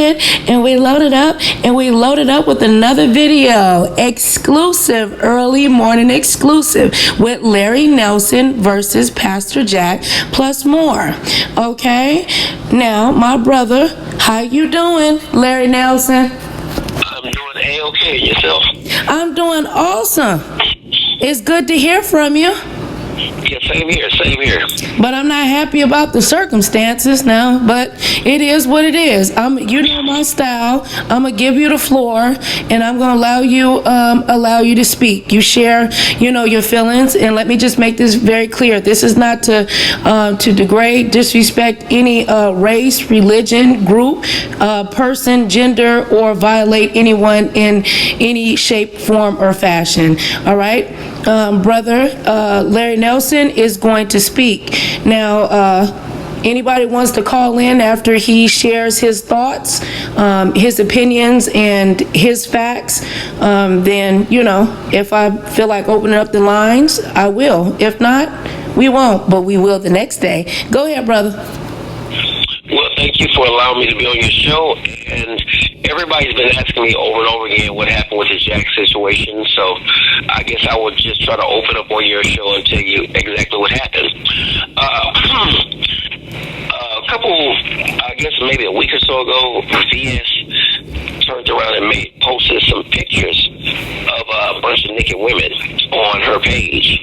loaded and we loaded up and we loaded up with another video. Exclusive, early morning exclusive with Larry Nelson versus Pastor Jack plus more. Okay? Now, my brother, how you doing, Larry Nelson? I'm doing A-okay. Yourself? I'm doing awesome. It's good to hear from you. Yeah, same here. But I'm not happy about the circumstances now, but it is what it is. You know my style. I'm going to give you the floor, and I'm going to allow you to speak. You share, your feelings, and let me just make this very clear. This is not to degrade, disrespect any race, religion, group, person, gender, or violate anyone in any shape, form, or fashion. All right? Brother Larry Nelson is going to speak. Now, anybody wants to call in after he shares his thoughts, his opinions, and his facts, then, if I feel like opening up the lines, I will. If not, we won't, but we will the next day. Go ahead, brother. Well, thank you for allowing me to be on your show. And everybody's been asking me over and over again what happened with the Jack situation. So I guess I would just try to open up on your show and tell you exactly what happened. Maybe a week or so ago, VS turned around and posted some pictures of a bunch of naked women on her page.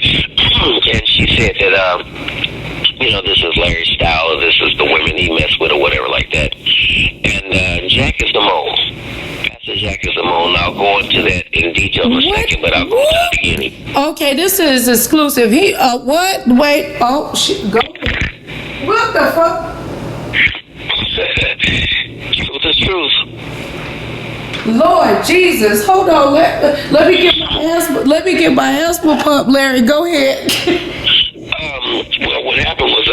And she said that, this is Larry's style, or this is the women he messed with, or whatever like that. And Jack is the mole. Pastor Jack is the mole. And I'll go into that in detail in a second, but I'll go to the beginning. Okay, this is exclusive. What? Wait, go. What the fuck? Truth is truth. Lord Jesus, hold on. Let me get my asthma pump, Larry. Go ahead. Well, what happened was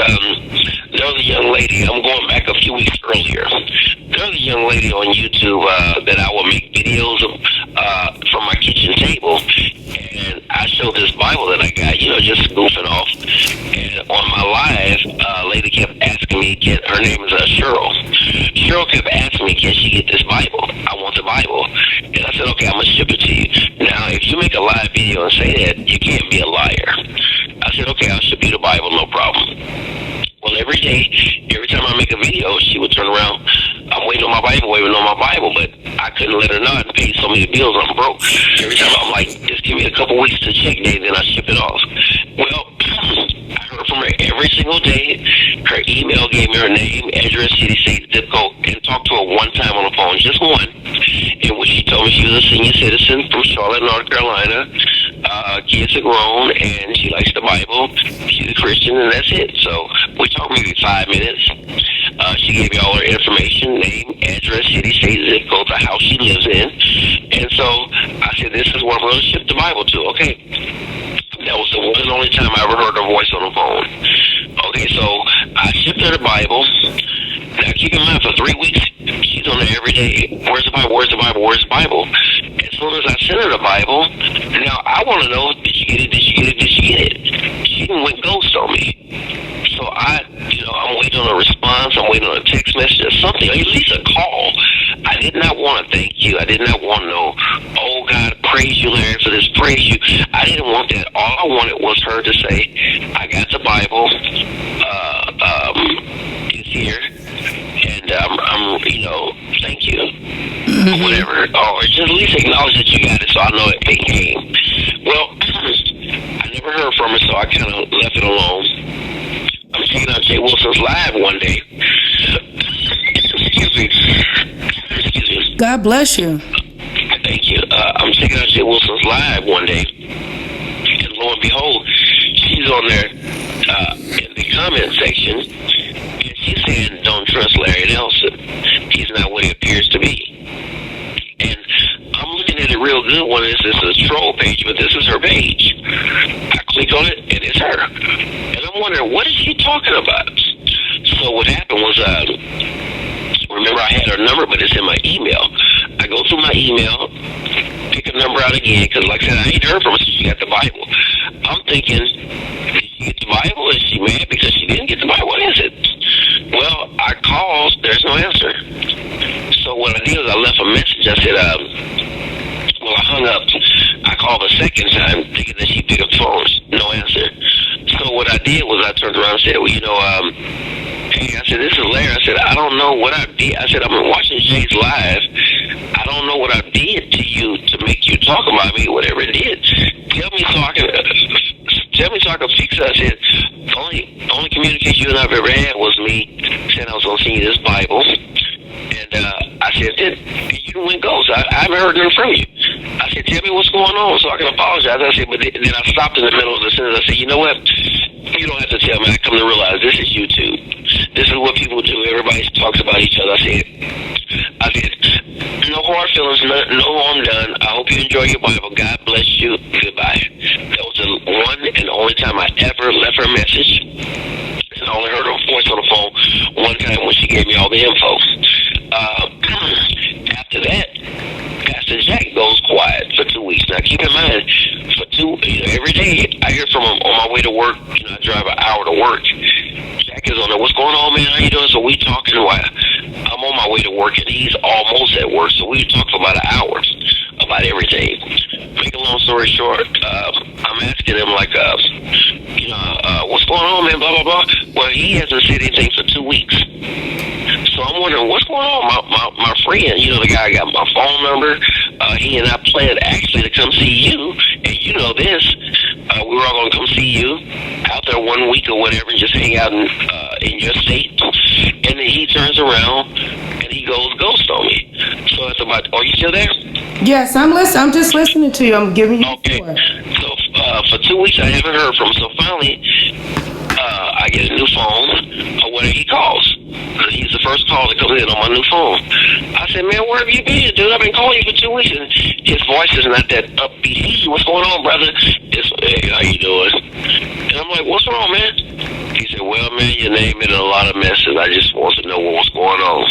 there was a young lady. I'm going back a few weeks earlier. There was a young lady on YouTube that I would make videos of from my kitchen table, and I showed this Bible that I got, just goofing off. And on my live, a lady kept asking me, her name is Cheryl. Cheryl kept asking me, can she get this Bible? I want the Bible. And I said, okay, I'm going to ship it to you. Now, if you make a live video and say that, you can't be a liar. I said, okay, I'll ship you the Bible, no problem. Well, every time I make a video, she would turn around, I'm waiting on my Bible, but I couldn't let her know I paid so many bills, I'm broke. Every time I'm like, just give me a couple weeks to check day, then I ship it off. Well, I heard from her every single day. Her email gave me her name, address, city, state, zip code, and talked to her one time on the phone, just one, in which she told me she was a senior citizen from Charlotte, North Carolina. Kids are grown, and she likes the Bible. She's a Christian, and that's it. So we talked maybe 5 minutes. She gave me all her information, name, address, city, state, zip code, the house she lives in. And so I said, this is where I'm going to ship the Bible to. Okay. That was the one and only time I ever heard her voice on the phone. Okay, so I shipped her the Bible. Now, keep in mind, for 3 weeks, she's on there every day. Where's the Bible? Where's the Bible? Where's the Bible? As soon as I sent her the Bible, now I want to know, did she get it? Did she get it? Did she get it? She didn't went ghost on me. So I'm waiting on a response. I'm waiting on a text message or something, at least a call. I did not want to thank you. I did not want to know, oh, God, praise you, Larry, for this. Praise you. I didn't want that. All I wanted was her to say, I got the Bible. It's here. And thank you. Or whatever. Or just at least acknowledge that you got it so I know it came. Well, I never heard from her, so I kind of left it alone. I'm checking out JWilson's live one day. Excuse me. God bless you. Thank you. I'm checking out JWilson's live one day, and lo and behold, she's on there in the comment section, and she's saying, don't trust Larry Nelson. He's not what he appears to be. And I'm looking at it real good when this is a troll page, but this is her page. I click on it, and it's her. And I'm wondering, what is she talking about? So what happened was, remember I had her number, but it's in my email. I go through my email, pick a number out again, because like I said, I ain't heard from her since she got the Bible. I'm thinking, did she get the Bible? Is she mad because she didn't get the Bible? What is it? Well, I called, there's no answer. So what I did was I left a message. I said, well, I hung up. I called the second time thinking that she'd pick up the phone. No answer. So what I did was I turned around and said, well, hey, I said, this is Larry. I said, I don't know what I did. I said, I've been watching Jay's live. I don't know what I did to you to make you talk about me, whatever it did. Tell me so I can fix it. I said, the only communication you and I've ever had was me saying I was going to send you this Bible. And I said, you didn't win goals. I haven't heard nothing from you. I said, tell me what's going on so I can apologize. I said, but then I stopped in the middle of the sentence. I said, you know what? You don't have to tell me. I come to realize this is YouTube. This is what people do. Everybody talks about each other. I said, no hard feelings, no harm done. I hope you enjoy your Bible. God bless you. Goodbye. That was the one and only time I ever left her a message. And I only heard her voice on the phone one time when she gave me all the info. After that, Pastor Jack goes quiet for 2 weeks. Now, keep in mind, every day I hear from him on my way to work. I drive an hour to work. Jack is on there. What's going on, man? How you doing? So we talking while I'm on my way to work, and he's almost at work. So we talk for about an hour about everything. Make a long story short, I'm asking him what's going on, man? Blah blah blah. Well, he hasn't said anything for 2 weeks. So I'm wondering what's going on. My friend, the guy got my phone number. He and I planned actually to come see you, and you know this. We were all going to come see you out there 1 week or whatever, and just hang out in your state. And then he turns around and he goes ghost on me. So it's about. Are you still there? Yes, I'm listening. I'm just listening to you. I'm giving you okay. the floor. So for 2 weeks I haven't heard from him. So finally, I get a new phone or whatever he calls. He's the first call that comes in on my new phone. I said, man, where have you been, dude? I've been calling you for 2 weeks. And his voice is not that upbeat. Hey, what's going on, brother? Hey, how you doing? And I'm like, what's wrong, man? He said, well, man, your name in a lot of messes. I just want to know what's going on.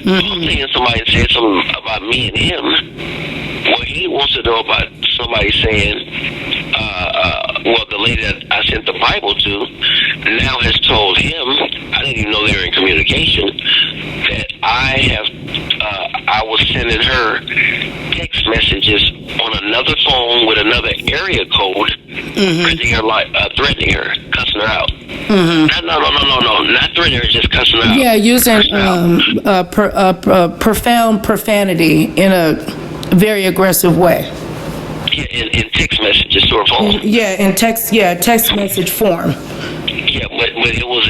I'm thinking somebody said something about me and him. Well, he wants to know about somebody saying, the lady that I sent the Bible to now has told him, I didn't even know they were in communication, that I was sending her text messages on another phone with another area code, threatening her, cussing her out. No, not threatening her, just cussing her out. Yeah, using profound profanity in a very aggressive way. Yeah, in text messages sort of form. Text message form. Yeah, but it was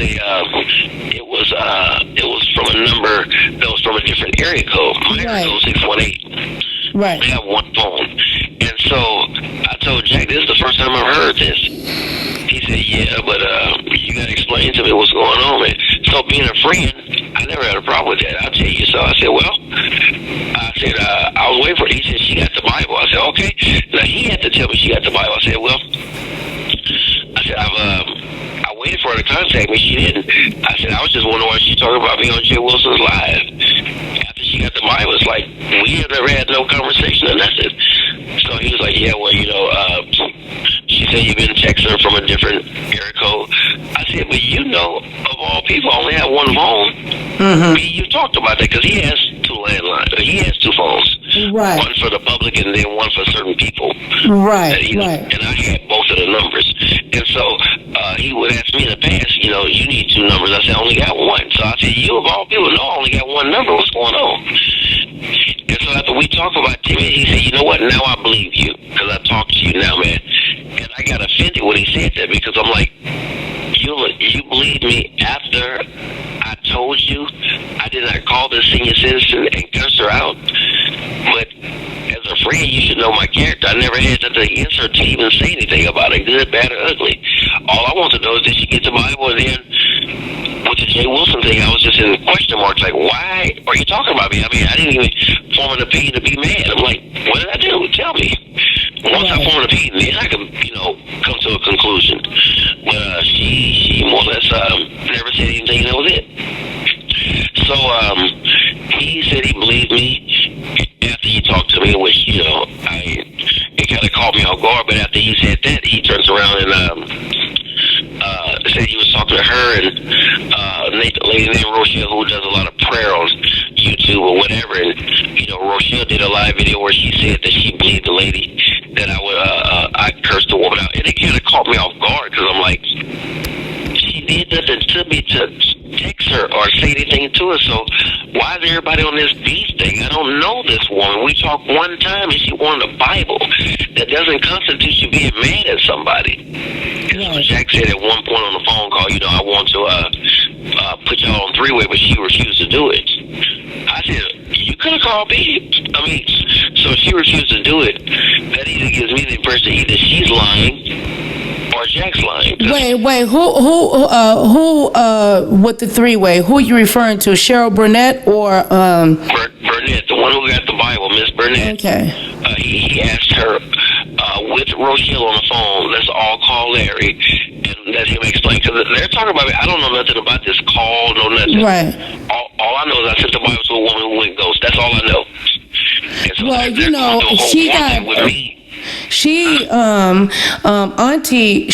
from a number that was from a different area code. Mine was 618. Right. They have one phone. And so I told Jack, this is the first time I've heard this. He said, yeah, but you got to explain to me what's going on, man. So being a friend, I never had a problem with that. I'll tell you. So I said, I was waiting for it. He said, she got the Bible. I said, okay. Now, he had to tell me she got the Bible. I said, I waited for her to contact me. She didn't. I said, I was just wondering why she's talking about me on JWilson's live. After she got the Bible, it's like, we have never had no conversation, and that's it. So he was like, yeah, well, she said you've been texting her from a different area code. I said, but of all people, I only have one phone. You talked about that because he has two landlines. He has two phones. Right. One for the public and then one for certain people. Right. And I had both of the numbers. And so he would ask me in the past, you need two numbers. I said, I only got one. So I said, you of all people know I only got one number. What's going on? And so after we talked about Timmy, he said, you know what? Now I believe you because I talked to you now, man. And I got offended when he said that because I'm like, you believe me after I told you I did not call the senior citizen and cuss her out? But as a friend, you should know my character. I never had nothing against her to even say anything about it, good, bad, or ugly. All I want to know is did she get the Bible? And then with the JWilson thing, I was just in question marks, like, why are you talking about me? I mean, I didn't even form an opinion to be mad. I'm like, what did I do? Tell me. Once I form an opinion, then I can, come to a conclusion. But she more or less never said anything, and that was it. So he said he believed me after he talked to me, which, it kind of caught me off guard, but after he said that, he turns around and said he was talking to her and a lady named Rochelle who does a lot of prayer on YouTube. YouTube or whatever, and Rochelle did a live video where she said that she believed the lady that I cursed the woman out, and it kind of caught me off guard because I'm like, she did nothing to me to text her or say anything to her. So why is everybody on this beef thing? I don't know this woman. We talked one time and she wanted a Bible. That doesn't constitute you being mad at somebody. So Jack said at one point on the phone call, I want to put y'all on three-way, but she refused to do it. I said, you could have called me. So she refused to do it. That either gives me the impression either she's lying or Jack's lying. Wait, who with the three-way? Who are you referring to? Cheryl Burnett or Burnett, the one who got the Bible, Miss Burnett. Okay. He asked her with Rochelle on the phone, let's all call Larry and let him explain. Because they're talking about me. I don't know nothing about this call, no nothing. Right. All I know is I sent the Bible to a woman who went ghost. That's all I know. And so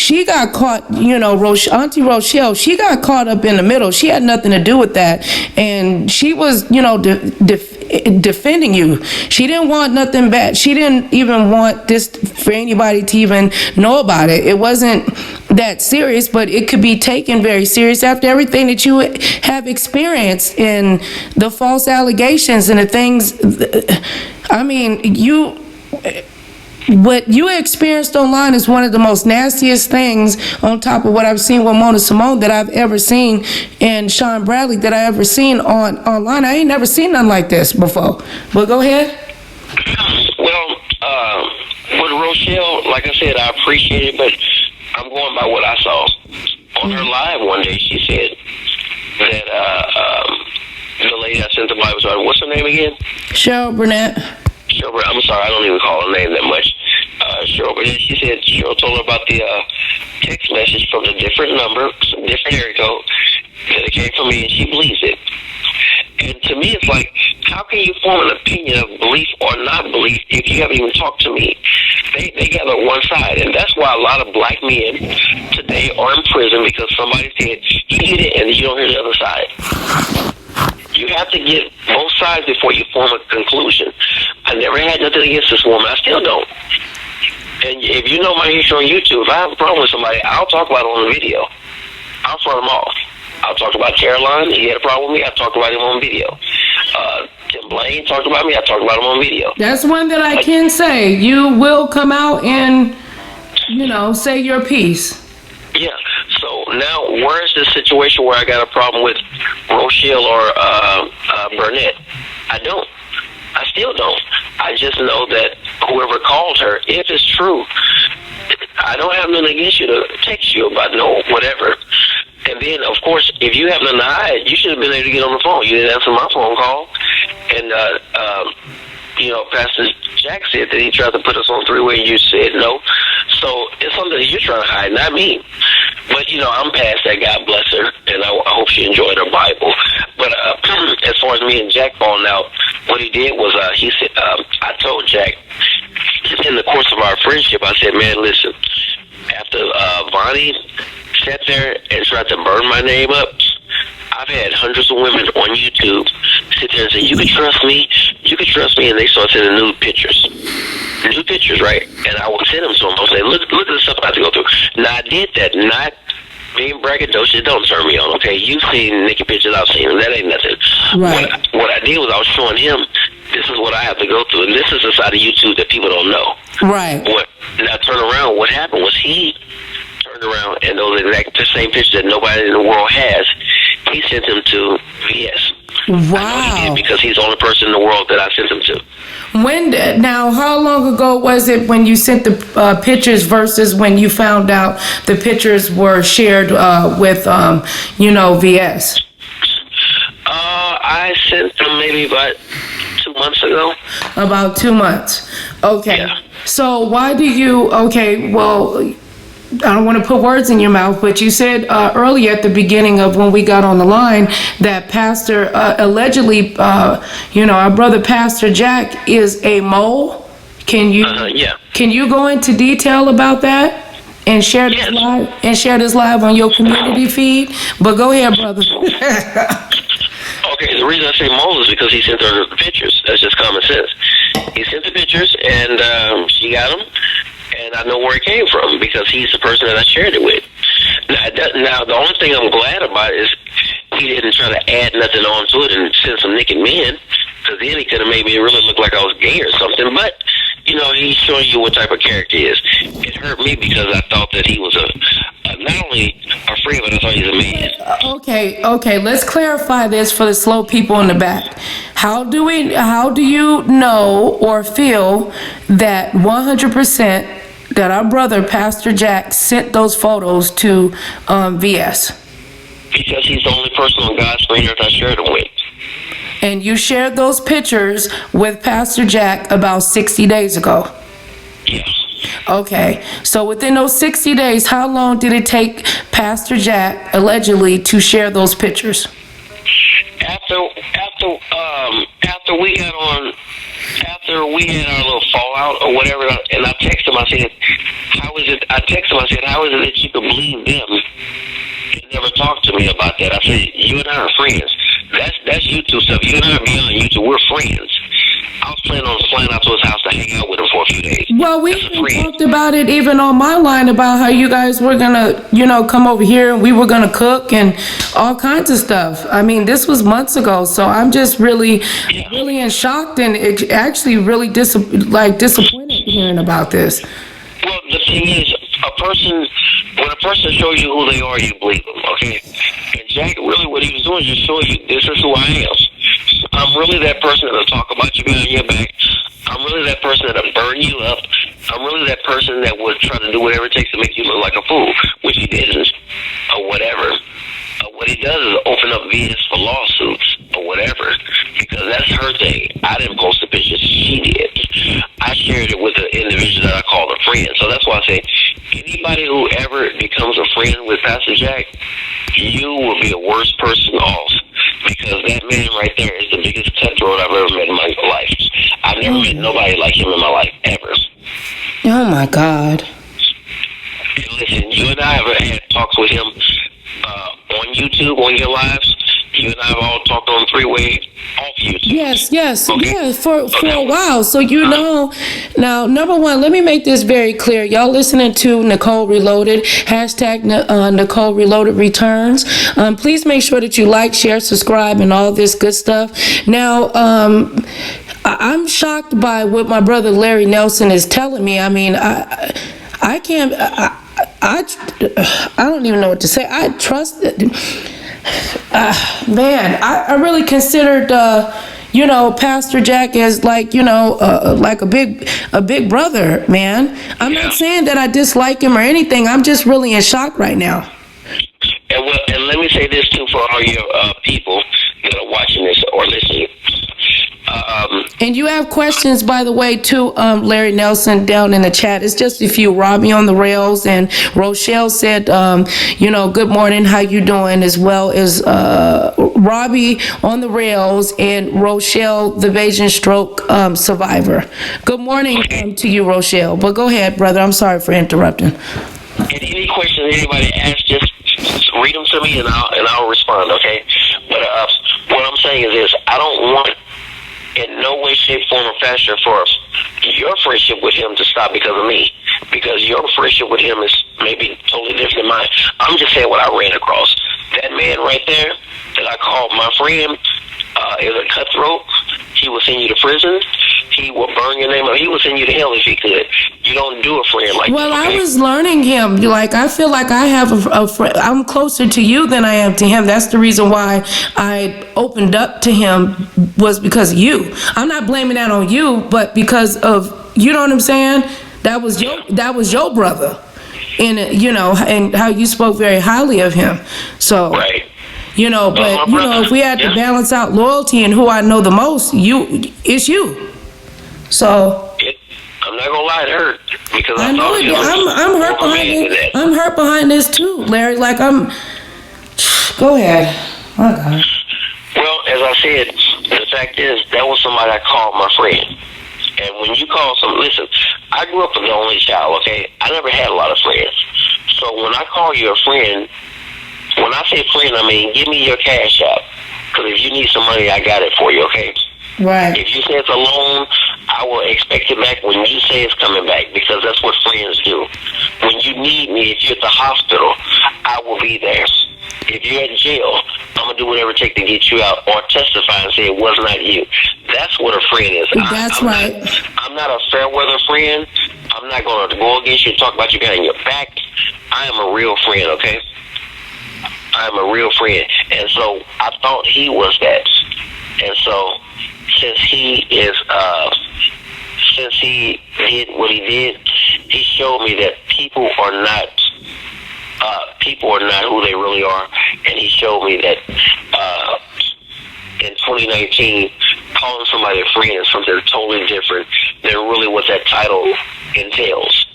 she got caught, Auntie Rochelle, she got caught up in the middle. She had nothing to do with that. And she was, defending you. She didn't want nothing bad. She didn't even want this for anybody to even know about it. It wasn't that serious, but it could be taken very serious after everything that you have experienced in the false allegations and the things. What you experienced online is one of the most nastiest things on top of what I've seen with Mona Simone that I've ever seen, and Sean Bradley that I ever seen online. I ain't never seen nothing like this before. But go ahead. Well, with Rochelle, like I said, I appreciate it, but I'm going by what I saw. On her live one day, she said that the lady I sent the Bible to, what's her name again? Cheryl Burnett. I'm sorry, I don't even call her name that much. Cheryl, she said Cheryl told her about the text message from a different number, some different area code, that it came from me, and she believes it. And to me, it's like, how can you form an opinion of belief or not belief if you haven't even talked to me? They gather one side, and that's why a lot of black men today are in prison, because somebody said he did it, and you don't hear the other side. You have to get both sides before you form a conclusion. I never had nothing against this woman. I still don't. And if you know my history on YouTube, if I have a problem with somebody, I'll talk about it on the video. I'll front them off. I'll talk about Caroline. He had a problem with me. I talked about him on video. Blaine talked about me. I talked about him on video. That's one that I can say. You will come out and, say your piece. Yeah. So now, where's the situation where I got a problem with Rochelle or Burnett? I don't. I still don't. I just know that whoever called her, if it's true, I don't have nothing against you to text you about whatever. And then, of course, if you have nothing to hide, you should have been able to get on the phone. You didn't answer my phone call. And, Pastor Jack said that he tried to put us on three-way, and you said no. So it's something that you're trying to hide, not me. But, I'm past that. God bless her, and I hope she enjoyed her Bible. But as far as me and Jack falling out, what he did was he said, I told Jack, in the course of our friendship, I said, man, listen, after Bonnie sat there and tried to burn my name up, I've had hundreds of women on YouTube sit there and say, you can trust me, and they start sending nude pictures, right? And I would send them to them. I would say, look at the stuff I have to go through. Now, I did that, not being braggadocious. Don't turn me on, okay? You've seen naked pictures, I've seen them. That ain't nothing. Right. What I did was I was showing him, this is what I have to go through, and this is the side of YouTube that people don't know. Right. Now, turn around, what happened was he turned around, and those exact same pictures that nobody in the world has, he sent them to VS. Wow. I know he did, because he's the only person in the world that I sent them to. Now, how long ago was it when you sent the pictures versus when you found out the pictures were shared with, VS? I sent them maybe about 2 months ago. About 2 months. Okay. Yeah. So why do you, I don't want to put words in your mouth, but you said earlier at the beginning of when we got on the line that Pastor, allegedly, our brother Pastor Jack is a mole. Can you go into detail about that and share this live on your community feed? But go ahead, brother. Okay, the reason I say Moses is because he sent her the pictures. That's just common sense. He sent the pictures, and she got them, and I know where it came from because he's the person that I shared it with. Now, the only thing I'm glad about is he didn't try to add nothing onto it and send some naked men, because then he could have made me really look like I was gay or something. But, he's showing you what type of character he is. It hurt me because I thought that he was not only a friend, but I thought he was a man. Okay, let's clarify this for the slow people in the back. How do you know or feel that 100% that our brother, Pastor Jack, sent those photos to VS? Because he's the only person on God's green earth I shared them with. And you shared those pictures with Pastor Jack about 60 days ago? Yes. Okay, so within those 60 days, how long did it take Pastor Jack, allegedly, to share those pictures? After we had our little fallout or whatever, and I texted him, I said, how is it that you can believe them and never talk to me about that? I said, you and I are friends. That's YouTube stuff. You and I are beyond YouTube. We're friends. I was planning on flying out to his house to hang out with him for a few days. Well, we talked about it even on my line about how you guys were gonna, come over here and we were gonna cook and all kinds of stuff. I mean, this was months ago, so I'm just really in shock and actually really disappointed hearing about this. Well, the thing is, when a person shows you who they are, you believe them, okay? And Jack, really what he was doing is just showing you, this is who I am. I'm really that person that'll talk about you behind your back. I'm really that person that'll burn you up. I'm really that person that would try to do whatever it takes to make you look like a fool, which he didn't, or whatever. What he does is open up VS for lawsuits or whatever, because that's her thing. I didn't post the pictures, she did. I shared it with an individual that I call a friend. So that's why I say, anybody who ever becomes a friend with Pastor Jack, you will be the worst person off, because that man right there is the biggest cutthroat I've ever met in my life. I've never met nobody like him in my life, ever. Oh, my God. And listen, you and I have had talks with him on YouTube, on your lives. You and I have all talked on three-way off YouTube. Yes, okay? yeah, for a while. So now, number one, let me make this very clear. Y'all listening to Nicole Reloaded, hashtag Nicole Reloaded returns. Please make sure that you like, share, subscribe, and all this good stuff. Now, I'm shocked by what my brother Larry Nelson is telling me. I mean, I can't, I don't even know what to say. I trust it. Man, I really considered, Pastor Jack as like a big brother, man. I'm not saying that I dislike him or anything. I'm just really in shock right now. And let me say this too for all your people that are watching this or listening. And you have questions, by the way, too, Larry Nelson, down in the chat. It's just a few. Robbie on the rails, and Rochelle said, good morning, how you doing, as well as Robbie on the rails and Rochelle, the Bayesian stroke survivor. Good morning to you, Rochelle. But go ahead, brother. I'm sorry for interrupting. And any questions anybody asks, just read them to me, and I'll respond. Okay. But what I'm saying is this: I don't want, in no way, shape, form, or fashion, for your friendship with him to stop because of me. Because your friendship with him is maybe totally different than mine. I'm just saying what I ran across. That man right there that I called my friend is a cutthroat. He will send you to prison. He will burn your name up. He will send you to hell if he could. You don't do a friend like that. Well, okay? I was learning him. Like, I feel like I have a friend. I'm closer to you than I am to him. That's the reason why I opened up to him, was because of you. I'm not blaming that on you, but because of, you know what I'm saying? That was your brother. And, and how you spoke very highly of him. So, right. But, if we had to balance out loyalty and who I know the most, it's you. So I'm not gonna lie, it hurt because I know it. I'm hurt behind it. I'm hurt behind this too, Larry. Like Go ahead. Oh God. Well, as I said, the fact is that was somebody I called my friend. And when you call listen, I grew up as the only child. Okay, I never had a lot of friends. So when I call you a friend, when I say friend, I mean give me your cash app. Because if you need some money, I got it for you, okay? Right. If you say it's a loan, I will expect it back when you say it's coming back, because that's what friends do. When you need me, if you're at the hospital, I will be there. If you're in jail, I'm going to do whatever it takes to get you out, or testify and say it was not you. That's what a friend is. That's right. I'm not a fair weather friend. I'm not going to go against you and talk about you behind your back. I am a real friend, okay? I am a real friend. And so I thought he was that. And so since he did what he did, he showed me that people are not who they really are. And he showed me that in 2019, calling somebody a friend is something totally different than really what that title entails.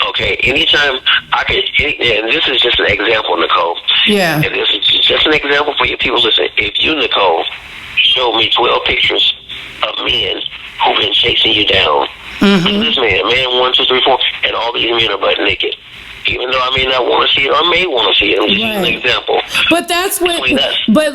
Okay, anytime and this is just an example, Nicole. Yeah. And this is just an example for you people. Listen, if you, Nicole, showed me 12 pictures of men who've been chasing you down, this man 1, 2, 3, 4, and all these men are butt naked. Even though I may not want to see it, or may want to see it. I'm just using an example. But that's what,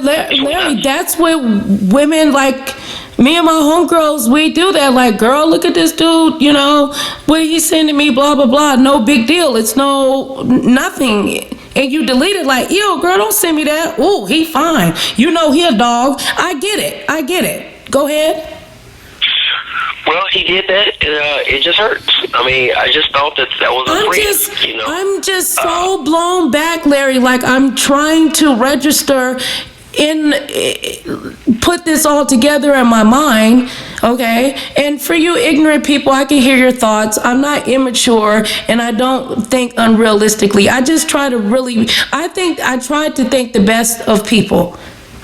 Larry, that's what women like me and my homegirls, we do that. Like, girl, look at this dude, you know, what he's saying to me, blah, blah, blah. No big deal. It's nothing. And you delete it like, yo, girl, don't send me that. Ooh, he fine. You know he a dog. I get it. Go ahead. Well, he did that, and it just hurts. I mean, I just thought that was a friend, you know. I'm just so blown back, Larry. Like, I'm trying to register put this all together in my mind, okay? And for you ignorant people, I can hear your thoughts. I'm not immature, and I don't think unrealistically. I just try to I tried to think the best of people.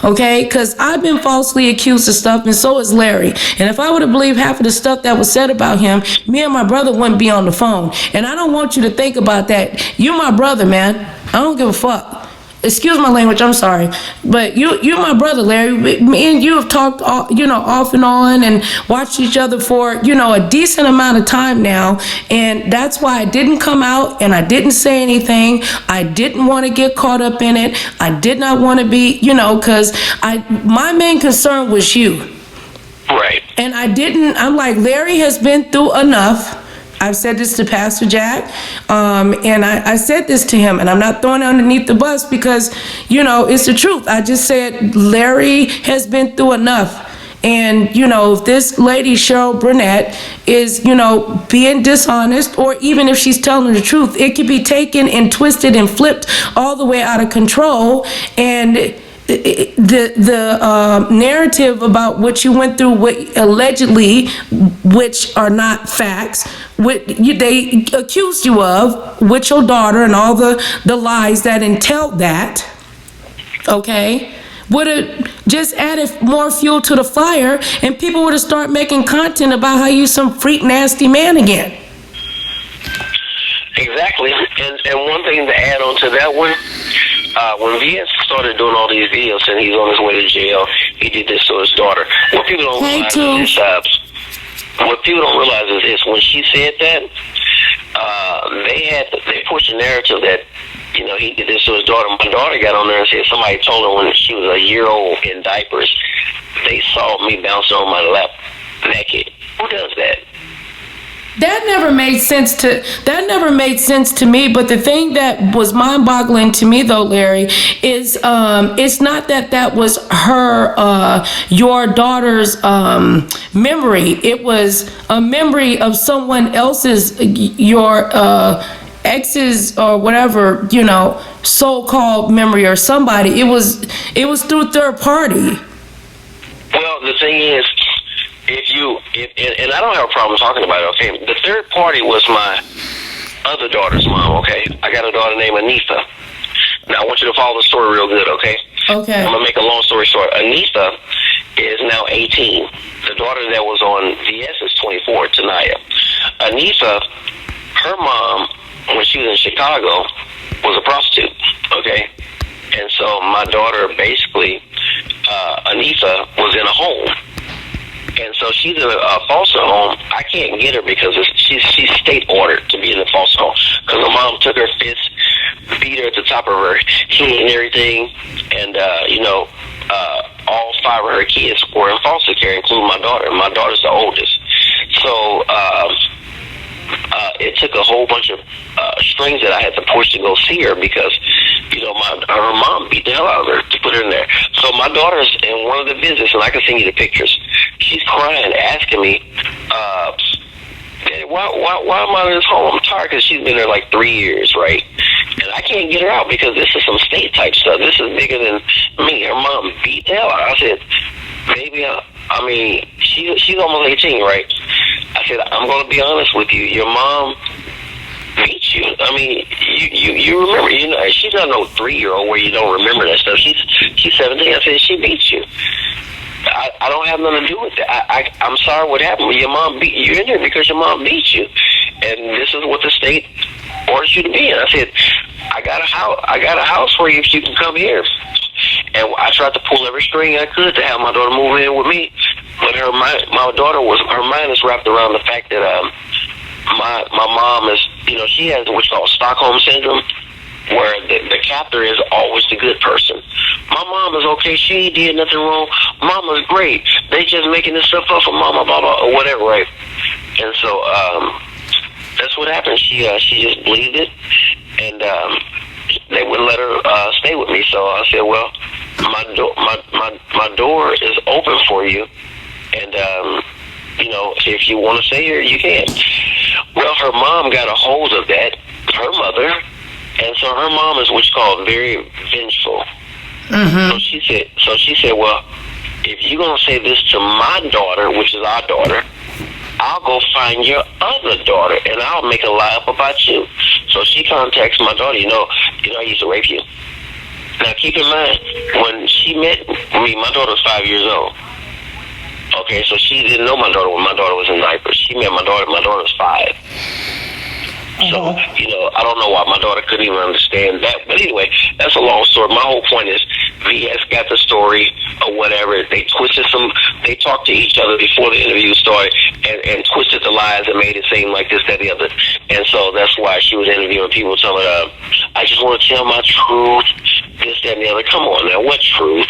Okay, because I've been falsely accused of stuff, and so is Larry. And if I would have believed half of the stuff that was said about him, me and my brother wouldn't be on the phone. And I don't want you to think about that. You're my brother, man. I don't give a fuck. Excuse my language, I'm sorry. But you're my brother, Larry. Me and you have talked, off and on, and watched each other for, a decent amount of time now. And that's why I didn't come out and I didn't say anything. I didn't want to get caught up in it. I did not want to be, because my main concern was you. Right. And I'm like, Larry has been through enough. I've said this to Pastor Jack, and I said this to him, and I'm not throwing it underneath the bus because, it's the truth. I just said Larry has been through enough. And, if this lady, Cheryl Burnett, is, being dishonest, or even if she's telling the truth, it could be taken and twisted and flipped all the way out of control. And the narrative about what you went through, allegedly, which are not facts, what they accused you of with your daughter, and all the lies that entailed that, okay, would have just added more fuel to the fire, and people would have started making content about how you some freak nasty man again. Exactly. And one thing to add on to that one, when VS started doing all these videos and he's on his way to jail, he did this to his daughter. What people don't realize is this: when she said that, they pushed a narrative that he did this to his daughter. My daughter got on there and said somebody told her when she was a year old in diapers, they saw me bouncing on my lap naked. Who does that? That never made sense to me. But the thing that was mind-boggling to me, though, Larry, is it's not that was your daughter's memory. It was a memory of someone else's, your ex's or whatever, so-called memory, or somebody. It was through third party. Well, the thing is, and I don't have a problem talking about it, okay? The third party was my other daughter's mom, okay? I got a daughter named Anitha. Now, I want you to follow the story real good, okay? Okay. I'm going to make a long story short. Anitha is now 18. The daughter that was on VS is 24, Tanaya. Anitha, her mom, when she was in Chicago, was a prostitute, okay? And so my daughter, basically, Anitha, was in a home. And so she's in a foster home. I can't get her because she's state ordered to be in the foster home. Because her mom took her fist, beat her at the top of her head and everything. And, all 5 of her kids were in foster care, including my daughter. My daughter's the oldest. So it took a whole bunch of strings that I had to push to go see her because, her mom beat the hell out of her to put her in there. So my daughter's in one of the visits, and I can send you the pictures. She's crying, asking me, Daddy, why am I in this home? I'm tired because she's been there like 3 years, right? And I can't get her out because this is some state type stuff. This is bigger than me. Her mom beat the hell out of her. I said, baby, she's almost 18, right? I said, I'm going to be honest with you. Your mom beat you. I mean, you remember, she's not no 3-year-old where you don't remember that stuff. She's 17. I said, she beat you. I don't have nothing to do with that. I'm sorry what happened. Your mom beat you. You're in here because your mom beat you. And this is what the state orders you to be in. I said, I got a house for you if you can come here. And I tried to pull every string I could to have my daughter move in with me. But my daughter her mind is wrapped around the fact that my mom is, she has what's called Stockholm syndrome, where the captor is always the good person. My mom is okay. She ain't did nothing wrong. Mama's great. They just making this stuff up for mama, blah, blah, or whatever, right? And so that's what happened. She just believed it, and they wouldn't let her stay with me. So I said, well, my door is open for you, and if you want to stay here, you can. Well, her mom got a hold of that, her mother, and so her mom is what's called very vengeful. Mm-hmm. So she said, well, if you're going to say this to my daughter, which is our daughter, I'll go find your other daughter, and I'll make a lie up about you. So she contacts my daughter, I used to rape you. Now, keep in mind, when she met me, my daughter was 5 years old. Okay, so she didn't know my daughter when my daughter was in diapers. She met my daughter was 5. So, I don't know why my daughter couldn't even understand that. But anyway, that's a long story. My whole point is VS got the story or whatever. They talked to each other before the interview started and twisted the lies and made it seem like this, that, the other. And so that's why she was interviewing people telling her, I just want to tell my truth, this, that, and the other. Come on now, what truth?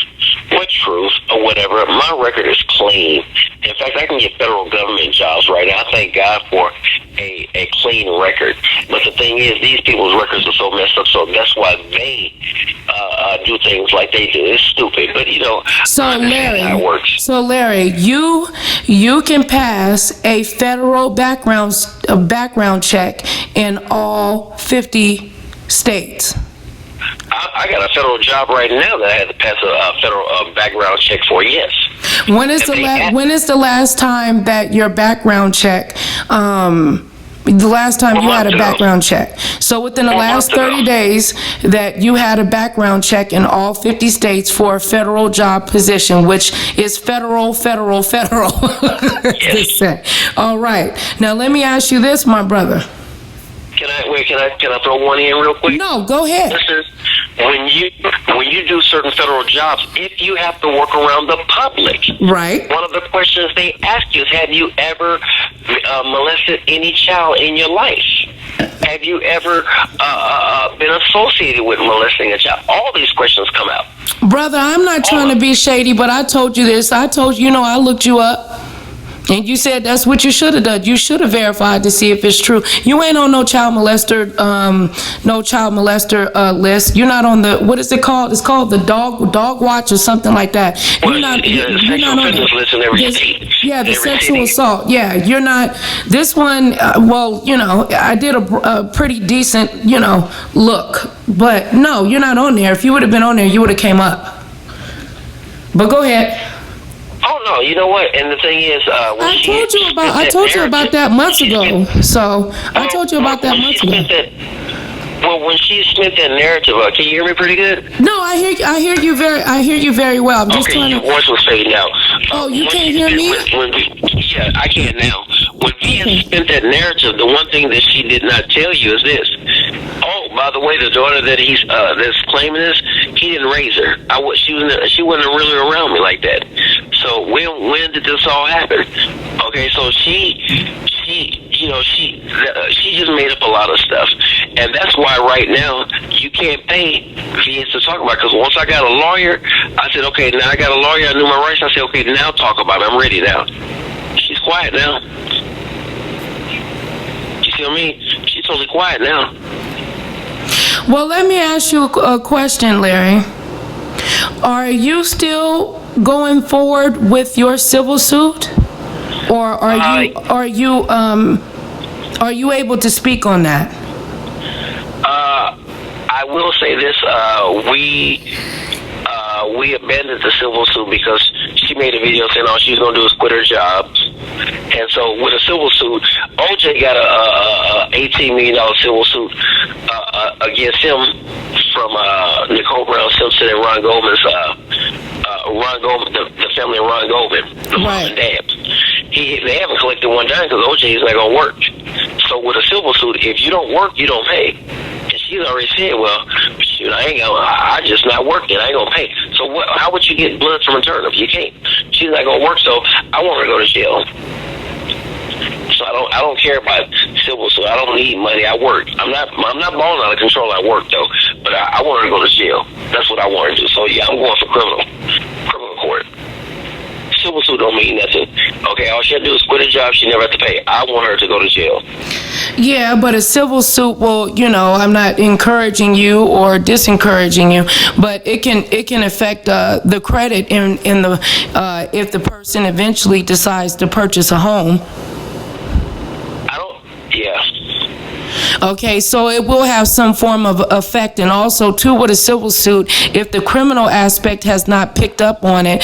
What truth or whatever? My record is clean. In fact, I can get federal government jobs right now. I thank God for a clean record. But the thing is, these people's records are so messed up, so that's why they do things like they do. It's stupid, but So Larry, how it works. So Larry, you can pass a federal background check in all 50 states. I got a federal job right now that I had to pass a federal background check for. Yes. When is the last time that your background check? The last time you had a background check. So within the last 30 days that you had a background check in all 50 states for a federal job position, which is federal. Yes. All right. Now let me ask you this, my brother. Can I throw one in real quick? No, go ahead. Listen, when you do certain federal jobs, if you have to work around the public, right? One of the questions they ask you is, have you ever molested any child in your life? Have you ever been associated with molesting a child? All these questions come out. Brother, I'm not trying to be shady, but I told you this. I told you, I looked you up. And you said that's what you should have done. You should have verified to see if it's true. You ain't on no child molester list. You're not on the, what is it called? It's called the dog watch or something like that. You're not on the list in every state. Yeah, the sexual assault. Yeah, you're not. This one, I did a pretty decent, look. But no, you're not on there. If you would have been on there, you would have came up. But go ahead. Oh no, you know what? And the thing is, I told you about that months ago. So I told you about that months ago. When she spent that narrative, can you hear me pretty good? No, I hear you very well. I'm just okay, trying your voice was fading out. Oh, you can't hear me? Yeah, I can now. When VS spent that narrative, the one thing that she did not tell you is this. Oh, by the way, the daughter that he's that's claiming this, he didn't raise her. She wasn't really around me like that. So when did this all happen? Okay, so she she just made up a lot of stuff, and that's why right now you can't pay VS to talk about. Because once I got a lawyer, I said, okay, now I got a lawyer. I knew my rights. I said, okay, now talk about it. I'm ready now. She's quiet now. You see what I mean? She's totally quiet now. Well, let me ask you a question, Larry. Are you still going forward with your civil suit, or are you able to speak on that? I will say this: we abandoned the civil suit because she made a video saying all she was going to do is quit her job. And so with a civil suit, OJ got a $18 million civil suit against him from Nicole Brown Simpson and Ron Goldman's the family of Ron Goldman, the mom and dad. They haven't collected one dime because OJ is not going to work. So with a civil suit, if you don't work, you don't pay. And she's already said, well, shoot, I just not working. I ain't going to pay. So how would you get blood from a turnip? You can't. She's not going to work, so I want her to go to jail. So I don't care about civil suit. I don't need money. I work. I'm not balling out of control. I work though, but I want her to go to jail. That's what I want her to do. So yeah, I'm going for criminal court. Civil suit don't mean nothing. Okay, all she had to do is quit a job. She never had to pay. I want her to go to jail. Yeah, but a civil suit, well, I'm not encouraging you or disencouraging you, but it can affect the credit in the if the person eventually decides to purchase a home. Yeah. Okay, so it will have some form of effect, and also too with a civil suit, if the criminal aspect has not picked up on it,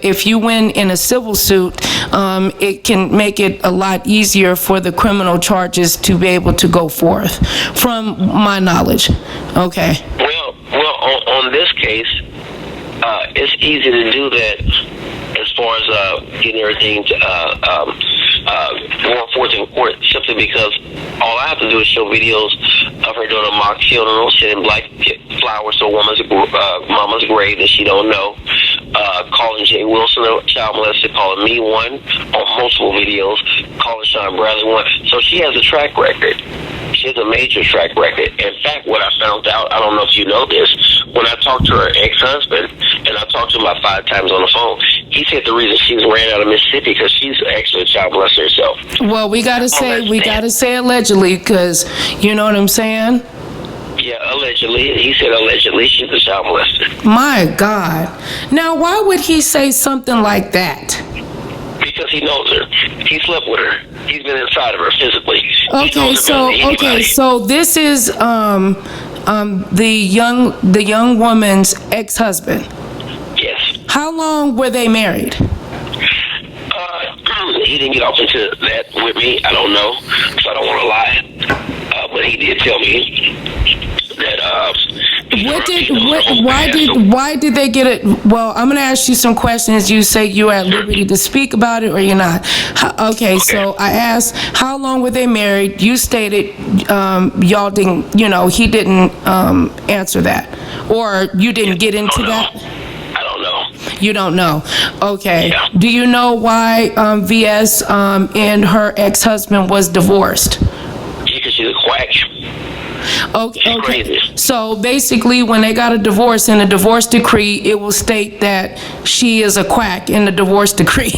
if you win in a civil suit, it can make it a lot easier for the criminal charges to be able to go forth, from my knowledge. Okay. Well, on this case, it's easy to do that as far as getting everything going forth in court, simply because all I have to do is show videos of her doing a mock funeral, sending black flowers to a woman's mama's grave that she don't know, calling JWilson a child molester, calling me one on multiple videos, calling Sean Bradley one. So she has a track record. She has a major track record. In fact, what I found out, I don't know if you know this, when I talked to her ex-husband, and I talked to him about 5 times on the phone, he said the reason she ran out of Mississippi because she's actually a child molester herself. Well, we gotta say allegedly, because you know what I'm saying? Yeah, allegedly. He said allegedly she's a child molester. My God. Now, why would he say something like that? Because he knows her. He slept with her. He's been inside of her physically. Okay, so this is the young woman's ex-husband. Yes. How long were they married? He didn't get off into that with me. I don't know, so I don't want to lie. But he did tell me that. Why did they get it? Well, I'm going to ask you some questions. You say you're at liberty to speak about it, or you're not. Okay, so I asked, how long were they married? You stated y'all didn't. He didn't answer that, or you didn't get into that. You don't know. Okay. Yeah. Do you know why VS and her ex-husband was divorced? Because she's a quack. Okay. Crazy. So basically, when they got a divorce in the divorce decree, it will state that she is a quack in the divorce decree.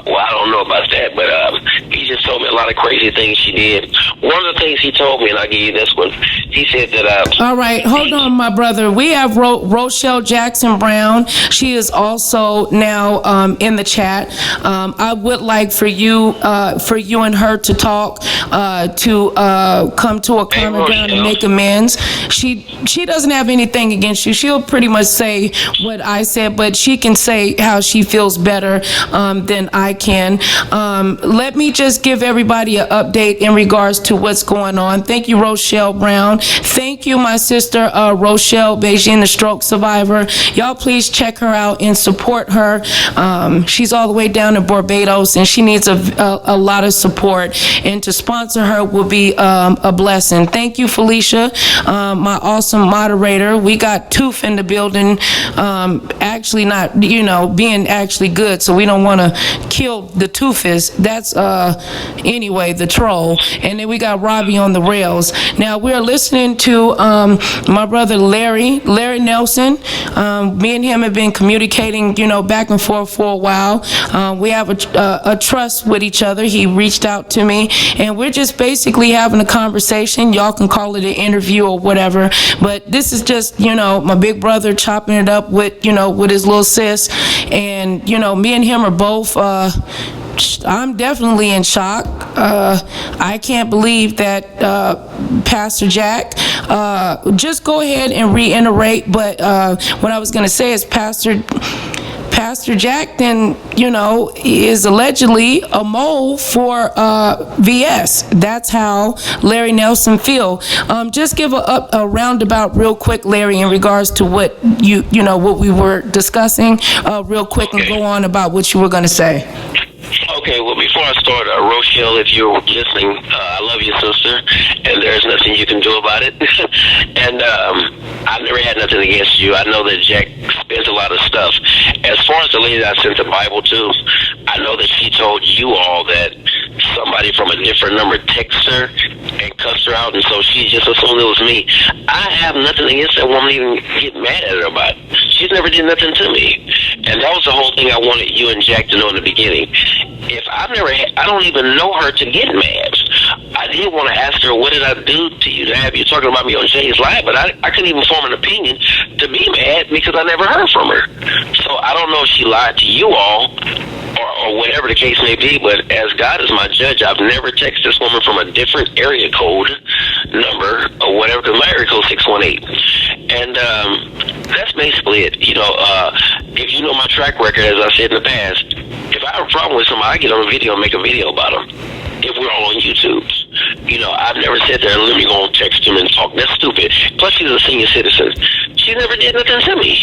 Well, I don't know about that, but he just told me a lot of crazy things she did. One of the things he told me, and I'll give you this one, he said that... All right, hold on, my brother. We have Rochelle Jackson Brown. She is also now in the chat. I would like for you and her to talk, to come to a common ground and make amends. She doesn't have anything against you. She'll pretty much say what I said, but she can say how she feels better than I can. Let me just give everybody an update in regards to to what's going on. Thank you, Rochelle Brown. Thank you, my sister, Rochelle Beijing, the stroke survivor. Y'all please check her out and support her. She's all the way down in Barbados, and she needs a lot of support. And to sponsor her will be a blessing. Thank you, Felicia, my awesome moderator. We got Tooth in the building, actually not, being actually good, so we don't want to kill the Toofus. That's, anyway, the troll. And then we got Robbie on the rails. Now, we're listening to my brother Larry Nelson. Me and him have been communicating, back and forth for a while. We have a trust with each other. He reached out to me, and we're just basically having a conversation. Y'all can call it an interview or whatever, but this is just, my big brother chopping it up with, with his little sis. And, me and him are both, I'm definitely in shock. I can't believe that Pastor Jack, just go ahead and reiterate, but what I was going to say is Pastor Jack then, is allegedly a mole for VS. That's how Larry Nelson feel. Just give a roundabout real quick, Larry, in regards to what what we were discussing, real quick, and go on about what you were going to say. Okay, well, before I start, Rochelle, if you're listening, I love you, sister, and there's nothing you can do about it. And I've never had nothing against you. I know that Jack spends a lot of stuff. As far as the lady that I sent the Bible to, I know that she told you all that somebody from a different number texted her and cussed her out, and so she just assumed it was me. I have nothing against that woman, even get mad at her about it. She's never did nothing to me. And that was the whole thing I wanted you and Jack to know in the beginning. If I don't even know her to get mad. I did want to ask her, what did I do to you to have you talking about me on Jay's Live? But I couldn't even form an opinion to be mad because I never heard from her. So I don't know if she lied to you all or whatever the case may be, but as God is my judge, I've never texted this woman from a different area code number or whatever, because my area code is 618. And that's basically it. If you know my track record, as I said in the past, if I have a problem with somebody, I get on a video and make a video about them. If we're all on YouTube. I've never sat there and let me go and text him and talk. That's stupid. Plus, she's a senior citizen. She never did nothing to me.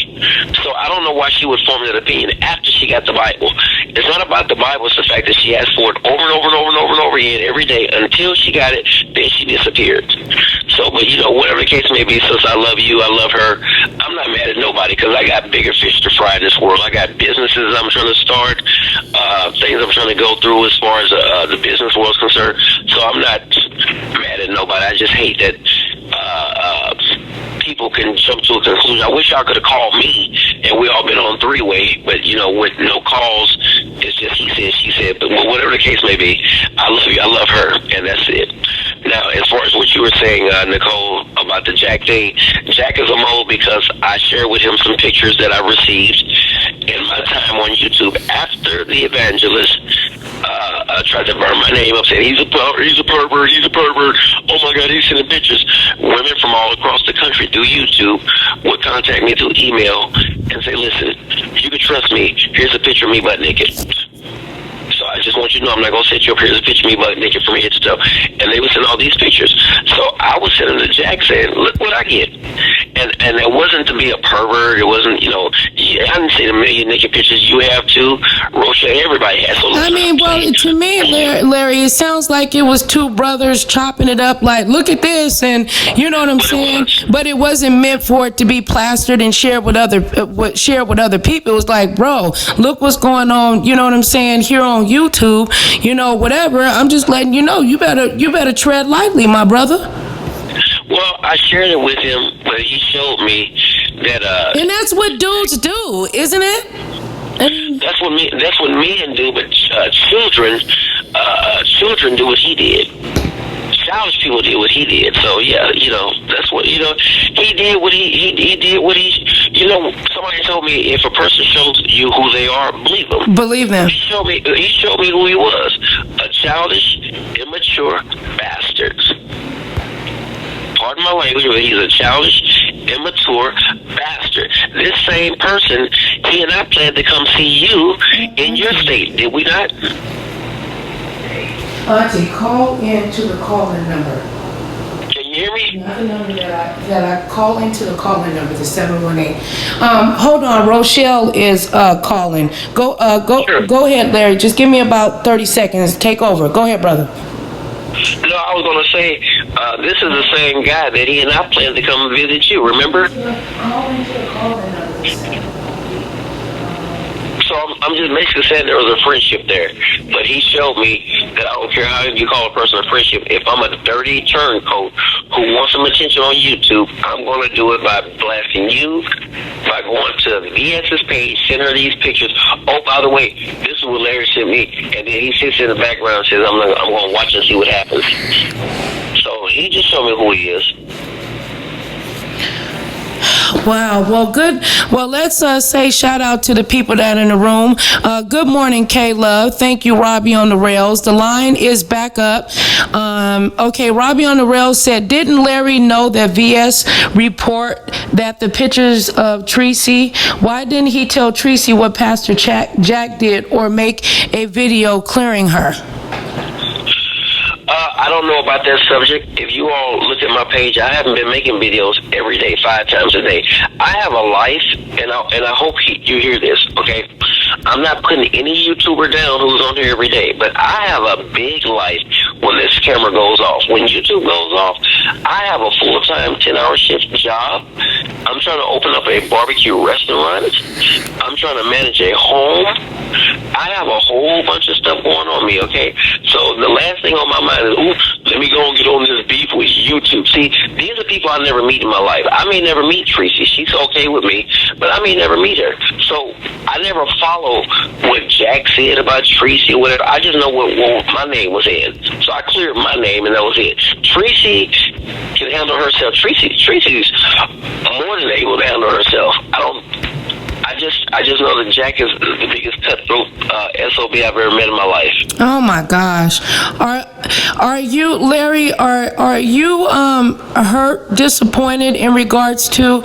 So I don't know why she would form that opinion after she got the Bible. It's not about the Bible. It's the fact that she asked for it over and over and over and over and over again every day until she got it. Then she disappeared. So, but whatever the case may be, since I love you, I love her, I'm not mad at nobody because I got bigger fish to fry in this world. I got businesses I'm trying to start, things I'm trying to go through as far as the business world's concerned. So I'm not mad at nobody. I just hate that people can jump to a conclusion. I wish y'all could have called me and we all been on three-way, but with no calls, it's just he said, she said. But whatever the case may be, I love you. I love her, and that's it. Now, as far as what you were saying, Nicole, about the Jack thing, Jack is a mole because I shared with him some pictures that I received in my time on YouTube after the evangelist tried to burn my name up, saying he's a pervert. Oh my God, he's sending pictures. Women from all across the country through YouTube would contact me through email and say, listen, you can trust me. Here's a picture of me butt naked. So I just want you to know I'm not going to set you up. Here's a picture of me butt naked from head to toe. And they would send all these pictures. So I was sending to Jack saying, look what I get. And it wasn't to be a pervert. It wasn't, I didn't see the million naked pictures you have too. Rochelle, everybody has. So To me, Larry, it sounds like it was two brothers chopping it up like, look at this, and you know what I'm saying? But it wasn't meant for it to be plastered and shared with other people. It was like, bro, look what's going on, you know what I'm saying, here on YouTube, whatever. I'm just letting you know, you better tread lightly, my brother. Well, I shared it with him, but he showed me that and that's what dudes do, isn't it? That's what men do, but children do what he did. Childish people did what he did. So yeah, that's what he did. What he did. What he. Somebody told me if a person shows you who they are, believe them. Believe them. He showed me who he was. A childish, immature bastard. Pardon my language, but he's a childish, immature bastard. This same person, he and I planned to come see you in your state, did we not? Auntie, call into the calling number. Can you hear me? Not the number that I call into the calling number, the 718. Hold on, Rochelle is calling. Sure. Go ahead, Larry. Just give me about 30 seconds. Take over. Go ahead, brother. No, I was going to say, this is the same guy that he and I planned to come visit you, remember? Call into the calling number. So I'm just basically saying there was a friendship there. But he showed me that I don't care how you call a person a friendship. If I'm a dirty turncoat who wants some attention on YouTube, I'm going to do it by blasting you, by going to VS's page, send her these pictures. Oh, by the way, this is what Larry sent me. And then he sits in the background and says, I'm going to watch and see what happens. So he just showed me who he is. Wow. Well, good. Well, let's say shout out to the people that are in the room. Good morning, K-Love. Thank you, Robbie on the Rails. The line is back up. Okay, Robbie on the Rails said, didn't Larry know that VS report that the pictures of Tracy? Why didn't he tell Tracy what Pastor Jack did or make a video clearing her? I don't know about that subject. If you all look at my page, I haven't been making videos every day, 5 times a day. I have a life, and I hope you hear this, okay? I'm not putting any YouTuber down who's on here every day, but I have a big life when this camera goes off. When YouTube goes off, I have a full-time 10-hour shift job. I'm trying to open up a barbecue restaurant. I'm trying to manage a home. I have a whole bunch of stuff going on me, okay? So the last thing on my mind is, let me go and get on this beef with YouTube. See, these are people I never meet in my life. I may never meet Tracy. She's okay with me, but I may never meet her. So I never follow what Jack said about Tracy or whatever. I just know what my name was in. So I cleared my name, and that was it. Tracy can handle herself. Tracy's more than able to handle herself. I just know that Jack is the biggest cutthroat SOB I've ever met in my life. Oh my gosh. Are you, Larry, are you hurt, disappointed in regards to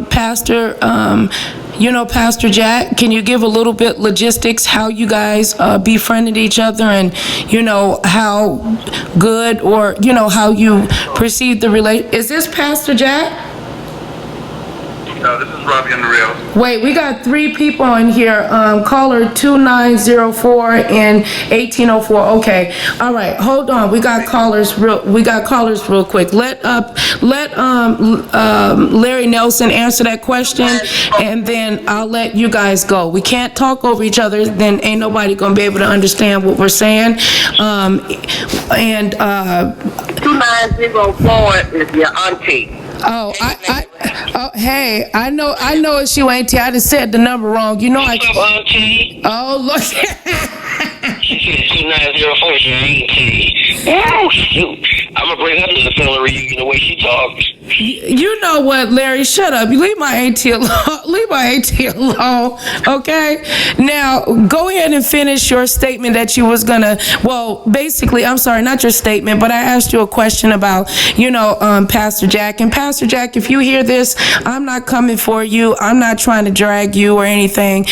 Pastor Pastor Jack? Can you give a little bit logistics, how you guys befriended each other, and how good, or how you perceive the relate? Is this Pastor Jack? This is Robbie on the Rails. Wait, we got 3 people in here. Caller 2904 and 1804. Okay, all right. Hold on. We got callers real quick. Let Larry Nelson answer that question, and then I'll let you guys go. We can't talk over each other. Then ain't nobody gonna be able to understand what we're saying. 2904 is your auntie. Oh, hey, I know it's you, auntie. I just said the number wrong. What's up, auntie? Oh, look. She said 2904 is your auntie. Oh, shoot. I'm going to bring her to the family reunion the way she talks. You know what, Larry? Shut up. You leave my auntie alone. Leave my auntie alone, okay? Now, go ahead and finish your statement that you was gonna. Well, basically, I'm sorry, not your statement, but I asked you a question about, Pastor Jack. And Pastor Jack, if you hear this, I'm not coming for you. I'm not trying to drag you or anything.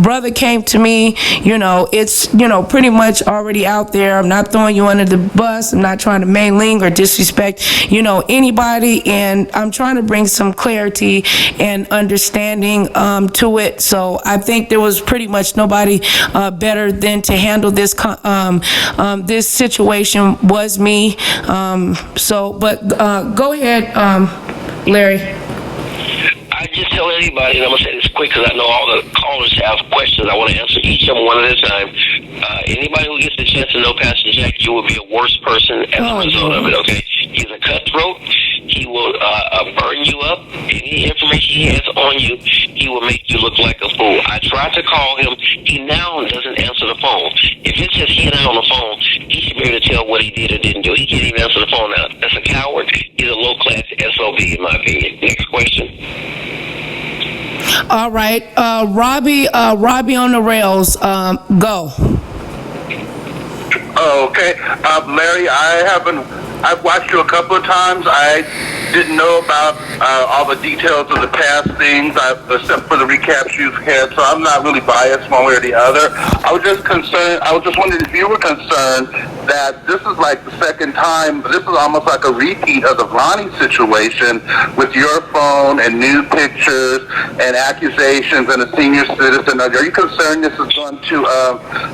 Brother came to me. It's pretty much already out there. I'm not throwing you under the bus. I'm not trying to malign or disrespect, anybody. And I'm trying to bring some clarity and understanding to it. So I think there was pretty much nobody better than to handle this this situation was me. But go ahead, Larry. I just tell anybody, and I'm going to say this quick because I know all the callers have questions. I want to answer each of them one at a time. Anybody who gets the chance to know Pastor Jack, you will be a worse person as a result of it, okay? He's a cutthroat. He will burn you up. Any information he has on you, he will make you look like a fool. I tried to call him. He now doesn't answer the phone. If it's just he and I on the phone, he should be able to tell what he did or didn't do. He can't even answer the phone now. That's a coward. He's a low-class SOB, in my opinion. Next question. All right. Robbie on the Rails. Go. Okay. Larry, I haven't I've watched you a couple of times. I didn't know about all the details of the past things, except for the recaps you've had, so I'm not really biased one way or the other. I was just wondering if you were concerned that this is like the second time, this is almost like a repeat of the Vonnie situation with your phone and nude pictures and accusations and a senior citizen. Are you concerned this is going to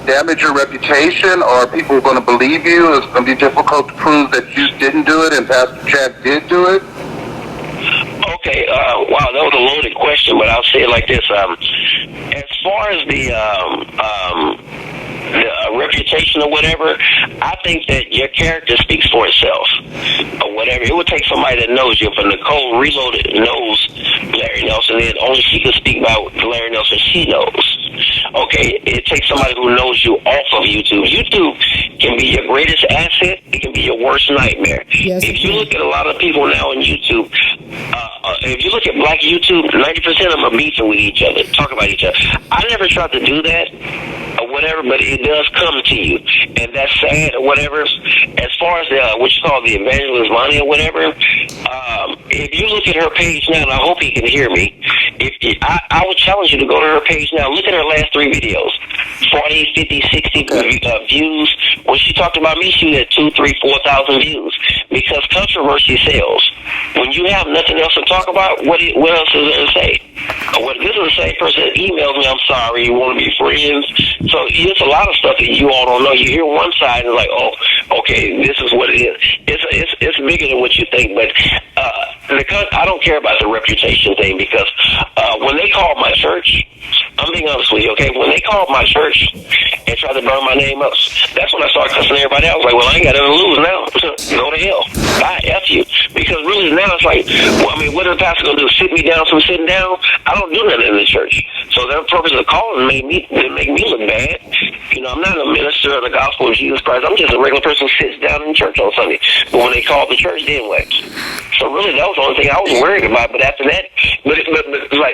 damage your reputation, or are people going to believe you? It's going to be difficult to prove that you didn't do it and Pastor Jack did do it? Okay, wow, that was a loaded question, but I'll say it like this. As far as the reputation or whatever, I think that your character speaks for itself or whatever. It would take somebody that knows you. If Nicole Reloaded knows Larry Nelson, then only she can speak about Larry Nelson she knows. Okay, it takes somebody who knows you off of YouTube. YouTube can be your greatest asset. It can be your worst nightmare. Yes, if you look at a lot of people now on YouTube, if you look at black YouTube, 90% of them are beefing with each other, talk about each other. I never tried to do that or whatever, but it does come to you, and that's sad or whatever. As far as what you call the evangelist Vonnie or whatever, if you look at her page now, and I hope he can hear me, I would challenge you to go to her page now. Look at her last 3 videos, 40, 50, 60 views. When she talked about me, she had 2, 3, 4,000 views, because controversy sells. When you have nothing else to talk about, what else is there to say? This is the same person that emails me, I'm sorry, you want to be friends. So it's a lot of stuff that you all don't know. You hear one side and it's like, oh, okay, this is what it is. It's bigger than what you think. But I don't care about the reputation thing, because when they called my church, I'm being honest with you, okay? When they called my church and tried to burn my name up, that's when I started cussing everybody out. I was like, well, I ain't got nothing to lose now. Go to hell. Bye, F you. Because really now it's like, well, I mean, what is the pastor going to do? Sit me down from sitting down? I don't do that in the church. So their purpose of calling make me look bad. You know, I'm not a minister of the gospel of Jesus Christ. I'm just a regular person who sits down in church on Sunday. But when they called the church, then what? So really, that was the only thing I was worried about. But after that, but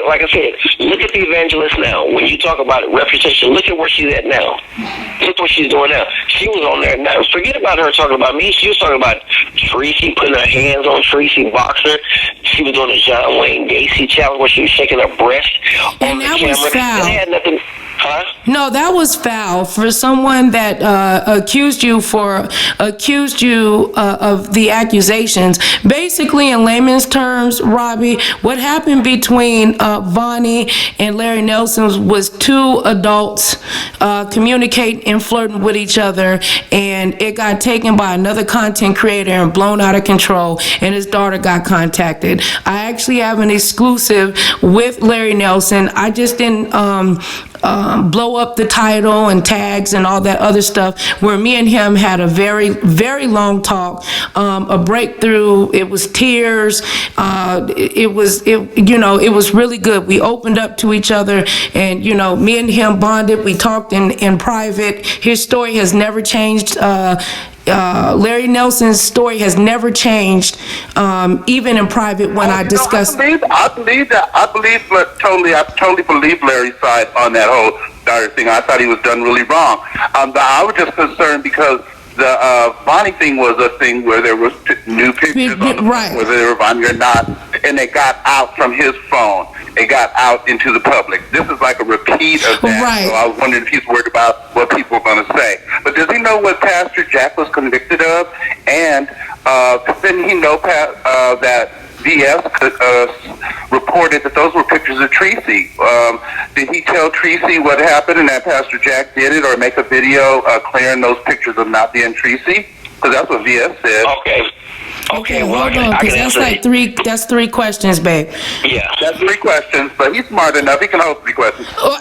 like I said, look at the evangelist now. When you talk about reputation, look at where she's at now. Look what she's doing now. She was on there. Now, forget about her talking about me. She was talking about Tracy, putting her hands on Tracy, boxer. She was doing the John Wayne Gacy challenge where she was shaking her breast on the camera. Was foul. And it had nothing. Huh? No, that was foul for someone that accused you of the accusations. Basically, in layman's terms, Robbie, what happened between Vonnie and Larry Nelson was 2 adults communicating and flirting with each other, and it got taken by another content creator and blown out of control, and his daughter got contacted. I actually have an exclusive with Larry Nelson. I just didn't blow up the title and tags and all that other stuff, where me and him had a very, very long talk, a breakthrough. It was tears. It was really good. We opened up to each other, and, me and him bonded. We talked in private. His story has never changed. Larry Nelson's story has never changed, even in private when I discussed. I totally believe Larry's side on that whole daughter thing. I thought he was done really wrong. I was just concerned because the Vonnie thing was a thing where there was new pictures on the right. phone, whether they were Vonnie or not, and they got out from his phone. It got out into the public. This is like a repeat of that. Right. So I was wondering if he's worried about what people are going to say. But does he know what Pastor Jack was convicted of? And didn't he know that VS reported that those were pictures of Tracy? Did he tell Tracy what happened and that Pastor Jack did it, or make a video clearing those pictures of not being Tracy? Because that's what VS said. Okay, well, hold on, because that's like that's 3 questions, babe. Yeah. That's 3 questions, but he's smart enough. He can hold 3 questions. Oh,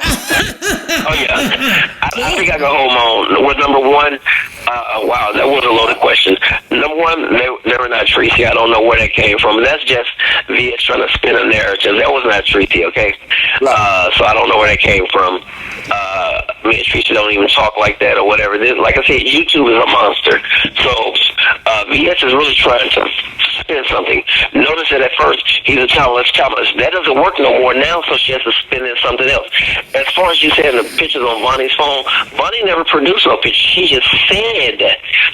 yeah. I think I can hold my own. With number 1, wow, that was a loaded question. Number 1, they were not Tracy. I don't know where that came from. That's just VS trying to spin a narrative. That was not Tracy, okay? So I don't know where that came from. Me and Tracy don't even talk like that or whatever. Like I said, YouTube is a monster. So VS is really trying to spin something. Notice that at first he's a childless. That doesn't work no more now, so she has to spin in something else. As far as you said, the pictures on Vonnie's phone, Vonnie never produced no pictures. She just said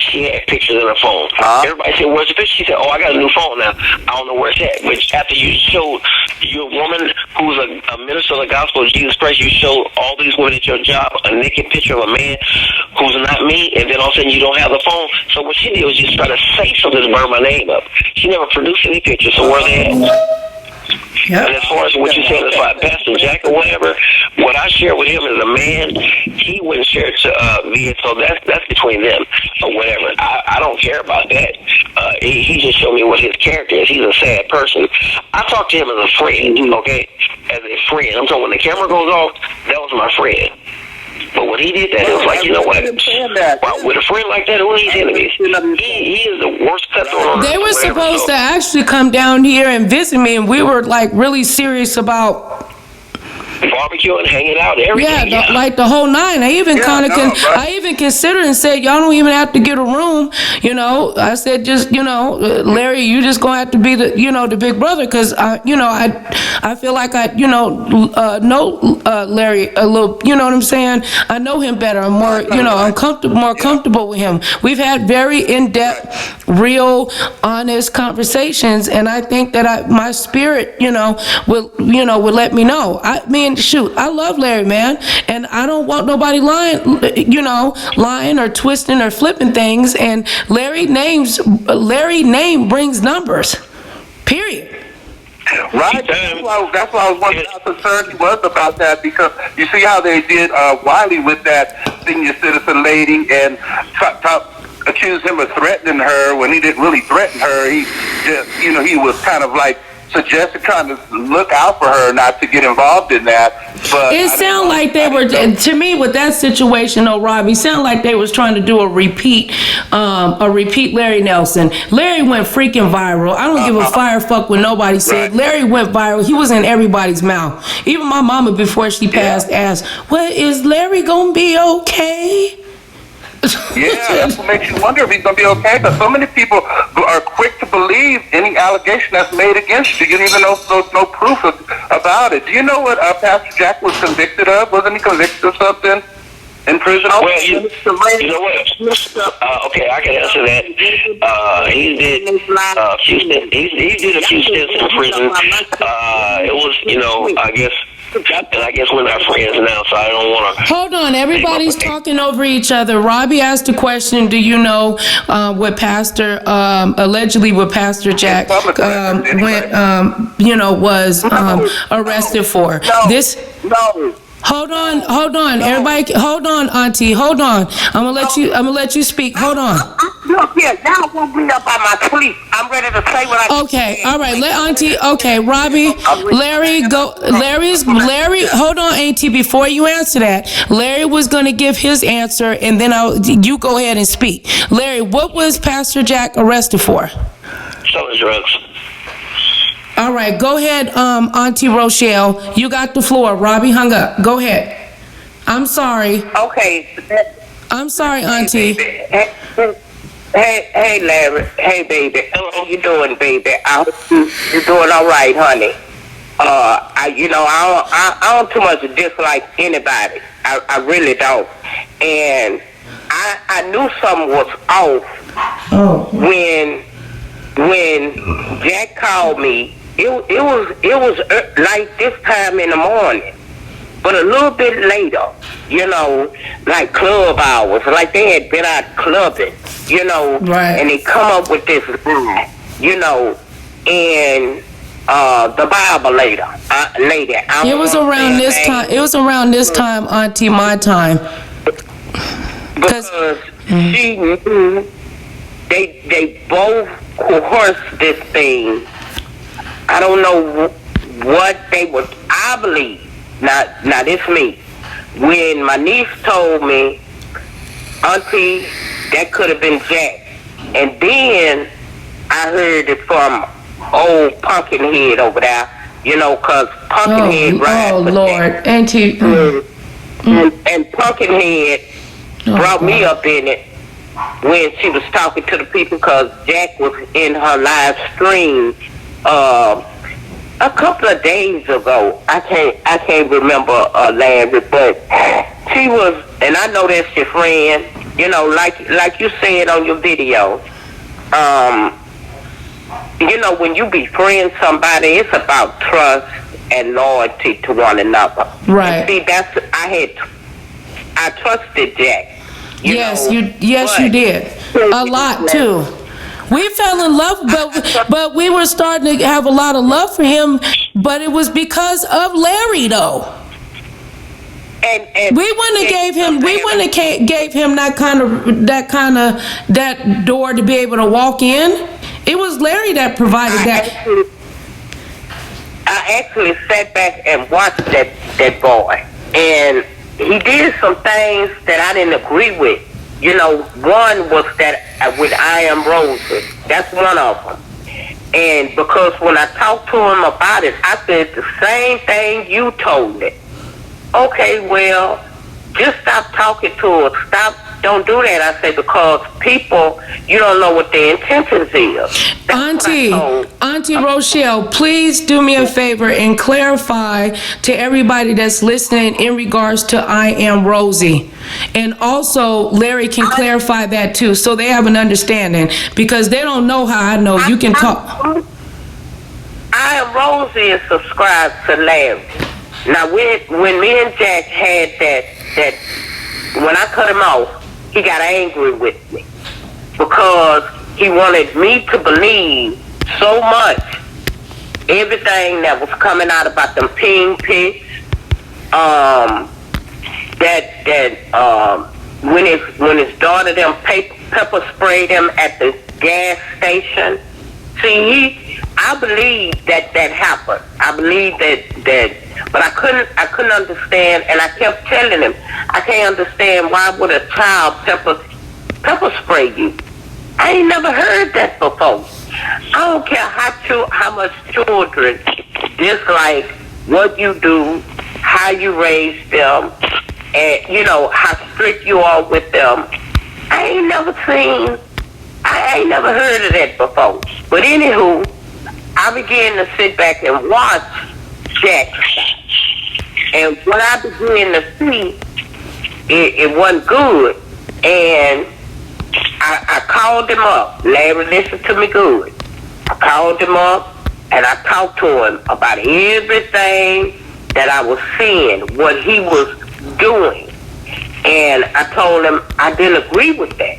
she had pictures in her phone. Everybody said, "Where's the picture?" She said, "Oh, I got a new phone now. I don't know where it's at." Which after you showed you're a woman who's a minister of the gospel of Jesus Christ, you showed all these women at your job a naked picture of a man who's not me, and then all of a sudden you don't have the phone. So what she did was just try to say something to burn my name up. She never produced any pictures, so where they at? Yep. And as far as what you said about Pastor Jack or whatever, what I share with him as a man, he wouldn't share it to me. So that's between them or whatever. I don't care about that. He just showed me what his character is. He's a sad person. I talk to him as a friend, okay? As a friend. I'm talking when the camera goes off, that was my friend. But when he did that, it was like, you know what? With a friend like that, who are his enemies? He is the worst cutthroat on earth. They were supposed to actually come down here and visit me, and we were like really serious about barbecuing, hanging out, everything. Yeah, like the whole nine. I even I even considered and said, y'all don't even have to get a room. You know, I said, just, you know, Larry, you just gonna have to be the, you know, the big brother, because you know, I feel like I, you know Larry a little. You know what I'm saying? I know him better. I'm more, you know, I'm more comfortable with him. We've had very in-depth, real, honest conversations, and I think that my spirit, will let me know. I mean, shoot, I love Larry, man, and I don't want nobody lying or twisting or flipping things. And Larry name brings numbers. Period. Right. That's why I was wondering how concerned he was about that, because you see how they did Wiley with that senior citizen lady and accused him of threatening her when he didn't really threaten her. He just, he was kind of like suggested, trying to look out for her, not to get involved in that. But it sounded like they were, to me, with that situation, though, Robbie, sounded like they was trying to do a repeat Larry Nelson. Larry went freaking viral. I don't give a fire fuck what nobody said. Right. Larry went viral. He was in everybody's mouth. Even my mama, before she passed, asked, "Well, is Larry gonna be okay?" Yeah, that's what makes you wonder if he's going to be okay, because so many people are quick to believe any allegation that's made against you. You don't even know if there's no proof about it. Do you know what Pastor Jack was convicted of? Wasn't he convicted of something in prison? Well, you know what? Okay, I can answer that. He did a few stints in prison. It was, I guess we're not friends now, so I don't want to. Hold on, everybody's talking over each other. Robbie asked a question. Do you know what allegedly what Pastor Jack was arrested for? No. Hold on, everybody. Hold on, Auntie. Hold on. I'm gonna let you speak. Hold on. Look here, y'all won't be up by my sleep. I'm ready to say what I Okay, all right. Let Auntie. Okay, Robbie, Larry, go. Larry. Hold on, Auntie. Before you answer that, Larry was gonna give his answer, and then you go ahead and speak. Larry, what was Pastor Jack arrested for? Selling drugs. All right, go ahead, Auntie Rochelle. You got the floor. Robbie hung up. Go ahead. I'm sorry. Okay. I'm sorry, Auntie. Hey, Larry. Hey, baby. How you doing, baby? You're doing all right, honey. I don't too much dislike anybody. I really don't. And I knew something was off when Jack called me. It was like this time in the morning, but a little bit later, like club hours, like they had been out clubbing, right. And they come up with this, and the Bible lady. It was around this time. It was around this time, Auntie, my time. Because she knew they both coerced this thing. I don't know what they were. I believe. Now this me. When my niece told me, Auntie, that could have been Jack. And then I heard it from old Pumpkinhead over there, because Pumpkinhead rides. Oh, Lord. Auntie. And Pumpkinhead brought me up in it when she was talking to the people, because Jack was in her live stream a couple of days ago. I can't remember Larry, but she was, and I know that's your friend. You know, like you said on your video, you know, when you befriend somebody, it's about trust and loyalty to one another. Right. And see, I trusted Jack. Yes, you did. A lot too. We fell in love, but we were starting to have a lot of love for him, but it was because of Larry though. And we wouldn't have gave him that door to be able to walk in. It was Larry that provided that. I actually sat back and watched that boy, and he did some things that I didn't agree with. You know, one was that with I Am Rosie. That's one of them. And because when I talked to him about it, I said the same thing you told me. Okay, well, just stop talking to her. Don't do that. I say, because people, you don't know what their intentions is. Auntie Rochelle, please do me a favor and clarify to everybody that's listening in regards to I Am Rosie. And also, Larry can clarify that too, so they have an understanding, because they don't know how I know. You can talk. I Am Rosie is subscribed to Larry. Now, when me and Jack had that, when I cut him off, he got angry with me because he wanted me to believe so much everything that was coming out about them ping pics, when his daughter them pepper sprayed him at the gas station. See, I believe that happened. I believe that, but I couldn't understand, and I kept telling him, I can't understand why would a child pepper spray you. I ain't never heard that before. I don't care how much children dislike what you do, how you raise them, and you know how strict you are with them. I ain't never heard of that before. But anywho, I began to sit back and watch Jack. And what I began to see, it wasn't good. And I called him up. Larry, listen to me good. I called him up and I talked to him about everything that I was seeing, what he was doing. And I told him I didn't agree with that.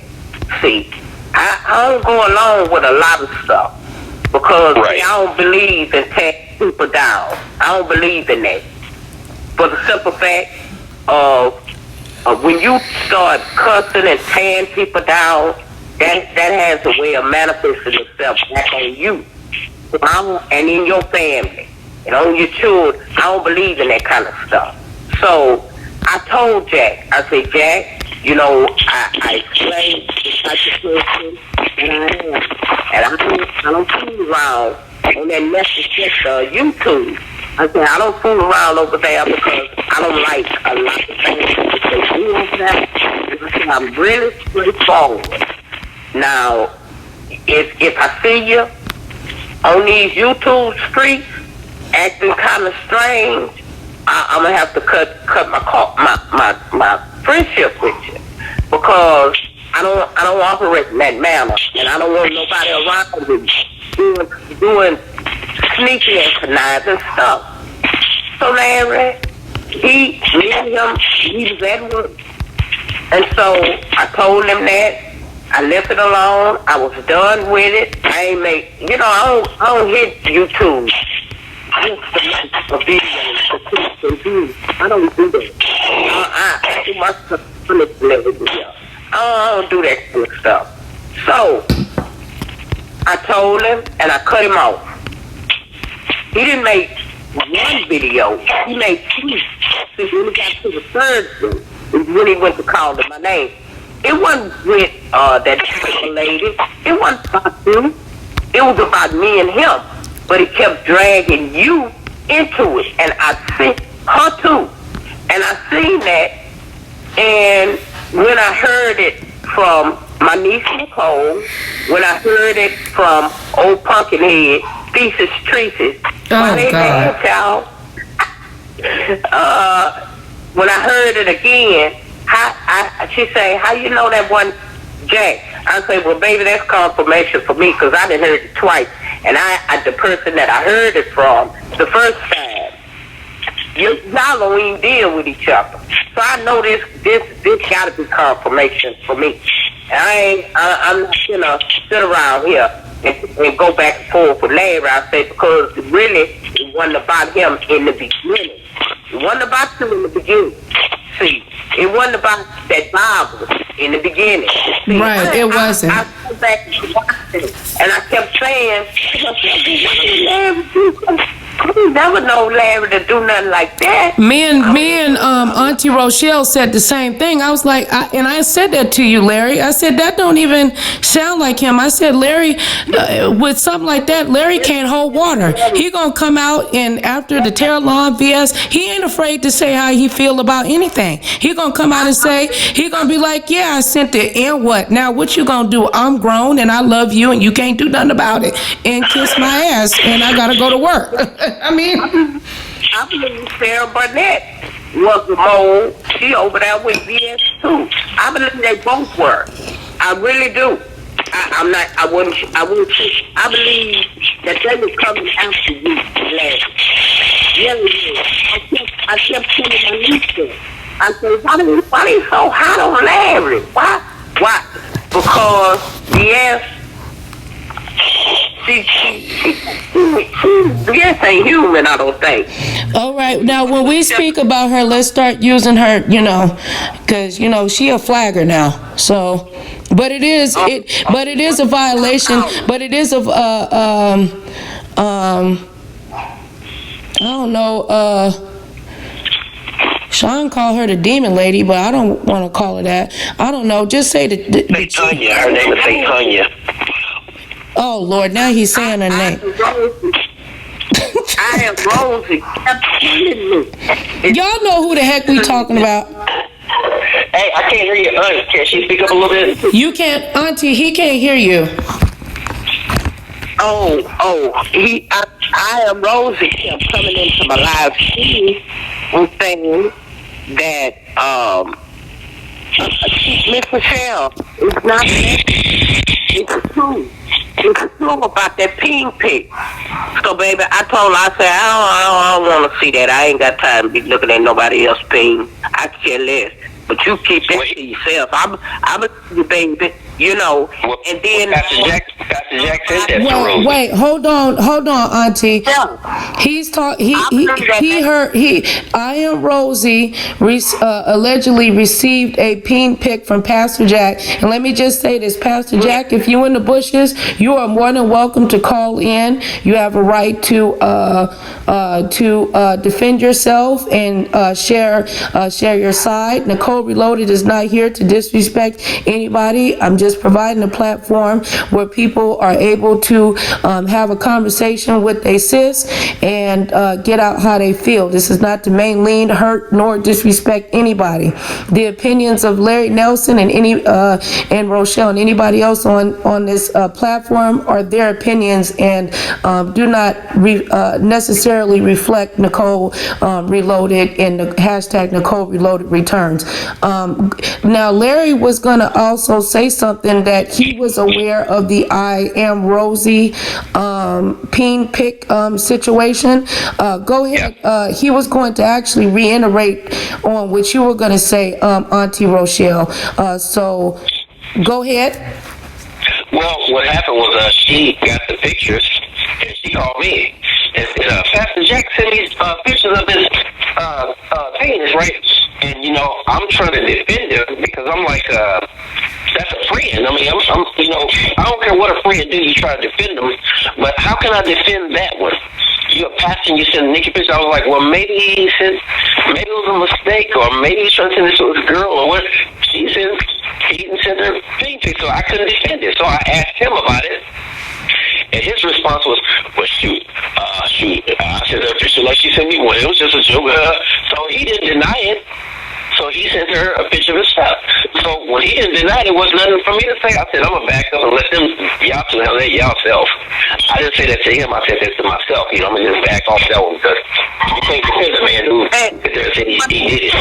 See, I don't go along with a lot of stuff because I don't believe in tearing people down. I don't believe in that. For the simple fact of when you start cussing and tearing people down, that has a way of manifesting itself back on you and in your family and on your children. I don't believe in that kind of stuff. So I told Jack, I said, Jack, you know, I explained the type of person that I am. And I don't fool around on that message YouTube. I said, I don't fool around over there because I don't like a lot of things that they do over there. And I said, I'm really straightforward. Now, if I see you on these YouTube streets acting kind of strange, I'm gonna have to cut my friendship with you because I don't operate in that manner, and I don't want nobody around me doing sneaky and conniving stuff. So Larry, me and him, we was at work, and so I told him that. I left it alone. I was done with it. I ain't make, you know, I don't hit YouTube. I don't do that. I do my stuff and everything else. I don't do that kind of stuff. So I told him and I cut him off. He didn't make one video. He made two. See, when he got to the third one, when he went to call him my name, it wasn't with that lady. It wasn't about him. It was about me and him. But he kept dragging you into it. And I see her too. And I seen that. And when I heard it from my niece Nicole, when I heard it from old Pumpkinhead, Thesis Treases, when I heard it again, She say, how you know that one Jack? I say, well, baby, that's confirmation for me because I done heard it twice. And the person that I heard it from the first time, y'all don't even deal with each other. So I know this got to be confirmation for me. I'm not gonna sit around here and go back and forth with Larry. I say because really it wasn't about him in the beginning. It wasn't about you in the beginning. See, it wasn't about that Bible in the beginning. See, right, it wasn't. I went back and watched it, and I kept saying, you never know Larry to do nothing like that. Me and Auntie Rochelle said the same thing. I was like, I said that to you, Larry. I said, that don't even sound like him. I said, Larry, with something like that, Larry can't hold water. He gonna come out and after the Terralon VS, he ain't afraid to say how he feel about anything. He gonna come out and say, he gonna be like, yeah, I sent it, and what? Now what you gonna do? I'm grown and I love you and you can't do nothing about it. And kiss my ass and I gotta go to work. I believe Sarah Burnett was the mole. She over there with VS too. I believe they both were. I really do. I wouldn't. I believe that they were coming after you, Larry. Really, I kept telling my niece. I said, why are you so hot on Larry? Why? Because VS. She ain't human, I don't think. All right. Now, when we speak about her, let's start using her, because, she a flagger now. So, but it is a violation, but it is I don't know, Sean called her the demon lady, but I don't want to call her that. I don't know. Just say the Tanya. Her name is Tanya. Oh, Lord, now he's saying her name. I am Rosie. Kept telling me. Y'all know who the heck we talking about. Hey, I can't hear you. Can she speak up a little bit? You can't, Auntie, he can't hear you. I am Rosie kept coming into my live stream and saying that, Miss Rochelle, it's not it's true. It's true about that ping pic. So, baby, I told her, I said, I don't want to see that. I ain't got time to be looking at nobody else ping. I care less. But you keep that to yourself. I'm a baby, and then... Pastor Jack said that to Rosie. Wait, hold on, Auntie. Yeah. I am Rosie allegedly received a ping pic from Pastor Jack. And let me just say this, Pastor Jack, if you in the bushes, you are more than welcome to call in. You have a right to defend yourself and share your side. Nicole Reloaded is not here to disrespect anybody. I'm just providing a platform where people are able to have a conversation with their sis and get out how they feel. This is not to mainly hurt nor disrespect anybody. The opinions of Larry Nelson and and Rochelle and anybody else on this platform are their opinions and do not necessarily reflect Nicole Reloaded and the hashtag Nicole Reloaded returns. Now, Larry was going to also say something that he was aware of the I Am Rosie ping pic situation. Go ahead. He was going to actually reiterate on what you were going to say, Auntie Rochelle. So, go ahead. Well, what happened was she got the pictures and she called me and said, Pastor Jack sent me pictures of his penis, right? And, I'm trying to defend him because I'm like, that's a friend. I mean, I'm I don't care what a friend do, you try to defend them. But how can I defend that one? You're a pastor and you send a naked picture. I was like, well, maybe it was a mistake, or maybe he's trying to send this to his girl, or what. He didn't send her pink pic, so I couldn't defend it. So I asked him about it. And his response was, well, shoot, I sent her a picture like she sent me one. It was just a joke. So he didn't deny it. So he sent her a picture of his stuff. So when he didn't deny it, there was nothing for me to say. I said, I'm going to back up and let y'all self. I didn't say that to him. I said that to myself. I'm going to just back off that one because you can't defend a man who said he did it.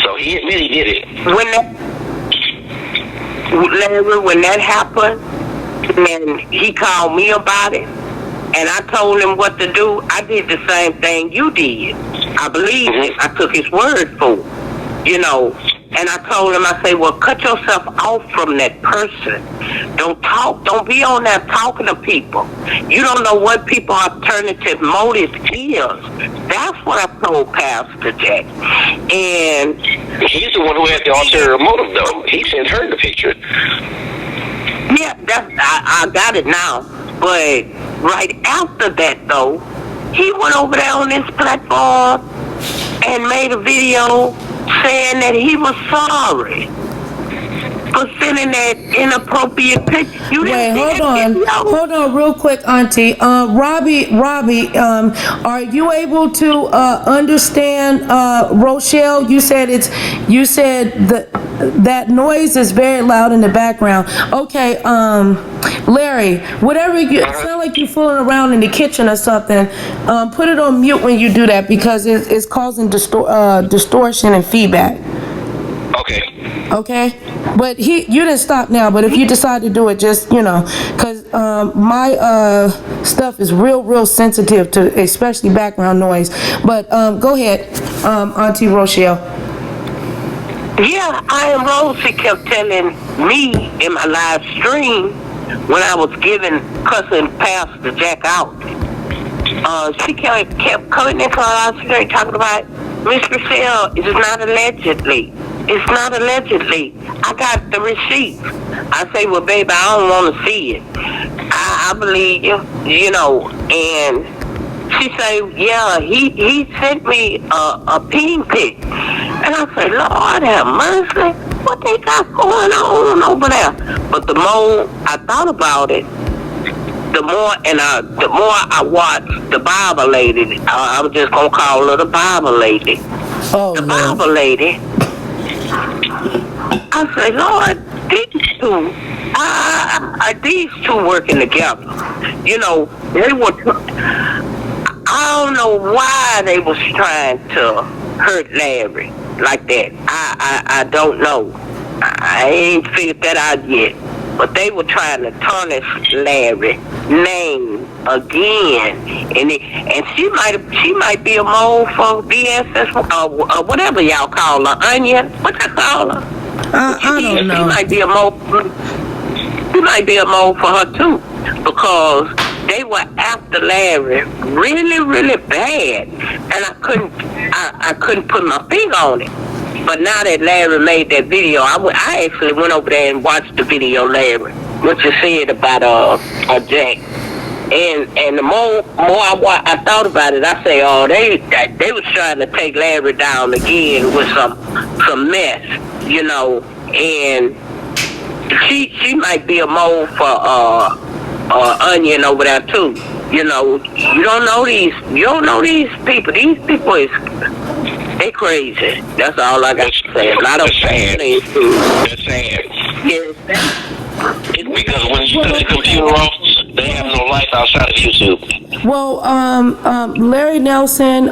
So he admitted he did it. When that happened, and he called me about it, and I told him what to do, I did the same thing you did. I believed him. I took his word for it, you know. And I told him, I say, well, cut yourself off from that person. Don't talk. Don't be on there talking to people. You don't know what people's alternative motive is. That's what I told Pastor Jack. And he's the one who had the ulterior motive, though. He sent her the picture. Yeah, I got it now. But right after that, though, he went over there on this platform and made a video saying that he was sorry for sending that inappropriate picture. Wait, hold on real quick, Auntie. Robbie, are you able to understand Rochelle? You said that noise is very loud in the background. Okay, Larry, whatever you sound like you're fooling around in the kitchen or something, put it on mute when you do that, because it's causing distortion and feedback. Okay, but you didn't stop now, but if you decide to do it, just, because my stuff is real sensitive to especially background noise. But go ahead, Auntie Rochelle. Yeah, I am Rosie kept telling me in my live stream when I was cussing Pastor Jack out. She kept coming into our live stream talking about, Miss Rochelle, it is not allegedly. It's not allegedly. I got the receipt. I say, well, baby, I don't want to see it. I believe you, and she say, yeah, he sent me a peen pic. And I say, Lord have mercy, what they got going on over there? But the more I thought about it, the more I watched the Bible lady. I'm just going to call her the Bible lady. Oh, the Bible lady. I say, Lord, these two working together. They were. I don't know why they was trying to hurt Larry like that. I don't know. I ain't figured that out yet. But they were trying to tarnish Larry's name again, and she might be a mole for BSS or whatever y'all call her, onion. What you call her? I don't know. She might be a mole. She might be a mole for her too, because they were after Larry really bad, and I couldn't put my finger on it. But now that Larry made that video, I actually went over there and watched the video, Larry, what you said about Jack. And the more I thought about it, I say, oh, they was trying to take Larry down again with some mess, and she might be a mole for onion over there too. You don't know these people. These people they crazy. That's all I got to say. A lot of things too. That's sad. Yes. Because when you turn the computer off, they have no life outside of YouTube. Well, Larry Nelson,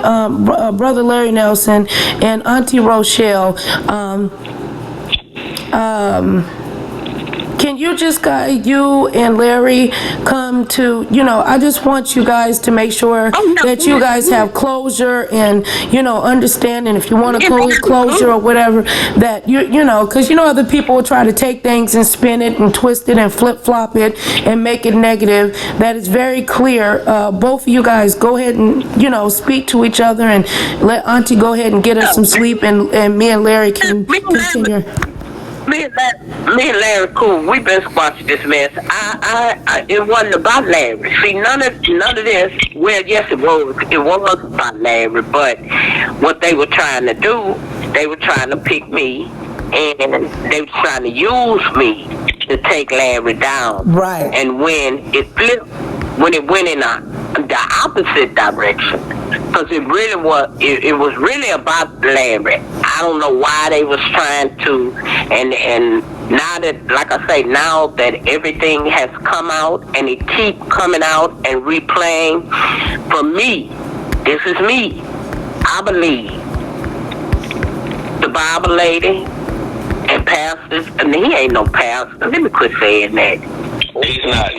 Brother Larry Nelson, and Auntie Rochelle, can you you and Larry come to, I just want you guys to make sure that you guys have closure and, understanding if you want to closure or whatever, that, because other people will try to take things and spin it and twist it and flip-flop it and make it negative. That is very clear. Both of you guys go ahead and, speak to each other and let Auntie go ahead and get us some sleep, and me and Larry can continue. Me and Larry cool. We've been squashing this mess. It wasn't about Larry. See, none of this. Well, yes, it was. It was about Larry, but what they were trying to do, they were trying to pick me, and they were trying to use me to take Larry down. Right. And when it flipped, when it went in the opposite direction, because it was really about Larry. I don't know why they was trying to, and now that, like I say, now that everything has come out and it keep coming out and replaying, for me, this is me, I believe the Bible lady and pastors. I mean, he ain't no pastor. Let me quit saying that. He's not.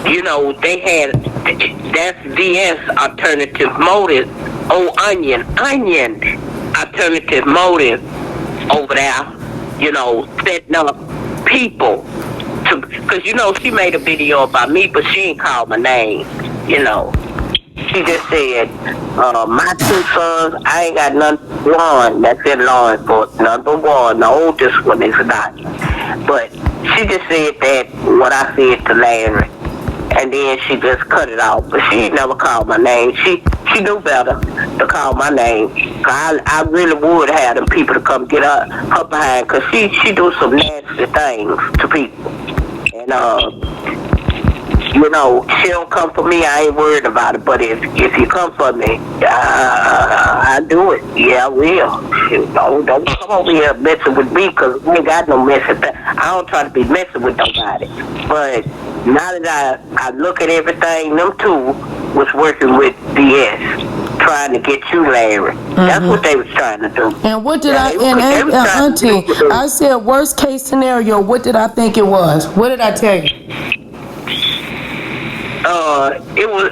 You know, they had, that's DS alternative motive. Oh, onion, alternative motive over there, you know, setting up people to, because, you know, she made a video about me, but she ain't called my name, you know. She just said, my 2 sons, I ain't got none. One that's in law enforcement. Number one, the oldest one is not. But she just said that what I said to Larry, and then she just cut it off. But she never called my name. She knew better to call my name. I really would have them people to come get her behind, because she do some nasty things to people. And you know, she don't come for me, I ain't worried about it. But if you come for me, I do it. Yeah, I will. Don't come over here messing with me, because we ain't got no messing. I don't try to be messing with nobody. But now that I look at everything, them two was working with DS, trying to get you, Larry. That's what they was trying to do. And what did Auntie, I said worst case scenario, what did I think it was? What did I tell you?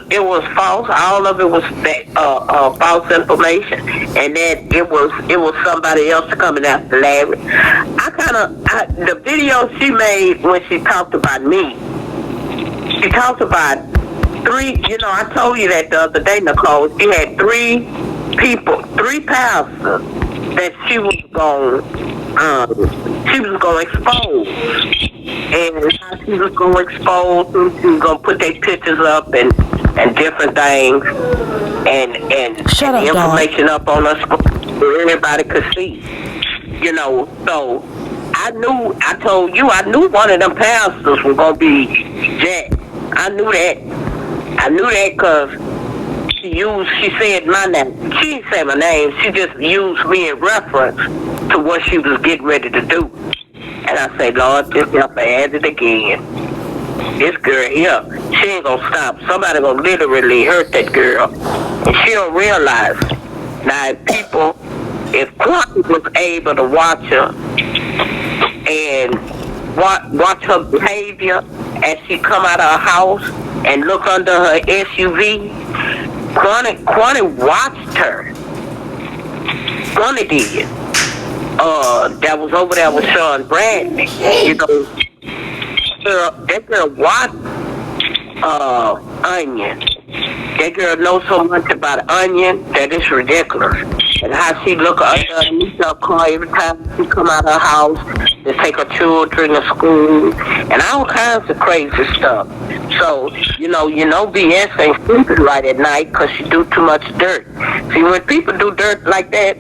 It was false. All of it was false information, and that it was somebody else coming after Larry. The video she made when she talked about me, she talked about 3. You know, I told you that the other day, Nicole. She had 3 people, 3 pastors that she was going to expose. And how she was going to expose them, she was going to put their pictures up and different things, and the information up on us so everybody could see. You know, so I told you, I knew one of them pastors was going to be Jack. I knew that because she said my name. She didn't say my name, she just used me in reference to what she was getting ready to do. And I say, Lord, just help her at it again. This girl here, she ain't gonna stop. Somebody gonna literally hurt that girl. And she don't realize. Now, if Clark was able to watch her and watch her behavior as she come out of her house and look under her SUV, Quanny watched her. Quanny did. That was over there with Sean Bradley. You know, that girl watched Onion. That girl knows so much about Onion that it's ridiculous. And how she look underneath her car every time she come out of her house to take her children to school and all kinds of crazy stuff. So, you know, BS ain't sleeping right at night because she do too much dirt. See, when people do dirt like that,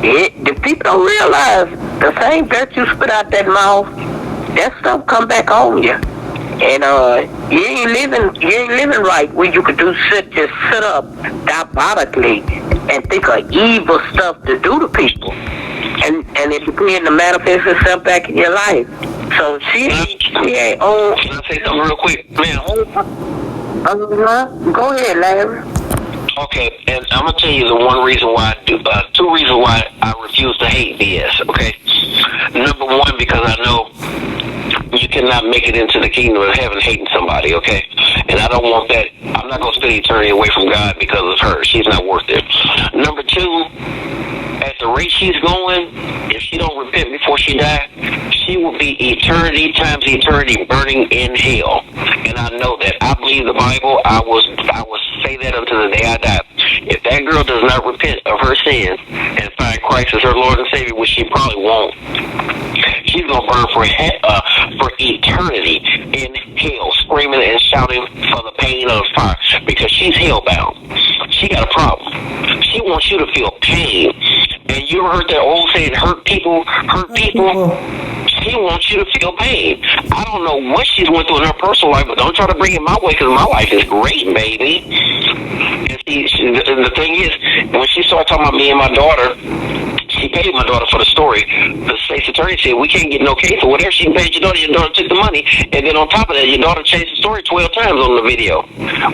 the people don't realize the same dirt you spit out that mouth, that stuff come back on you. And you ain't living right where you could just sit up diabolically and think of evil stuff to do to people, and it begin to manifest itself back in your life. So she ain't on. Can I say something real quick, man? Go ahead, Larry. Okay, and I'm gonna tell you the one reason why I do. 2 reasons why I refuse to hate BS. Okay, number 1, because I know you cannot make it into the kingdom of heaven hating somebody, okay? And I don't want that. I'm not going to spend eternity away from God because of her. She's not worth it. Number 2, at the rate she's going, if she don't repent before she dies, she will be eternity times eternity burning in hell. And I know that. I believe the Bible. I will say that until the day I die. If that girl does not repent of her sins and find Christ as her Lord and Savior, which she probably won't, she's going to burn for eternity in hell, screaming and shouting for the pain of the fire, because she's hell-bound. She got a problem. She wants you to feel pain. And you heard that old saying, hurt people. She wants you to feel pain. I don't know what she's went through in her personal life, but don't try to bring it my way, because my life is great, baby. And the thing is, when she started talking about me and my daughter, she she paid my daughter for the story. The state's attorney said, we can't get no case or whatever. She paid your daughter took the money. And then on top of that, your daughter changed the story 12 times on the video.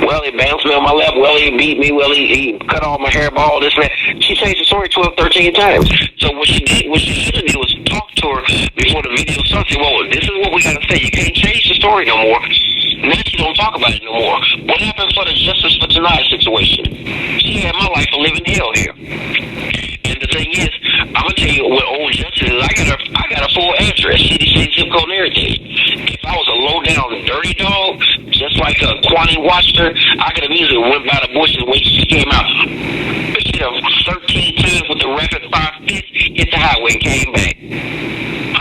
Well, he bounced me on my lap. Well, he beat me. Well, he cut all my hair, ball, this and that. She changed the story 12, 13 times. So what she should have did was talk to her before the video started. Well, this is what we got to say. You can't change the story no more. Now she don't talk about it no more. What happened for the Justice for Tonight situation? She had my life a living hell here. And the thing is, I'm gonna tell you what old Justice is. I got a full address, CDC zip code and everything. If I was a low down dirty dog, just like Kwani watched her, I could have easily went by the bushes when she came out. But she done 13 times with the rapid fire fist, hit the highway and came back.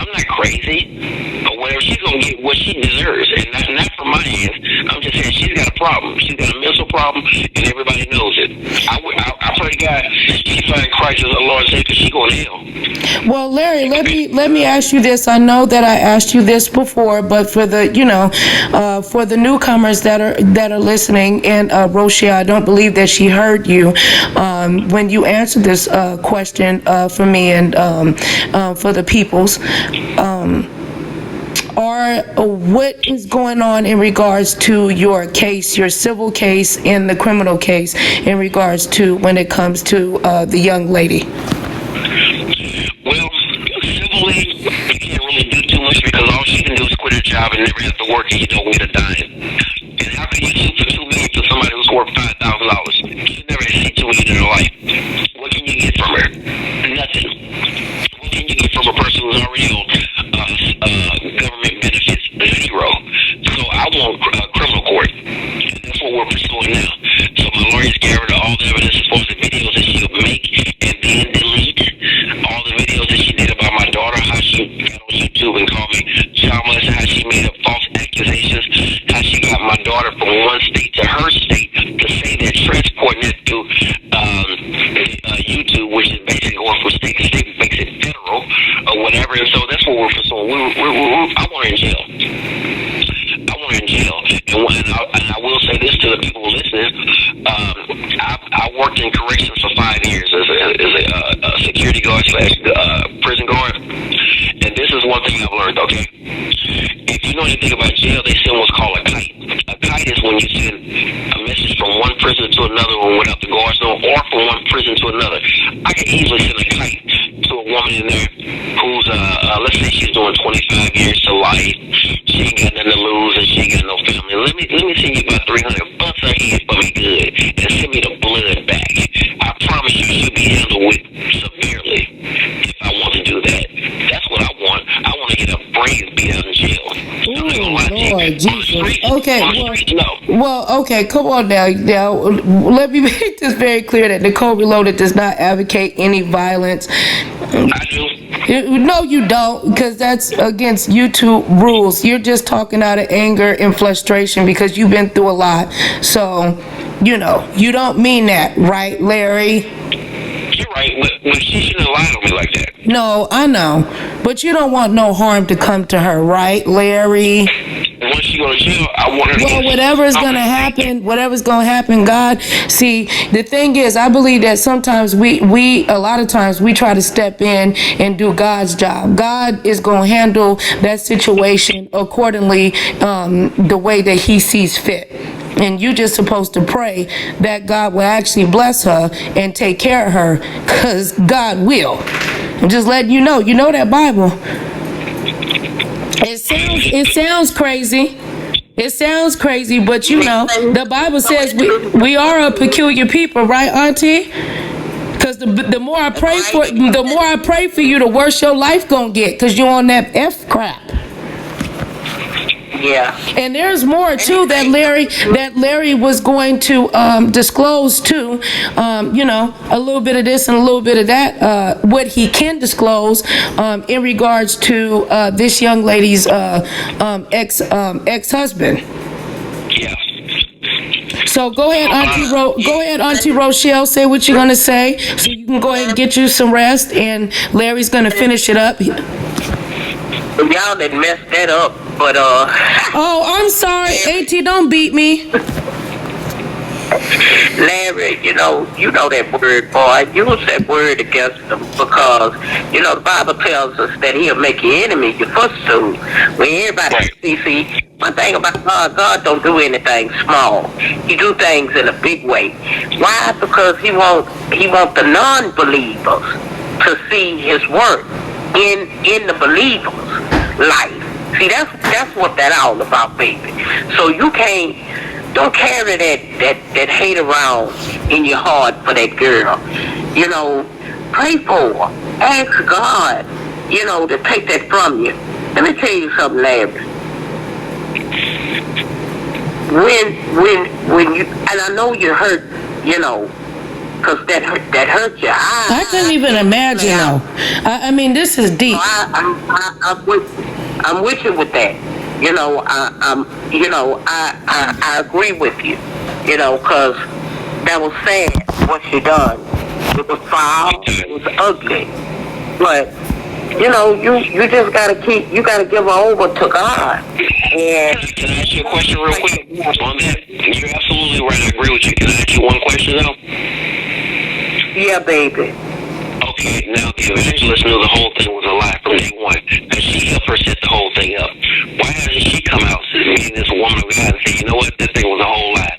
I'm not crazy, but whatever, she's gonna get what she deserves, and not from my hands. I'm just saying she's got a problem. She's got a mental problem, and everybody knows it. I pray to God she find Christ as a Lord and Savior, because she's going to hell. Well, Larry, let me ask you this. I know that I asked you this before, but for the for the newcomers that are listening, and Rochelle, I don't believe that she heard you when you answered this question for me and for the peoples. Or what is going on in regards to your case, your civil case and the criminal case, in regards to when it comes to the young lady? Well, civilly, you can't really do too much because all she can do is quit her job and never have to work, and you don't get a dime. And how can you sue for $2 million for somebody who's worth $5,000? She never has seen $2 million in her life. What can you get from her? Nothing. What can you get from a person who's already on government benefits? Zero. So I want criminal court. And that's what we're pursuing now. So my lawyers gathered all the evidence as far as the videos that she would make and then delete. All the videos that she did about my daughter, how she got on YouTube and called me child molester, how she made up false accusations, how she got my daughter from one state to her state to say they're transporting it through YouTube, which is basically going from state to state, makes it federal or whatever. And so that's what we're pursuing. I want her in jail. I want her in jail. And I will say this to the people listening. I worked in corrections for 5 years as a security guard / prison guard. And this is one thing I've learned, okay? If you know anything about jail, they send what's called a kite. A kite is when you send a message from one prison to another one without the guards know, or from one prison to another. I can easily send a kite to a woman in there who's, let's say she's doing 25 years to life. She ain't got nothing to lose and she ain't got no family. Let me send you about 300 bucks her head for me good and send me the blood back. I promise you she'll be handled with severely if I want to do that. That's what I want. I want to get her brains beat out in jail. Ooh, Lord Jesus. Okay, well, okay, come on now. Now, let me make this very clear that Nicole Reloaded does not advocate any violence. I do. No, you don't, because that's against YouTube rules. You're just talking out of anger and frustration because you've been through a lot. So, you don't mean that, right, Larry? You're right, but she shouldn't have lied on me like that. No, I know. But you don't want no harm to come to her, right, Larry? Once she go to jail, I want her to Well, whatever's going to happen, God. See, the thing is, I believe that sometimes a lot of times we try to step in and do God's job. God is going to handle that situation accordingly, the way that he sees fit. And you're just supposed to pray that God will actually bless her and take care of her, because God will. I'm just letting you know. You know that Bible. It sounds crazy. It sounds crazy, but the Bible says we are a peculiar people, right, Auntie? Because the more I pray for you, the worse your life gonna get, because you're on that F crap. Yeah. And there's more too that Larry was going to disclose too. A little bit of this and a little bit of that. What he can disclose in regards to this young lady's ex-husband. Yeah. So go ahead, Auntie Rochelle. Say what you're gonna say, so you can go ahead and get you some rest. And Larry's gonna finish it up. Y'all done messed that up, but Oh, I'm sorry, Auntie. Don't beat me. Larry, you know that word, boy. Use that word against them because, the Bible tells us that he'll make your enemy your footstool. When everybody see, one thing about God don't do anything small. He do things in a big way. Why? Because he want the non-believers to see his work in the believer's life. See, that's what that all about, baby. So you don't carry that hate around in your heart for that girl. Pray for her. Ask God, to take that from you. Let me tell you something, Larry. When you, and I know you hurt, because that hurt your eyes. I couldn't even imagine, though. I mean, this is deep. I'm with you with that. I agree with you. Because that was sad what she done. It was foul. It was ugly. But you just gotta give her over to God. And can I ask you a question real quick on that? You're absolutely right. I agree with you. Can I ask you one question though? Yeah, baby. Okay, now the evangelist knew the whole thing was a lie from day one, and she helped her set the whole thing up. Why hasn't she come out, meaning this woman of God, and say, you know what, that thing was a whole lie.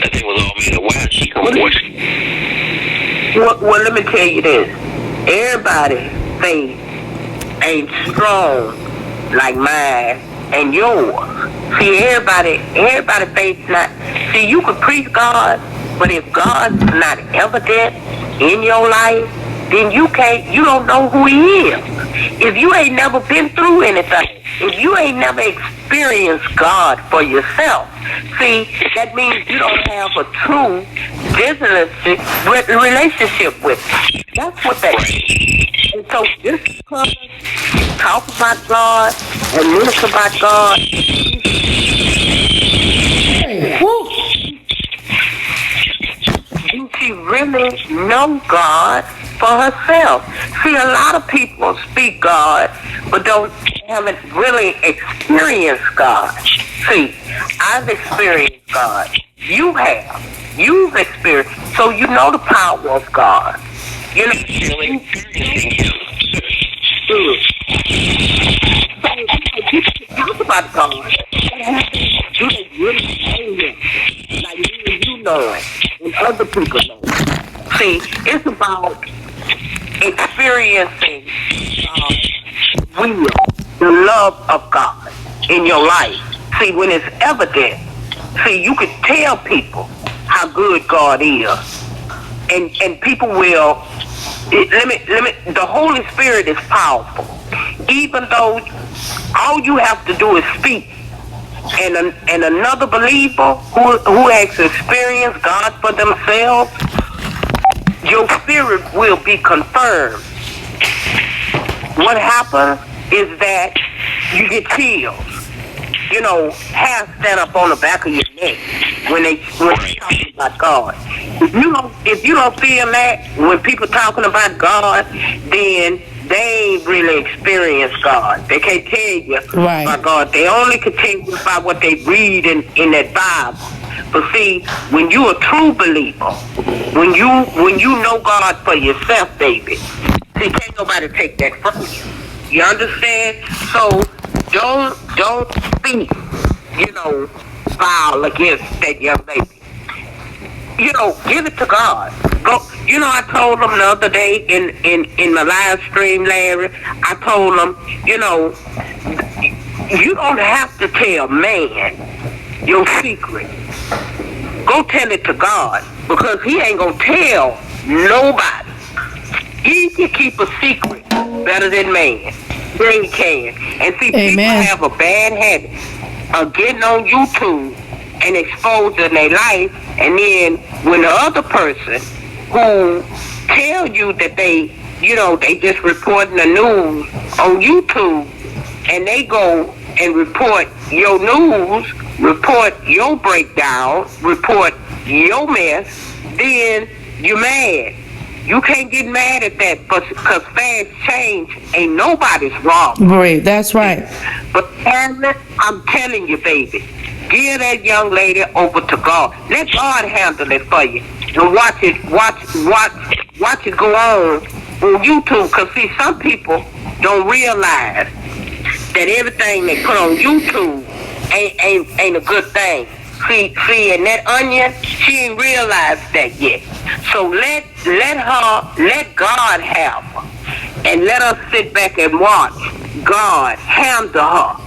That thing was all made up. Why hasn't she come forward? Well, let me tell you this. Everybody's faith ain't strong like mine and yours. See, everybody faith not. See, you could preach God, but if God's not evident in your life, then you don't know who he is. If you ain't never been through anything, if you ain't never experienced God for yourself, see, that means you don't have a true relationship with him. That's what that is. And so just because talk about God and minister about God, do she really know God for herself? See, a lot of people speak God, but haven't really experienced God. See, I've experienced God. You have. You've experienced. So you know the power of God. You know. Talk about God. Do they really know him? Like you know it, and other people know it. See, it's about experiencing the love of God in your life. See, when it's evident, see, you can tell people how good God is, and people will. The Holy Spirit is powerful. Even though all you have to do is speak, and another believer who has experienced God for themselves, your spirit will be confirmed. What happens is that you get chills. Hair stand up on the back of your neck when they talking about God. If you don't feel that when people talking about God, then they ain't really experienced God. They can't tell you about God. They only can tell you about what they read in that Bible. But see, when you a true believer, when you know God for yourself, baby, see, can't nobody take that from you. You understand? So don't speak, foul against that young lady. Give it to God. Go. I told them the other day in my live stream, Larry, I told them, you don't have to tell man your secret. Go tell it to God, because he ain't gonna tell nobody. He can keep a secret better than man. Yeah, he can. And see, people have a bad habit of getting on YouTube and exposing their life, and then when the other person who tell you that they just reporting the news on YouTube, and they go and report your news, report your breakdown, report your mess, then you're mad. You can't get mad at that, because fast change ain't nobody's wrong. Right, that's right. But I'm telling you, baby, Give that young lady over to God. Let God handle it for you. And watch it go on YouTube. Cause see, some people don't realize that everything they put on YouTube ain't a good thing. See, and that onion, she ain't realized that yet. So let God have her, and let us sit back and watch God handle her.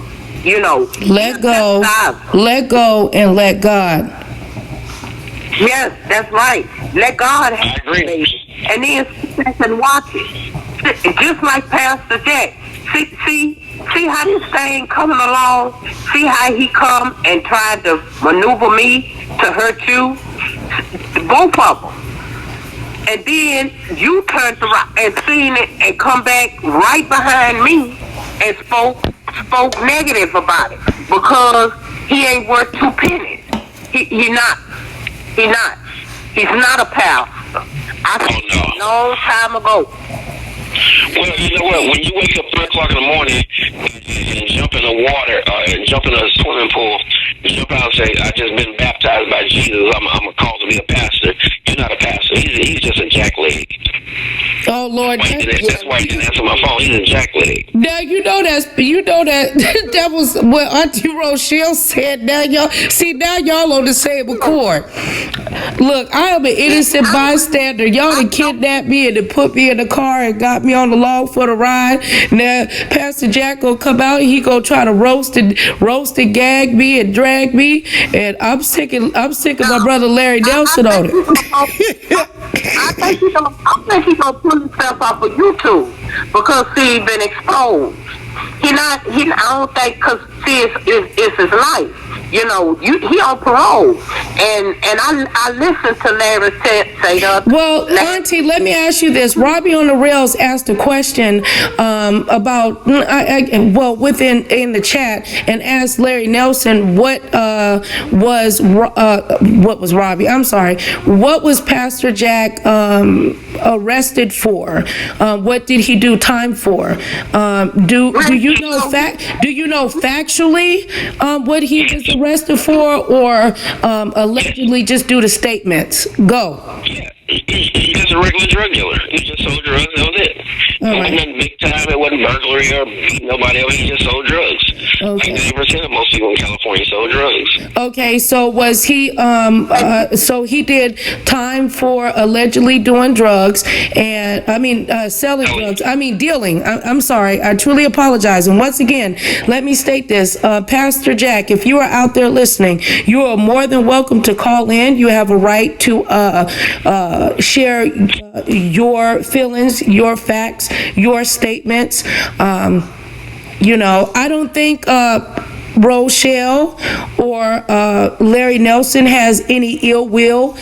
You know, let go, and let God. Yes, that's right. Let God handle it, and then sit back and watch it. Just like Pastor Jack. See how this thing coming along? See how he come and tried to maneuver me to hurt you? Both of them. And then you turned around and seen it and come back right behind me and spoke negative about it because he ain't worth 2 pennies. He's not a pastor. I said a long time ago. Well, you know what? When you wake up 3 o'clock in the morning and jump in the water and jump in a swimming pool, you jump out and say, "I just been baptized by Jesus. I'm called to be a pastor." You're not a pastor. He's just a jackleg. Oh Lord, that's why he didn't answer my phone. He's a jackleg. Now you know that that was what Auntie Rochelle said. Now y'all on the same accord. Look, I am an innocent bystander. Y'all done kidnapped me and then put me in the car and got me on the log for the ride. Now Pastor Jack gonna come out and he gonna try to roast and gag me and drag me, and I'm sick of my brother Larry Nelson on it. I think he's gonna pull himself off of YouTube because he been exposed. I don't think, because see, it's his life. You know, he on parole, and I listened to Larry say that. Well, Auntie, let me ask you this. Robbie on the Rails asked a question about within in the chat and asked Larry Nelson what was Robbie? I'm sorry. What was Pastor Jack arrested for? What did he do time for? Do you know factually what he was arrested for, or allegedly just due to statements? Go. Yeah, he's just a regular drug dealer. He just sold drugs. That was it. It wasn't big time. It wasn't burglary or beating nobody else. He just sold drugs. Okay. Like 90% of most people in California sold drugs. Okay, so was he? So he did time for allegedly doing drugs, and selling drugs. Dealing. I'm sorry. I truly apologize. And once again, let me state this, Pastor Jack. If you are out there listening, you are more than welcome to call in. You have a right to share your feelings, your facts, your statements. I don't think Rochelle or Larry Nelson has any ill will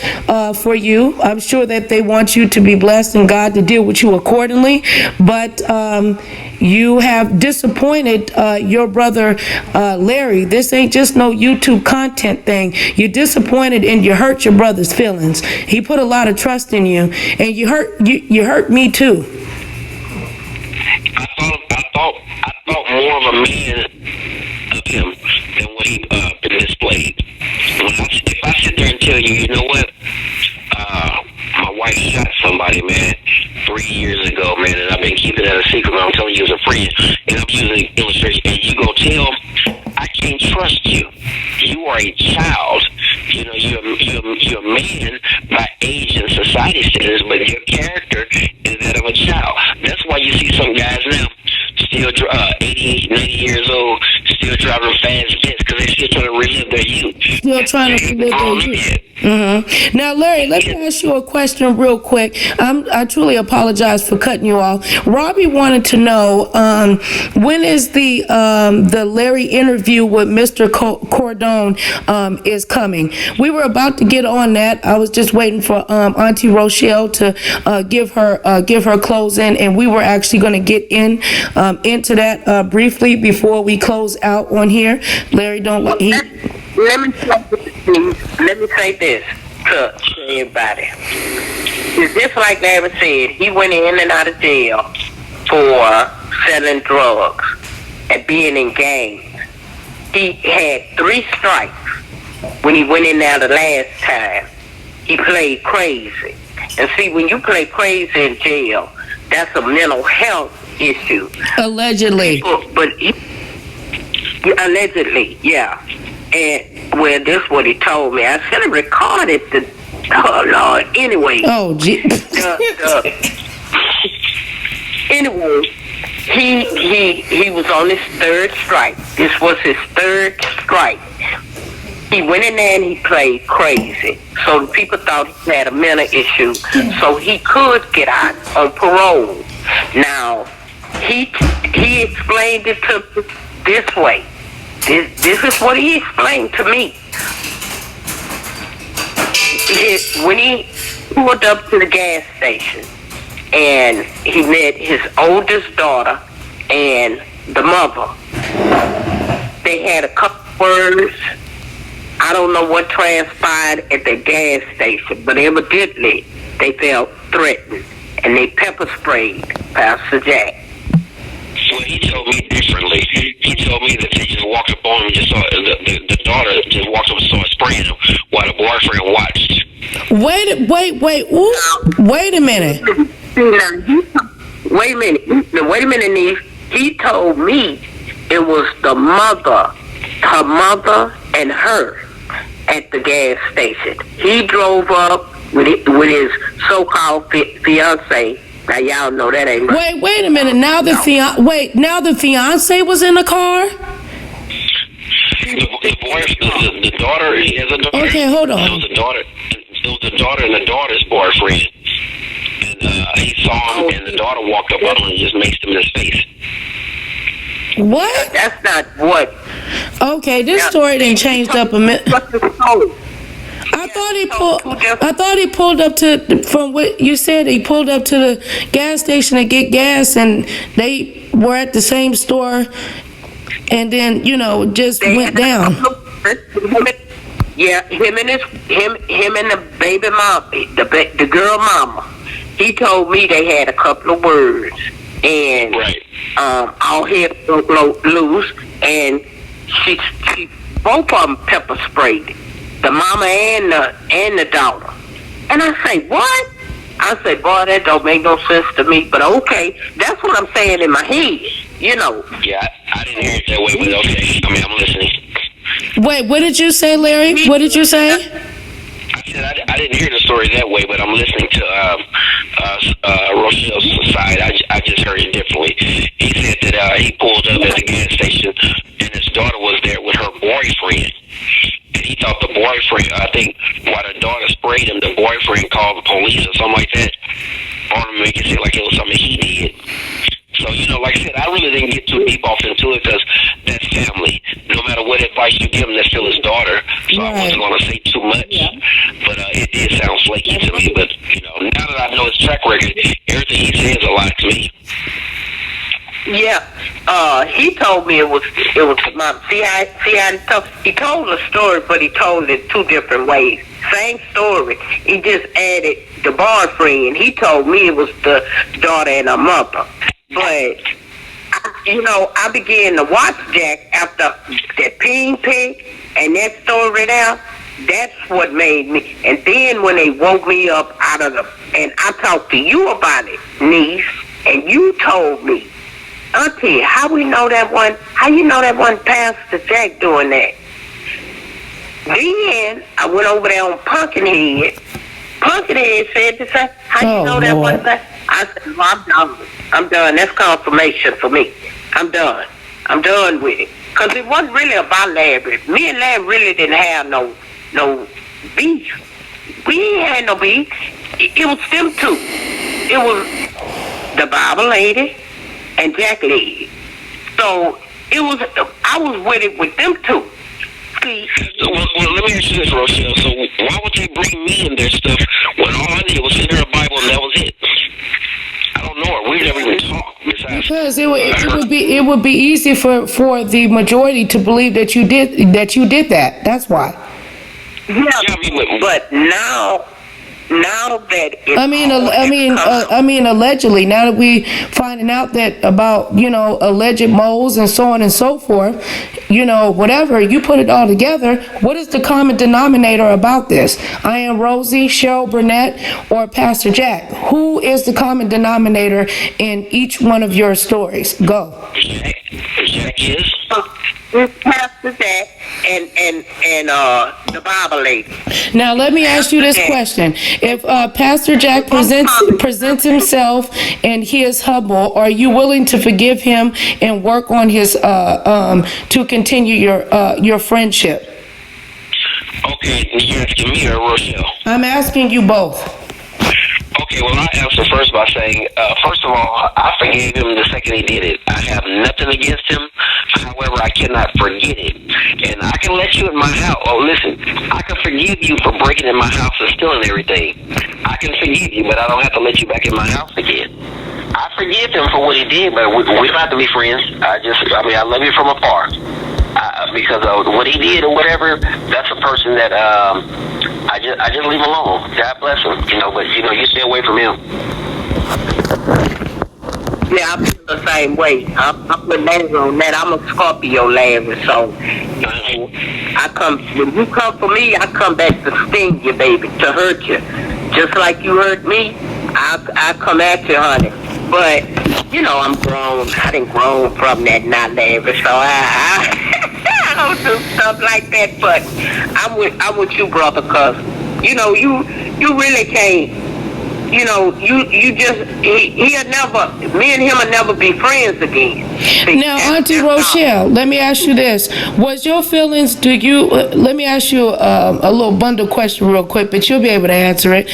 for you. I'm sure that they want you to be blessed and God to deal with you accordingly. But you have disappointed your brother Larry. This ain't just no YouTube content thing. You're disappointed and you hurt your brother's feelings. He put a lot of trust in you, and you hurt me too. I thought more of a man of him than what he been displayed. If I sit there and tell you, you know what, my wife shot somebody, man, 3 years ago, man, and I've been keeping that a secret, but I'm telling you as a friend, and I'm using illustration, and you go tell, I can't trust you. You are a child. You know, you're a man by age and society standards, but your character is that of a child. That's why you see some guys now still 80, 90 years old, still driving fast jets because they're still trying to relive their youth. Still trying to relive their youth. Mm-hmm. Now, Larry, let me ask you a question real quick. I truly apologize for cutting you off. Robbie wanted to know when is the Larry interview with Mr. Cordone is coming. We were about to get on that. I was just waiting for Auntie Rochelle to give her closing, and we were actually going to get into that briefly before we close out on here. Larry, Let me say this to everybody. It's just like Larry said. He went in and out of jail for selling drugs and being in gangs. He had 3 strikes. when he went in there the last time, he played crazy. And see, when you play crazy in jail, that's a mental health issue. Allegedly. Allegedly, yeah. And, well, this is what he told me. I should have recorded the, oh, Lord, anyway. Oh, gee. Anyway, he was on his third strike. This was his third strike. He went in there and he played crazy. So the people thought he had a mental issue. So he could get out on parole. Now, he explained it to this way. This is what he explained to me. When he pulled up to the gas station and he met his oldest daughter and the mother, they had a couple words. I don't know what transpired at the gas station, but evidently they felt threatened and they pepper sprayed Pastor Jack. Well, he told me differently. He told me that they just walked up on him and just saw the daughter just walked up and started spraying him while the boyfriend watched. Wait a minute. Wait a minute, niece. He told me it was the mother, her mother and her at the gas station. He drove up with his so-called fiance. Now y'all know that ain't right. Wait a minute. Now the fiance was in the car? The daughter, he has a daughter. Okay, hold on. It was the daughter and the daughter's boyfriend. And he saw him and the daughter walked up on him and just maced him in his face. What? That's not what. Okay, this story done changed up a minute. I thought he pulled up to, from what you said, he pulled up to the gas station to get gas, and they were at the same store, and then just went down. Yeah, him and the baby mom, the girl mama. He told me they had a couple of words, and all hell broke loose, and she both of them pepper sprayed, the mama and the daughter. And I say, what? I say, boy, that don't make no sense to me. But okay, that's what I'm saying in my head, Yeah, I didn't hear it that way, but okay. I mean, I'm listening. Wait, what did you say, Larry? What did you say? I said I didn't hear the story that way, but I'm listening to Rochelle's side. I just heard it differently. He said that he pulled up at the gas station and his daughter was there with her boyfriend. And he thought the boyfriend, I think, while the daughter sprayed him, the boyfriend called the police or something like that, or to make it seem like it was something he did. So, like I said, I really didn't get too deep off into it because that's family. No matter what advice you give him, that's still his daughter. So I wasn't going to say too much. Yeah. But it did sound flaky to me. But, now that I know his track record, everything he says a lot to me. Yeah. He told me it was mom. See how he told the story, but he told it two different ways. Same story. He just added the boyfriend. He told me it was the daughter and her mother. But, I began to watch Jack after that ping pig and that story there. That's what made me. And then when they woke me up out of and I talked to you about it, niece, and you told me, Auntie, how you know that one Pastor Jack doing that? Then I went over there on Pumpkinhead. Pumpkinhead said the same. How you know that one Pastor? I said, well, I'm done. I'm done. That's confirmation for me. I'm done. I'm done with it. Because it wasn't really about Larry. Me and Larry really didn't have no beef. We ain't had no beef. It was them two. It was the Bible lady and Jack lady. So I was with it with them two. See, well, let me ask you this, Rochelle. So why would they bring me in their stuff when all I did was sit in a Bible and that was it? I don't know her. We've never even talked. Because it would be easy for the majority to believe that you did that. That's why. Yeah, but now now that it's I mean, allegedly. Now that we finding out that about, alleged moles and so on and so forth, whatever, you put it all together, what is the common denominator about this? I Am Rosie, Cheryl Burnett, or Pastor Jack? Who is the common denominator in each one of your stories? Go. Jack is? It's Pastor Jack and the Bible lady. Now let me ask you this question: if Pastor Jack presents himself and he is humble, are you willing to forgive him and work on his to continue your friendship? Okay, you're asking me or Rochelle? I'm asking you both. Okay, well, I answer first by saying, first of all, I forgave him the second he did it. I have nothing against him. However, I cannot forget it. And I can let you in my house. Oh, listen, I can forgive you for breaking in my house and stealing everything. I can forgive you, but I don't have to let you back in my house again. I forgive him for what he did, but we don't have to be friends. I love you from afar. Because of what he did or whatever, that's a person that I just leave alone. God bless him, but you stay away from him. Yeah, I feel the same way. I'm putting names on that. I'm a Scorpio, Larry, so when you come for me, I come back to sting you, baby, to hurt you. Just like you hurt me, I come at you, honey. But, I'm grown. I done grown from that now, Larry, so I don't do stuff like that, but I'm with you, brother, because, you really can't, he'll never, me and him will never be friends again. Now, Auntie Rochelle, let me ask you this. Was your feelings, let me ask you a little bundle question real quick, but you'll be able to answer it.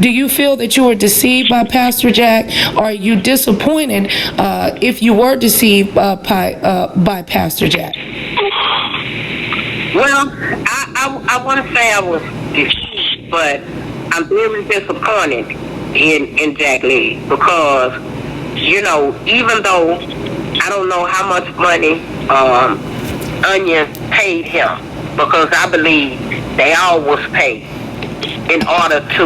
Do you feel that you were deceived by Pastor Jack? Or are you disappointed if you were deceived by Pastor Jack? Well, I want to say I was deceived, but I'm very disappointed in Jack Lee because, even though I don't know how much money Onion paid him, because I believe they all was paid in order to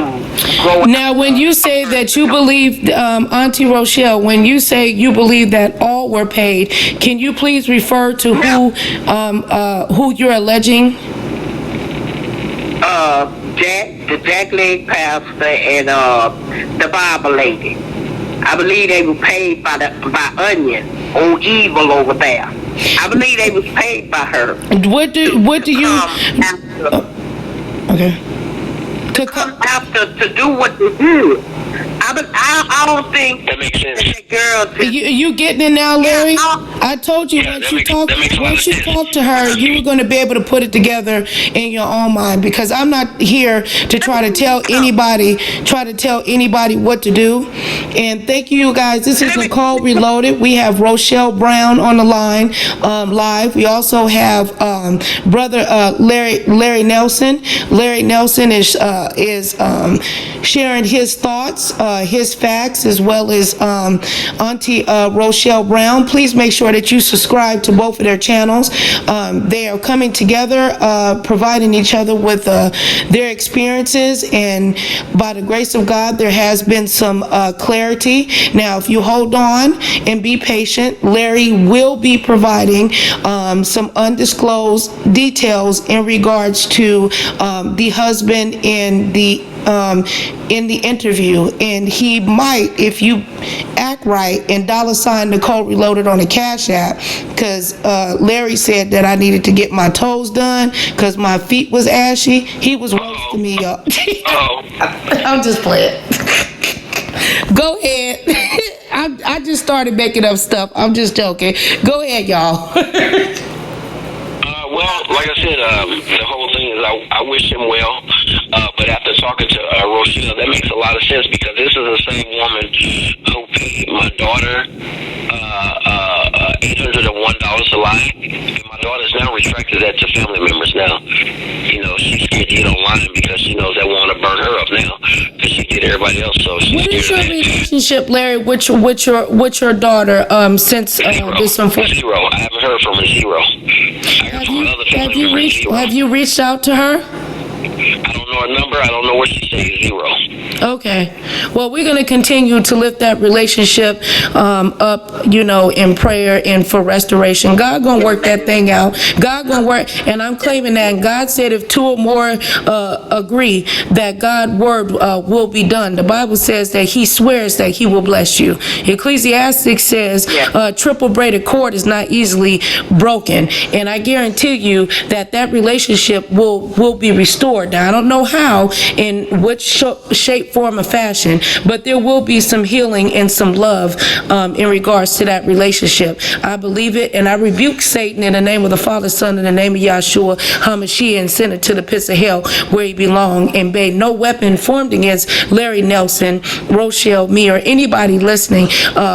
grow. Now, when you say that you believe, Auntie Rochelle, when you say you believe that all were paid, can you please refer to who you're alleging? The Jack Leg pastor and the Bible lady. I believe they were paid by Onion on Evil over there. I believe they was paid by her. What do you? Okay. To come after to do what they do. I don't think that makes sense. That girl you getting it now, Larry? I told you once you talk to her, you were going to be able to put it together in your own mind, because I'm not here to try to tell anybody what to do. And thank you guys. This is Nicole Reloaded. We have Rochelle Brown on the line live. We also have brother Larry Nelson. Larry Nelson is sharing his thoughts, his facts, as well as Auntie Rochelle Brown. Please make sure that you subscribe to both of their channels. They are coming together, providing each other with their experiences, and by the grace of God, there has been some clarity. Now, if you hold on and be patient, Larry will be providing some undisclosed details in regards to the husband in the interview, and he might, if you act right, and $sign Nicole Reloaded on the Cash App, because Larry said that I needed to get my toes done because my feet was ashy. He was roasting me up. I'm just playing. Go ahead. I just started making up stuff. I'm just joking. Go ahead, y'all. Well, like I said, the whole thing is I wish him well, but after talking to Rochelle, that makes a lot of sense, because this is the same woman who paid my daughter $801 to lie, and my daughter's now retracted that to family members now. She's scared to get online because she knows they want to burn her up now because she did everybody else. So she's what is your relationship, Larry, with your daughter since this unfortunate? Zero. I haven't heard from her. Zero. Have you reached out to her? I don't know her number. I don't know what she says. 0. Okay. Well, we're going to continue to lift that relationship up, in prayer and for restoration. God going to work that thing out. God going to work, and I'm claiming that. And God said if 2 or more agree that God's word will be done. The Bible says that he swears that he will bless you. Ecclesiastes says triple braided cord is not easily broken. And I guarantee you that relationship will be restored. Now, I don't know how, in which shape, form, or fashion, but there will be some healing and some love in regards to that relationship. I believe it, and I rebuke Satan in the name of the Father, Son, in the name of Yahshua HaMashiach, and send it to the pits of hell where he belongs. And may no weapon formed against Larry Nelson, Rochelle, me, or anybody listening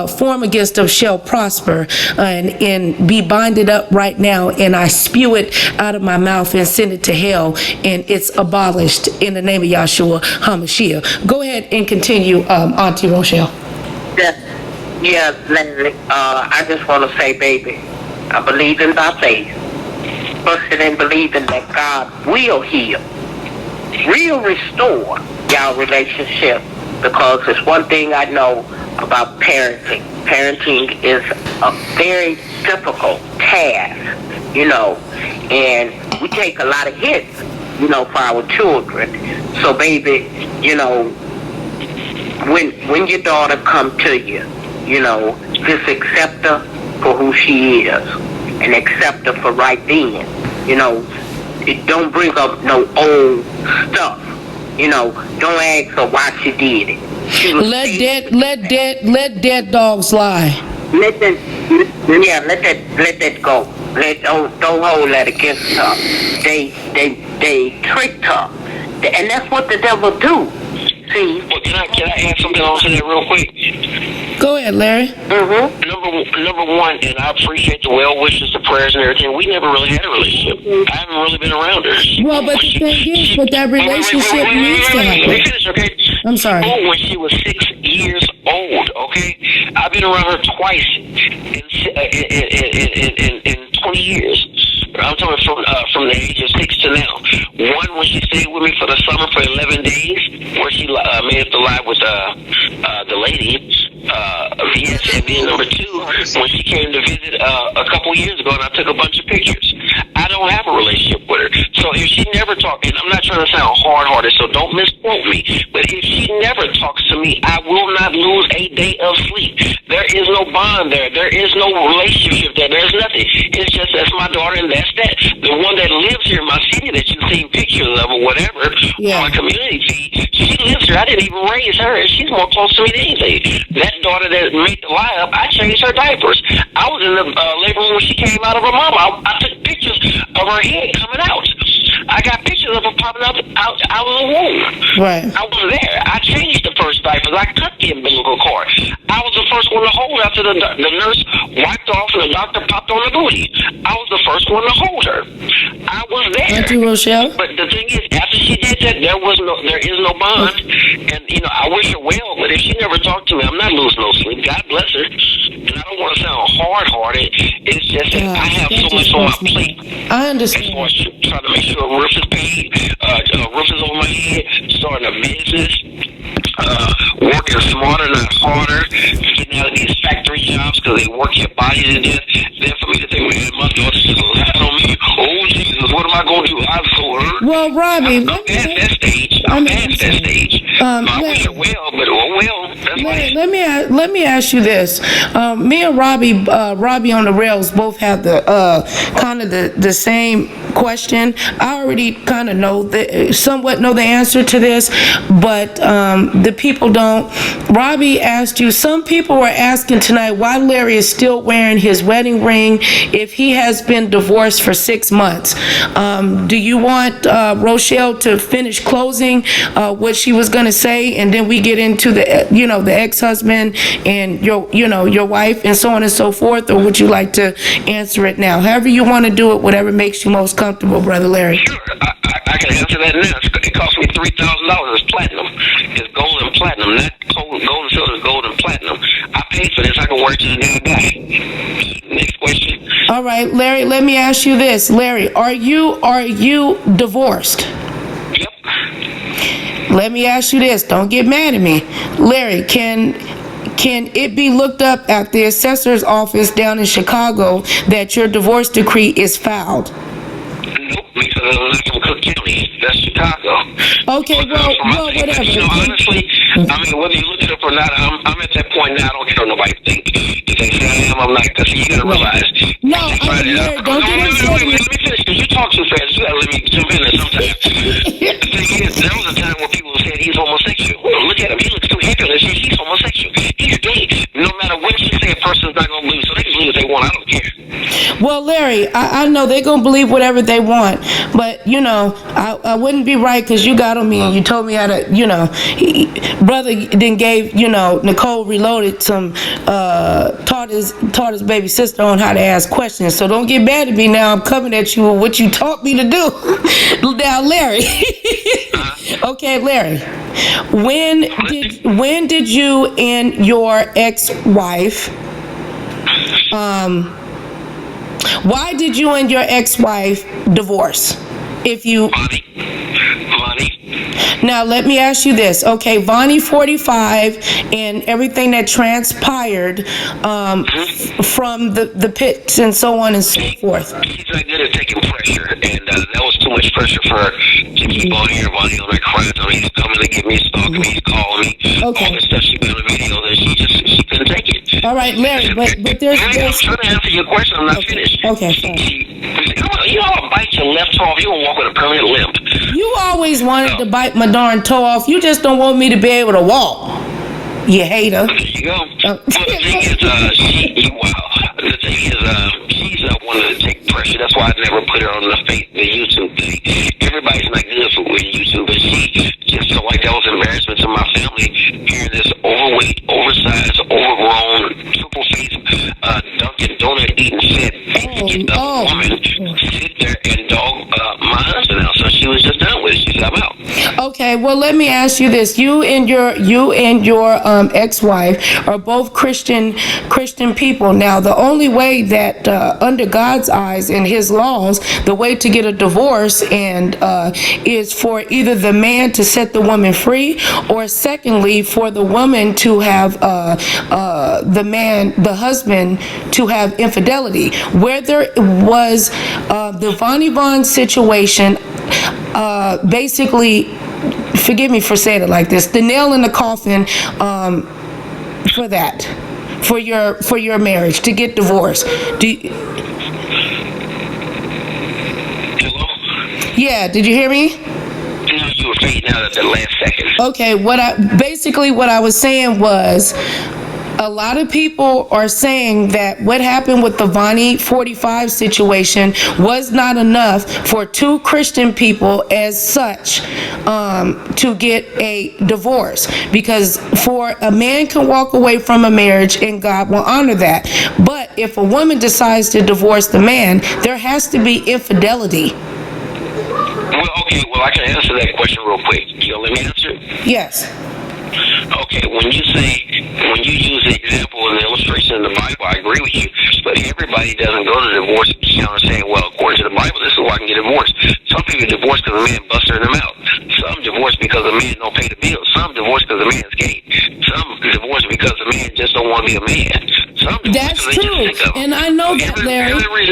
form against us shall prosper, and be binded up right now, and I spew it out of my mouth and send it to hell, and it's abolished in the name of Yahshua HaMashiach. Go ahead and continue, Auntie Rochelle. Yeah, Larry, I just want to say, baby, I believe in thy faith. Trusting and believing that God will heal, will restore y'all relationship, because it's one thing I know about parenting. Parenting is a very difficult task, and we take a lot of hits, for our children. So, baby, when your daughter come to you, just accept her for who she is and accept her for right being. It don't bring up no old stuff. Don't ask her why she did it. Let dead dogs lie. Let that go. Don't hold that against her. They tricked her, and that's what the devil do. See? Well, can I add something on to that real quick? Go ahead, Larry. Number one, and I appreciate the well wishes, the prayers, and everything. We never really had a relationship. I haven't really been around her. Well, but the thing is, but that relationship needs to happen. Let me finish, okay? I'm sorry. When she was 6 years old, okay? I've been around her twice in 20 years. I'm talking from the age of 6 to now. One, when she stayed with me for the summer for 11 days, where she made up the lie with the lady. Yes, and then number 2, when she came to visit a couple years ago, and I took a bunch of pictures. I don't have a relationship with her. So if she never talks, and I'm not trying to sound hard-hearted, so don't misquote me, but if she never talks to me, I will not lose a day of sleep. There is no bond there. There is no relationship there. There's nothing. It's just that's my daughter, and that's that. The one that lives here in my city that you've seen pictures of or whatever on my community feed, she lives here. I didn't even raise her, and she's more close to me than anything. That daughter that made the lie up, I changed her diapers. I was in the labor room when she came out of her mama. I took pictures of her head coming out. I got pictures of her popping out of the womb. Right. I was there. I changed the first diapers. I cut the umbilical cord. I was the first one to hold after the nurse wiped off and the doctor popped on the booty. I was the first one to hold her. I was there. Auntie Rochelle? But the thing is, after she did that, there is no bond. And, I wish her well, but if she never talked to me, I'm not losing no sleep. God bless her. And I don't want to sound hard-hearted. It's just that I have so much on my plate. I understand. As far as trying to make sure a roof is paid, roof is over my head, starting a business, working smarter, not harder, getting out of these factory jobs because they work your body to death. Then for me to think, man, my daughter's just going to lie on me. Oh, Jesus, what am I going to do? I'm so hurt. Well, Robbie, I'm past that stage. I wish her well, but that's life. Let me ask you this. Me and Robbie on the rails both have the kind of the same question. I already kind of somewhat know the answer to this, but the people don't. Robbie asked you, some people were asking tonight why Larry is still wearing his wedding ring if he has been divorced for 6 months. Do you want Rochelle to finish closing what she was going to say, and then we get into the ex-husband and your wife and so on and so forth, or would you like to answer it now? However you want to do it, whatever makes you most comfortable, Brother Larry. Sure, I can answer that now. It cost me $3,000. It's platinum. It's gold and platinum, not gold and silver. It's gold and platinum. I paid for this. I can work to the day I die. Next question. All right, Larry. Let me ask you this, Larry. Are you divorced? Yep. let me ask you this. Don't get mad at me. Larry, can it be looked up at the assessor's office down in Chicago that your divorce decree is filed? Nope, because I'm not from Cook County. That's Chicago. Okay, well, whatever. You know, honestly, I mean, whether you look it up or not, I'm at that point now. I don't care what nobody thinks. If they say I am, I'm not. Because you gotta realize. No, Larry, don't get upset. Let me finish. Because you talk too fast. You gotta let me jump in there sometimes. The thing is, there was a time where people said he's homosexual. Well, look at him. He looks too happy. They say he's homosexual. He's gay. No matter what you say, a person's not gonna believe. So they can believe what they want. I don't care. Well, Larry, I know they're going to believe whatever they want, but, you know, I wouldn't be right because you got on me and you told me how to, you know, brother then gave, you know, Nicole Reloaded some, taught his baby sister on how to ask questions. So don't get mad at me now. I'm coming at you with what you taught me to do. Now, Larry. Okay, Larry, when did you and your ex-wife, why did you and your ex-wife divorce? If you... Money. Now, let me ask you this. Okay, Vonnie 45 and everything that transpired from the pits and so on and so forth. She's not good at taking pressure, and that was too much pressure for her to keep on here while he's on her cries. I mean, he's coming to get me, stalking me, he's calling me. Okay. All the stuff she put on the video, that she couldn't take it. All right, Larry, but there's... I'm trying to answer your question. I'm not finished. Okay, sorry. You know how bite your left toe off, you don't walk with a permanent limp. You always wanted to bite my darn toe off. You just don't want me to be able to walk. You hater. There you go. Well, the thing is, the thing is, she's wanted to take pressure. That's why I never put her on the YouTube thing. Everybody's not good with YouTube, but she just felt like that was an embarrassment to my family. Hearing this overweight, oversized, overgrown, triple-faced, Dunkin' Donut eating fat, woman sit there and dog my husband out. So she was just done with it. She said, I'm out. Okay, well, let me ask you this. You and your ex-wife are both Christian people. Now, the only way that under God's eyes and his laws, the way to get a divorce is for either the man to set the woman free, or secondly, for the woman to have the husband to have infidelity. Where there was the Vonnie Vaughn situation, basically, forgive me for saying it like this, the nail in the coffin for that, for your marriage, to get divorced. Hello? Yeah, did you hear me? No, you were fading out at the last second. Okay, what I was saying was, a lot of people are saying that what happened with the Vonnie 45 situation was not enough for two Christian people as such to get a divorce, because for a man can walk away from a marriage and God will honor that. But if a woman decides to divorce the man, there has to be infidelity. Well, I can answer that question real quick. You let me answer it? Yes. Okay, when you use the example and the illustration in the Bible, I agree with you. But everybody doesn't go to divorce counter saying, well, according to the Bible, this is why I can get divorced. Some people divorce because a man busted them out. Some divorce because a man don't pay the bills. Some divorce because a man's gay. Some divorce because a man just don't want to be a man. Some That's true, and I know that, Larry. Larry,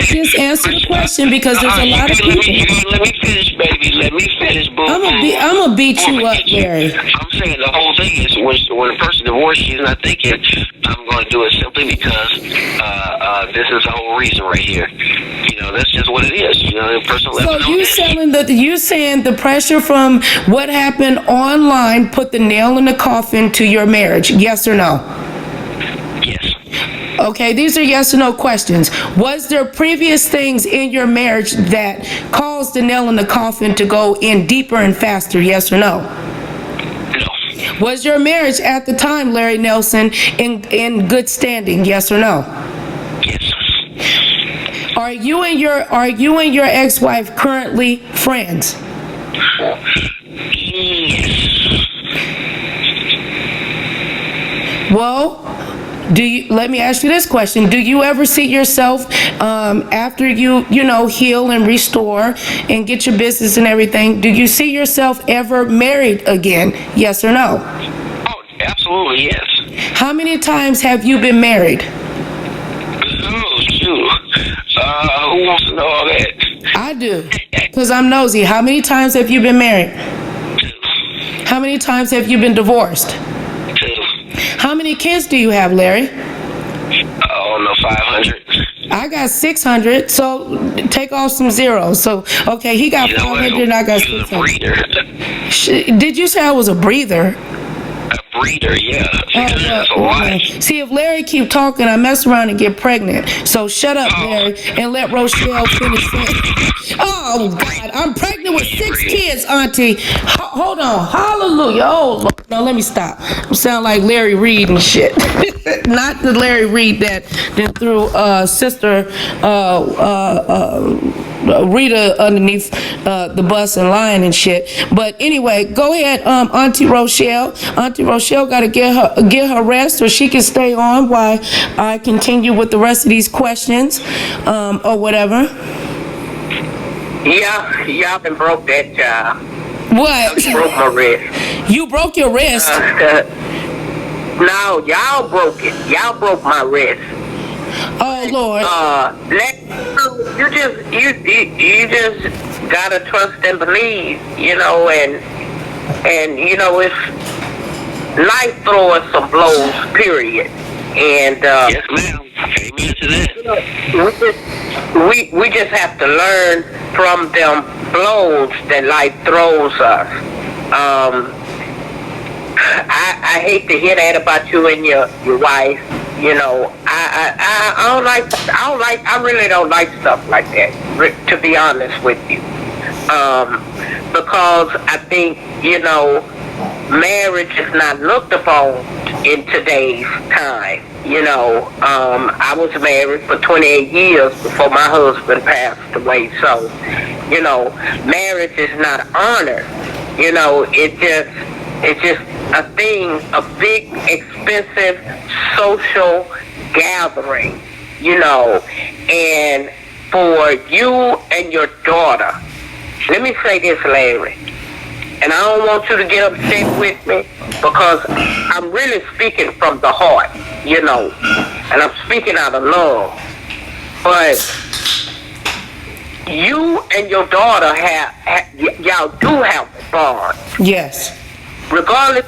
just answer the question, because there's a lot of people. Let me finish, baby. Let me finish, boo. I'm gonna beat you up, Larry. I'm saying the whole thing is when a person divorces, she's not thinking, I'm going to do it simply because this is the whole reason right here. You know, that's just what it is. You know, the person. So you saying the pressure from what happened online put the nail in the coffin to your marriage? Yes or no? Yes. Okay, these are yes or no questions. Was there previous things in your marriage that caused the nail in the coffin to go in deeper and faster? Yes or no? No. Was your marriage at the time, Larry Nelson, in good standing? Yes or no? Yes. Are you and your ex-wife currently friends? Yes. Well, Let me ask you this question. Do you ever see yourself, after you heal and restore and get your business and everything, do you see yourself ever married again? Yes or no? Oh, absolutely, yes. How many times have you been married? Oh, shoot. Who wants to know all that? I do, because I'm nosy. How many times have you been married? 2. How many times have you been divorced? 2. How many kids do you have, Larry? Oh, no, 500. I got 600, so take off some zeros. So, okay, he got 500 and I got 600. Did you say I was a breather? A breeder, yeah. That's a lot. See, if Larry keep talking, I mess around and get pregnant. So shut up, Larry, and let Rochelle finish saying. Oh, God, I'm pregnant with 6 kids, Auntie. Hold on. Hallelujah. Oh, Lord. No, let me stop. I sound like Larry Reed and shit. Not the Larry Reed that threw Sister Rita underneath the bus and lying and shit. But anyway, go ahead, Auntie Rochelle. Auntie Rochelle got to get her rest, or she can stay on while I continue with the rest of these questions, or whatever. Yeah, y'all been broke that job. What? Broke my wrist. You broke your wrist? No, y'all broke it. Y'all broke my wrist. Oh Lord. You just gotta trust and believe, and it's life throwing some blows, period. And yes, ma'am. Amen to that. we just have to learn from them blows that life throws us. I hate to hear that about you and your wife. I really don't like stuff like that, to be honest with you. Because I think, marriage is not looked upon in today's time. I was married for 28 years before my husband passed away. So, marriage is not honored. It's just a thing, a big, expensive social gathering, and for you and your daughter. Let me say this, Larry, and I don't want you to get upset with me, because I'm really speaking from the heart, and I'm speaking out of love. But you and your daughter y'all do have a bond. Yes. Regardless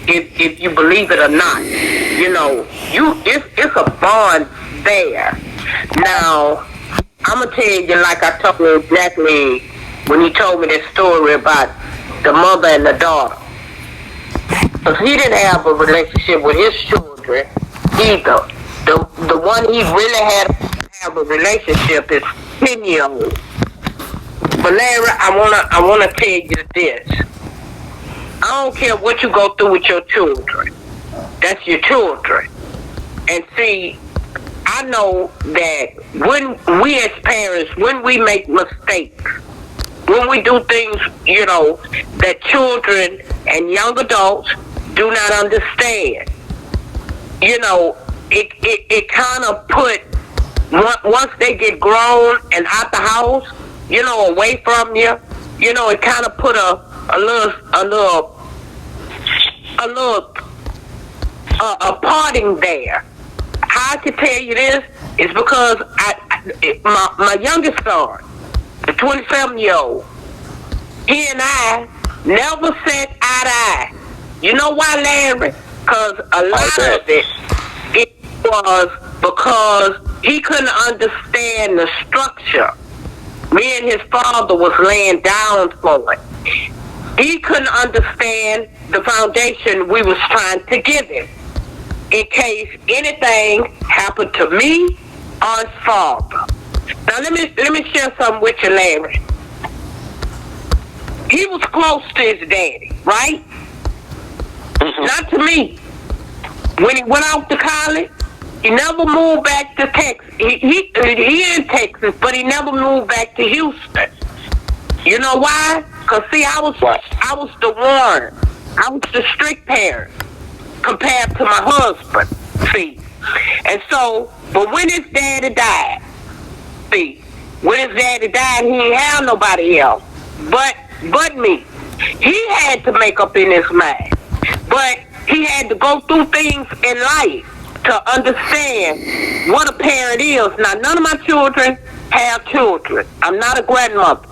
if you believe it or not, it's a bond there. Now, I'm gonna tell you, like I told you exactly when he told me this story about the mother and the daughter. Because he didn't have a relationship with his children either. The one he really had to have a relationship is 10-year-old. But Larry, I wanna tell you this. I don't care what you go through with your children. That's your children. And see, I know that when we as parents, when we make mistakes, when we do things, that children and young adults do not understand, it kind of put, once they get grown and out the house, away from you, it kind of put a parting there. How I can tell you this is because my youngest son, the 27-year-old, he and I never sat eye to eye. You know why, Larry? Because a lot of it was because he couldn't understand the structure. Me and his father was laying down for it. He couldn't understand the foundation we was trying to give him in case anything happened to me or his father. Now let me share something with you, Larry. He was close to his daddy, right? Mm-hmm. Not to me. When he went off to college, he never moved back to Texas. He in Texas, but he never moved back to Houston. You know why? Because, see, I was the one. I was the strict parent compared to my husband. See, And so, but when his daddy died, see, when his daddy died, he didn't have nobody else but me. He had to make up in his mind. But he had to go through things in life to understand what a parent is. Now, none of my children have children. I'm not a grandmother.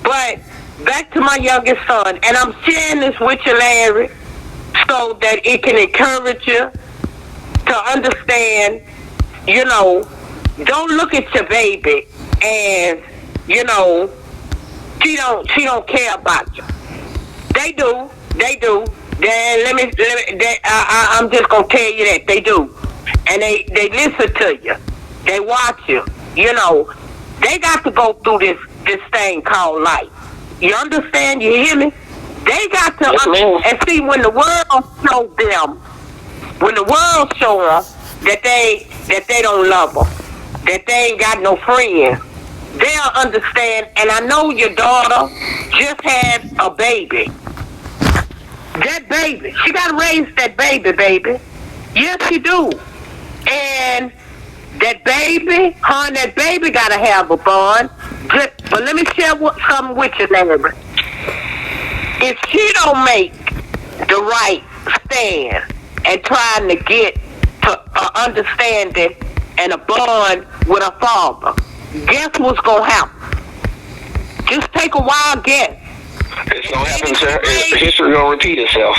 But back to my youngest son, and I'm sharing this with you, Larry, so that it can encourage you to understand, you know, don't look at your baby and, you know, she don't care about you. They do. I'm just gonna tell you that they do, and they listen to you, they watch you. You know, they got to go through this thing called life. You understand? You hear me? They got to and see when the world show them, that they don't love them, that they ain't got no friends. They'll understand. And I know your daughter just had a baby. That baby, she got to raise that baby. Yes, she do. And that baby, her and that baby got to have a bond. But let me share something with you, Larry. If she don't make the right stand and trying to get to understanding and a bond with her father, guess what's going to happen? Just take a wild guess. It's going to happen, sir. History going to repeat itself.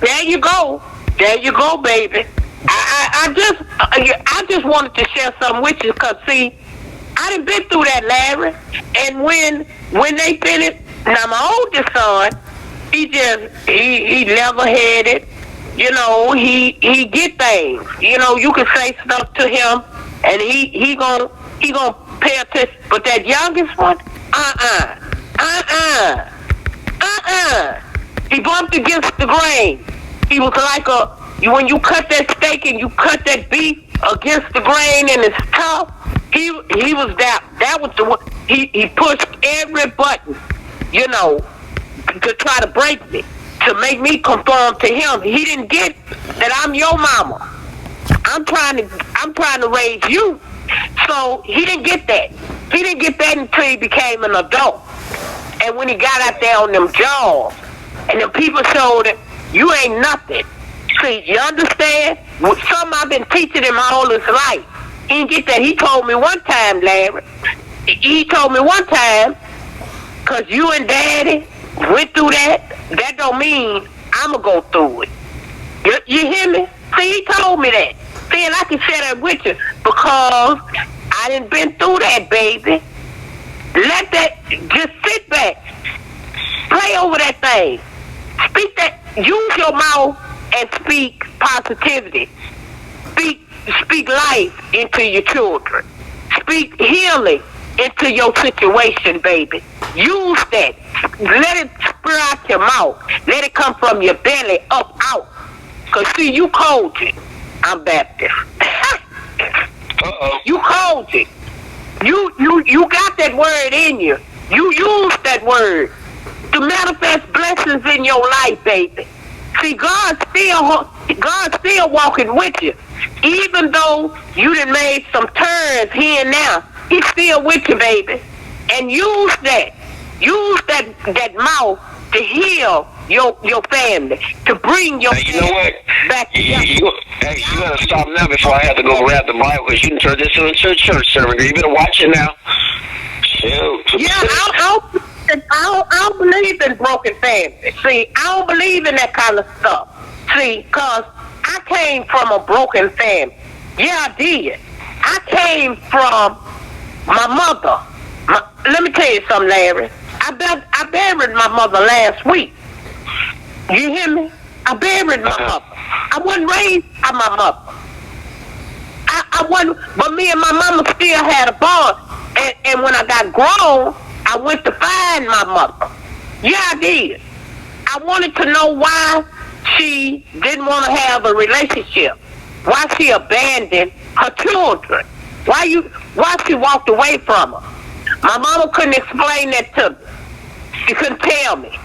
There you go, baby. I just wanted to share something with you because, see, I done been through that, Larry. And when they finished, now my oldest son, he level-headed. You know, he get things. You know, you can say stuff to him, and he gonna pay attention. But that youngest one, he bumped against the grain. He was like when you cut that steak and you cut that beef against the grain and it's tough. He was that was the one. He pushed every button, you know, to try to break me, to make me conform to him. He didn't get that I'm your mama. I'm trying to raise you. So he didn't get that. He didn't get that until he became an adult. And when he got out there on them jobs, and the people showed him, you ain't nothing. See, you understand? Something I've been teaching him all his life. He didn't get that. He told me one time, Larry. He told me one time, because you and Daddy went through that, that don't mean I'm going to go through it. You hear me? See, he told me that. See, and I can share that with you because I done been through that, baby. Let that, just sit back. Pray over that thing. Speak that, use your mouth and speak positivity. Speak life into your children. Speak healing into your situation, baby. Use that. Let it spill out your mouth. Let it come from your belly up out. Because, see, you called it. I'm Baptist. You called it. You got that word in you. You use that word to manifest blessings in your life, baby. See, God's still walking with you. Even though you done made some turns here and now, He's still with you, baby. And use that mouth to heal your family, to bring your family back together. You gotta stop now before I have to go grab the Bible, because you can turn this into a church sermon. You better watch it now. Shoot. Yeah, I don't believe in broken families. See, I don't believe in that kind of stuff. See, because I came from a broken family. Yeah, I did. I came from my mother. Let me tell you something, Larry. I buried my mother last week. You hear me? I buried my mother. I wasn't raised by my mother. I wasn't, but me and my mama still had a bond. And when I got grown, I went to find my mother. Yeah, I did. I wanted to know why she didn't want to have a relationship. Why she abandoned her children. Why she walked away from her. My mama couldn't explain that to me. She couldn't tell me.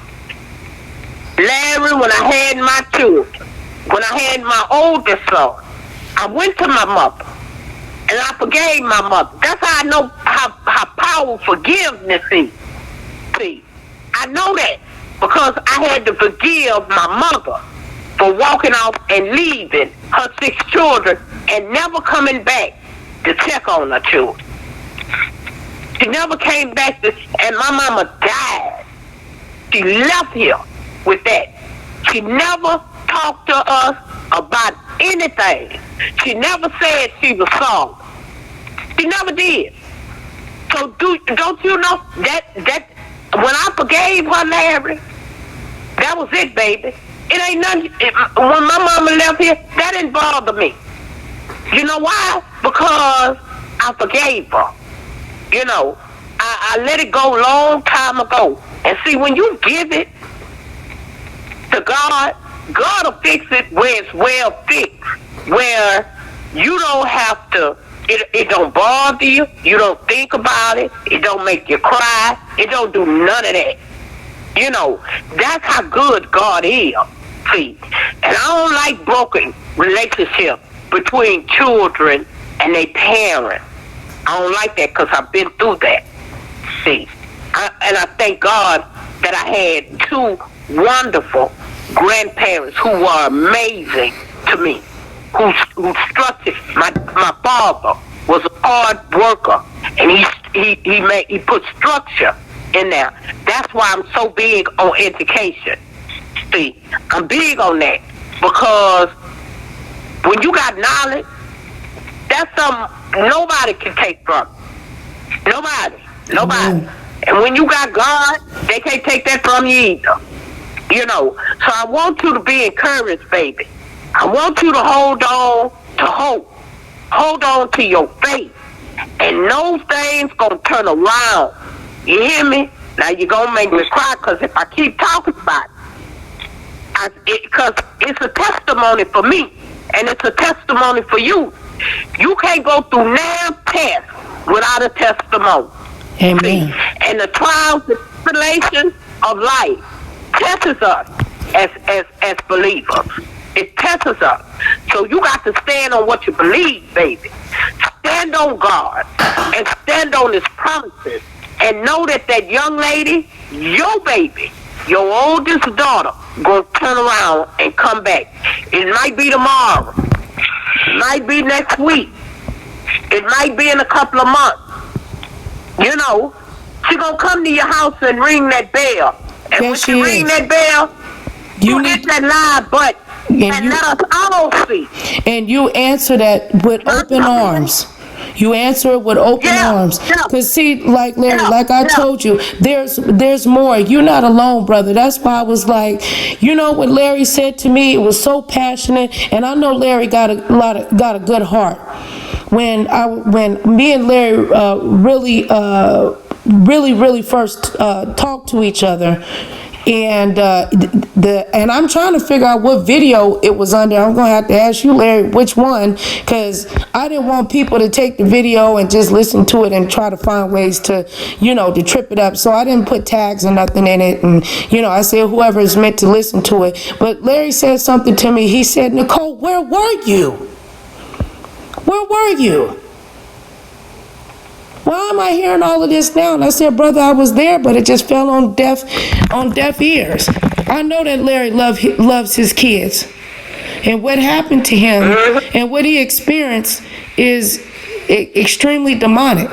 Larry, when I had my children, when I had my oldest son, I went to my mother and I forgave my mother. That's how I know how powerful forgiveness is. See, I know that because I had to forgive my mother for walking off and leaving her 6 children and never coming back to check on her children. She never came back and my mama died. She left here with that. She never talked to us about anything. She never said she was sorry. She never did. So don't you know that when I forgave her, Larry, that was it, baby. It ain't nothing. When my mama left here, that didn't bother me. You know why? Because I forgave her. You know, I let it go long time ago. And see, when you give it to God, God will fix it where it's well fixed, where you don't have to, it don't bother you, you don't think about it, it don't make you cry, it don't do none of that. You know, that's how good God is. See, and I don't like broken relationships between children and their parents. I don't like that because I've been through that. See, and I thank God that I had 2 wonderful grandparents who were amazing to me, who structured. My father was a hard worker, and he put structure in there. That's why I'm so big on education. See, I'm big on that because when you got knowledge, that's something nobody can take from you. Nobody. And when you got God, they can't take that from you either. You know, so I want you to be encouraged, baby. I want you to hold on to hope. Hold on to your faith. And those things gonna turn around. You hear me? Now you're gonna make me cry because if I keep talking about it, because it's a testimony for me and it's a testimony for you. You can't go through 9 tests without a testimony. Amen. See? And the trials and tribulations of life tests us as believers. It tests us. So you got to stand on what you believe, baby. Stand on God and stand on His promises and know that young lady, your baby, your oldest daughter, gonna turn around and come back. It might be tomorrow. It might be next week. It might be in a couple of months. You know, she gonna come to your house and ring that bell. And when she ring that bell, you hit that live button and let us all see. And you answer that with open arms. You answer it with open arms. Because see, like Larry, like I told you, there's more. You're not alone, brother. That's why I was like, you know what Larry said to me? It was so passionate, and I know Larry got a good heart. When me and Larry really first talked to each other, and and I'm trying to figure out what video it was under. I'm gonna have to ask you, Larry, which one, because I didn't want people to take the video and just listen to it and try to find ways to, to trip it up. So I didn't put tags or nothing in it, and I said whoever is meant to listen to it. But Larry said something to me. He said, "Nicole, where were you? Where were you? Why am I hearing all of this now?" And I said, "Brother, I was there, but it just fell on deaf ears." I know that Larry loves his kids. And what happened to him and what he experienced is extremely demonic.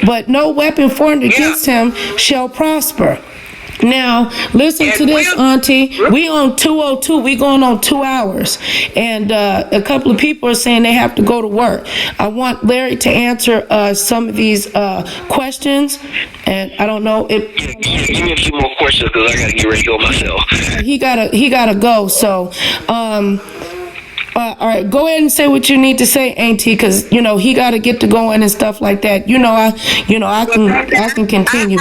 But no weapon formed against him shall prosper. Now, listen to this, Auntie. We on 2:02. We going on 2 hours. And a couple of people are saying they have to go to work. I want Larry to answer some of these questions. And I don't know if... Give me a few more questions because I got to get ready to go myself. He gotta go. So, all right, go ahead and say what you need to say, Auntie, because he got to get to going and stuff like that. I can continue.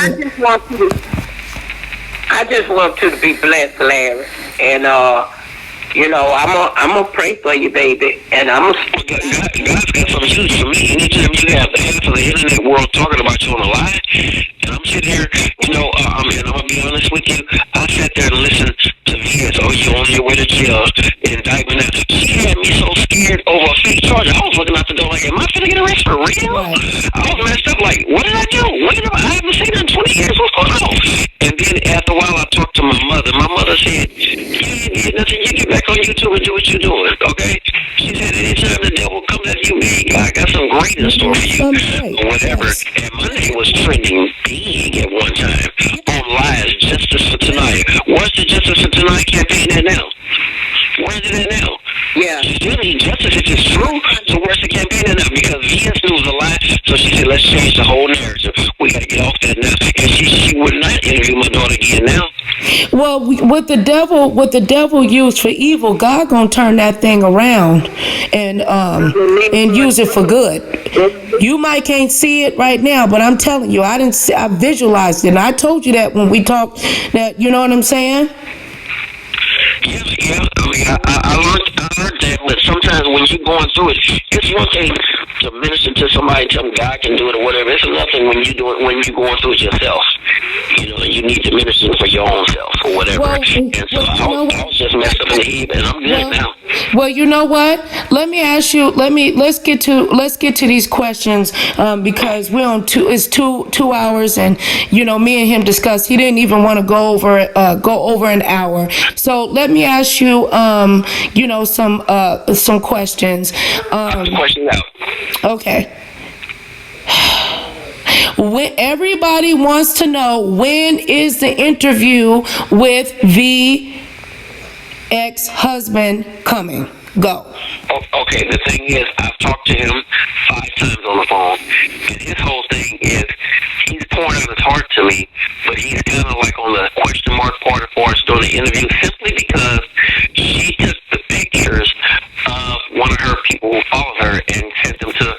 I just want you to be blessed, Larry, and I'm gonna pray for you, baby, and I'm gonna. God's got something huge for me. Anytime you have half of the internet world talking about you on the line, and I'm sitting here, and I'm gonna be honest with you, I sat there and listened to Yes, oh, you on your way to jail. Indictment. She had me so scared over a fake charge. I was looking out the door like, am I finna get arrested for real? Right. I was messed up like, what did I do? I haven't seen her in 20 years. What's going on? And then after a while, I talked to my mother. My mother said, you ain't did nothing. You get back on YouTube and do what you're doing, okay? She said, anytime the devil comes at you big, I got some great in store for you. Or whatever. Yes. And my name was trending big at one time on lies, Justice for Tonight. Where's the Justice for Tonight campaign at now? Where's it at now? Yeah. She still need justice if it's true. So where's the campaign at now? Because VS knew it was a lie. So she said, let's change the whole narrative. We got to get off that now. And she would not interview my daughter again now. Well, what the devil used for evil, God gonna turn that thing around and use it for good. You might can't see it right now, but I'm telling you, I visualized it, and I told you that when we talked. That, you know what I'm saying? Yeah. I mean, I learned that, but sometimes when you're going through it, it's one thing to minister to somebody, tell them God can do it or whatever. It's another thing when you're going through it yourself. You know, you need to minister for your own self or whatever. Well, and so I was just messed up in the head, and I'm good now. Well, you know what? Let me ask you. Let's get to these questions because we're on it's 2 hours, and you know, me and him discussed. He didn't even want to go over an hour. So let me ask you, you know, some questions. The question out. Okay. When everybody wants to know, when is the interview with the ex-husband coming? Go. Okay, the thing is, I've talked to him 5 times on the phone, and his whole thing is he's pouring out his heart to me, but he's kind of like on the question mark part as far as doing the interview, simply because she took the pictures of one of her people who followed her and sent them to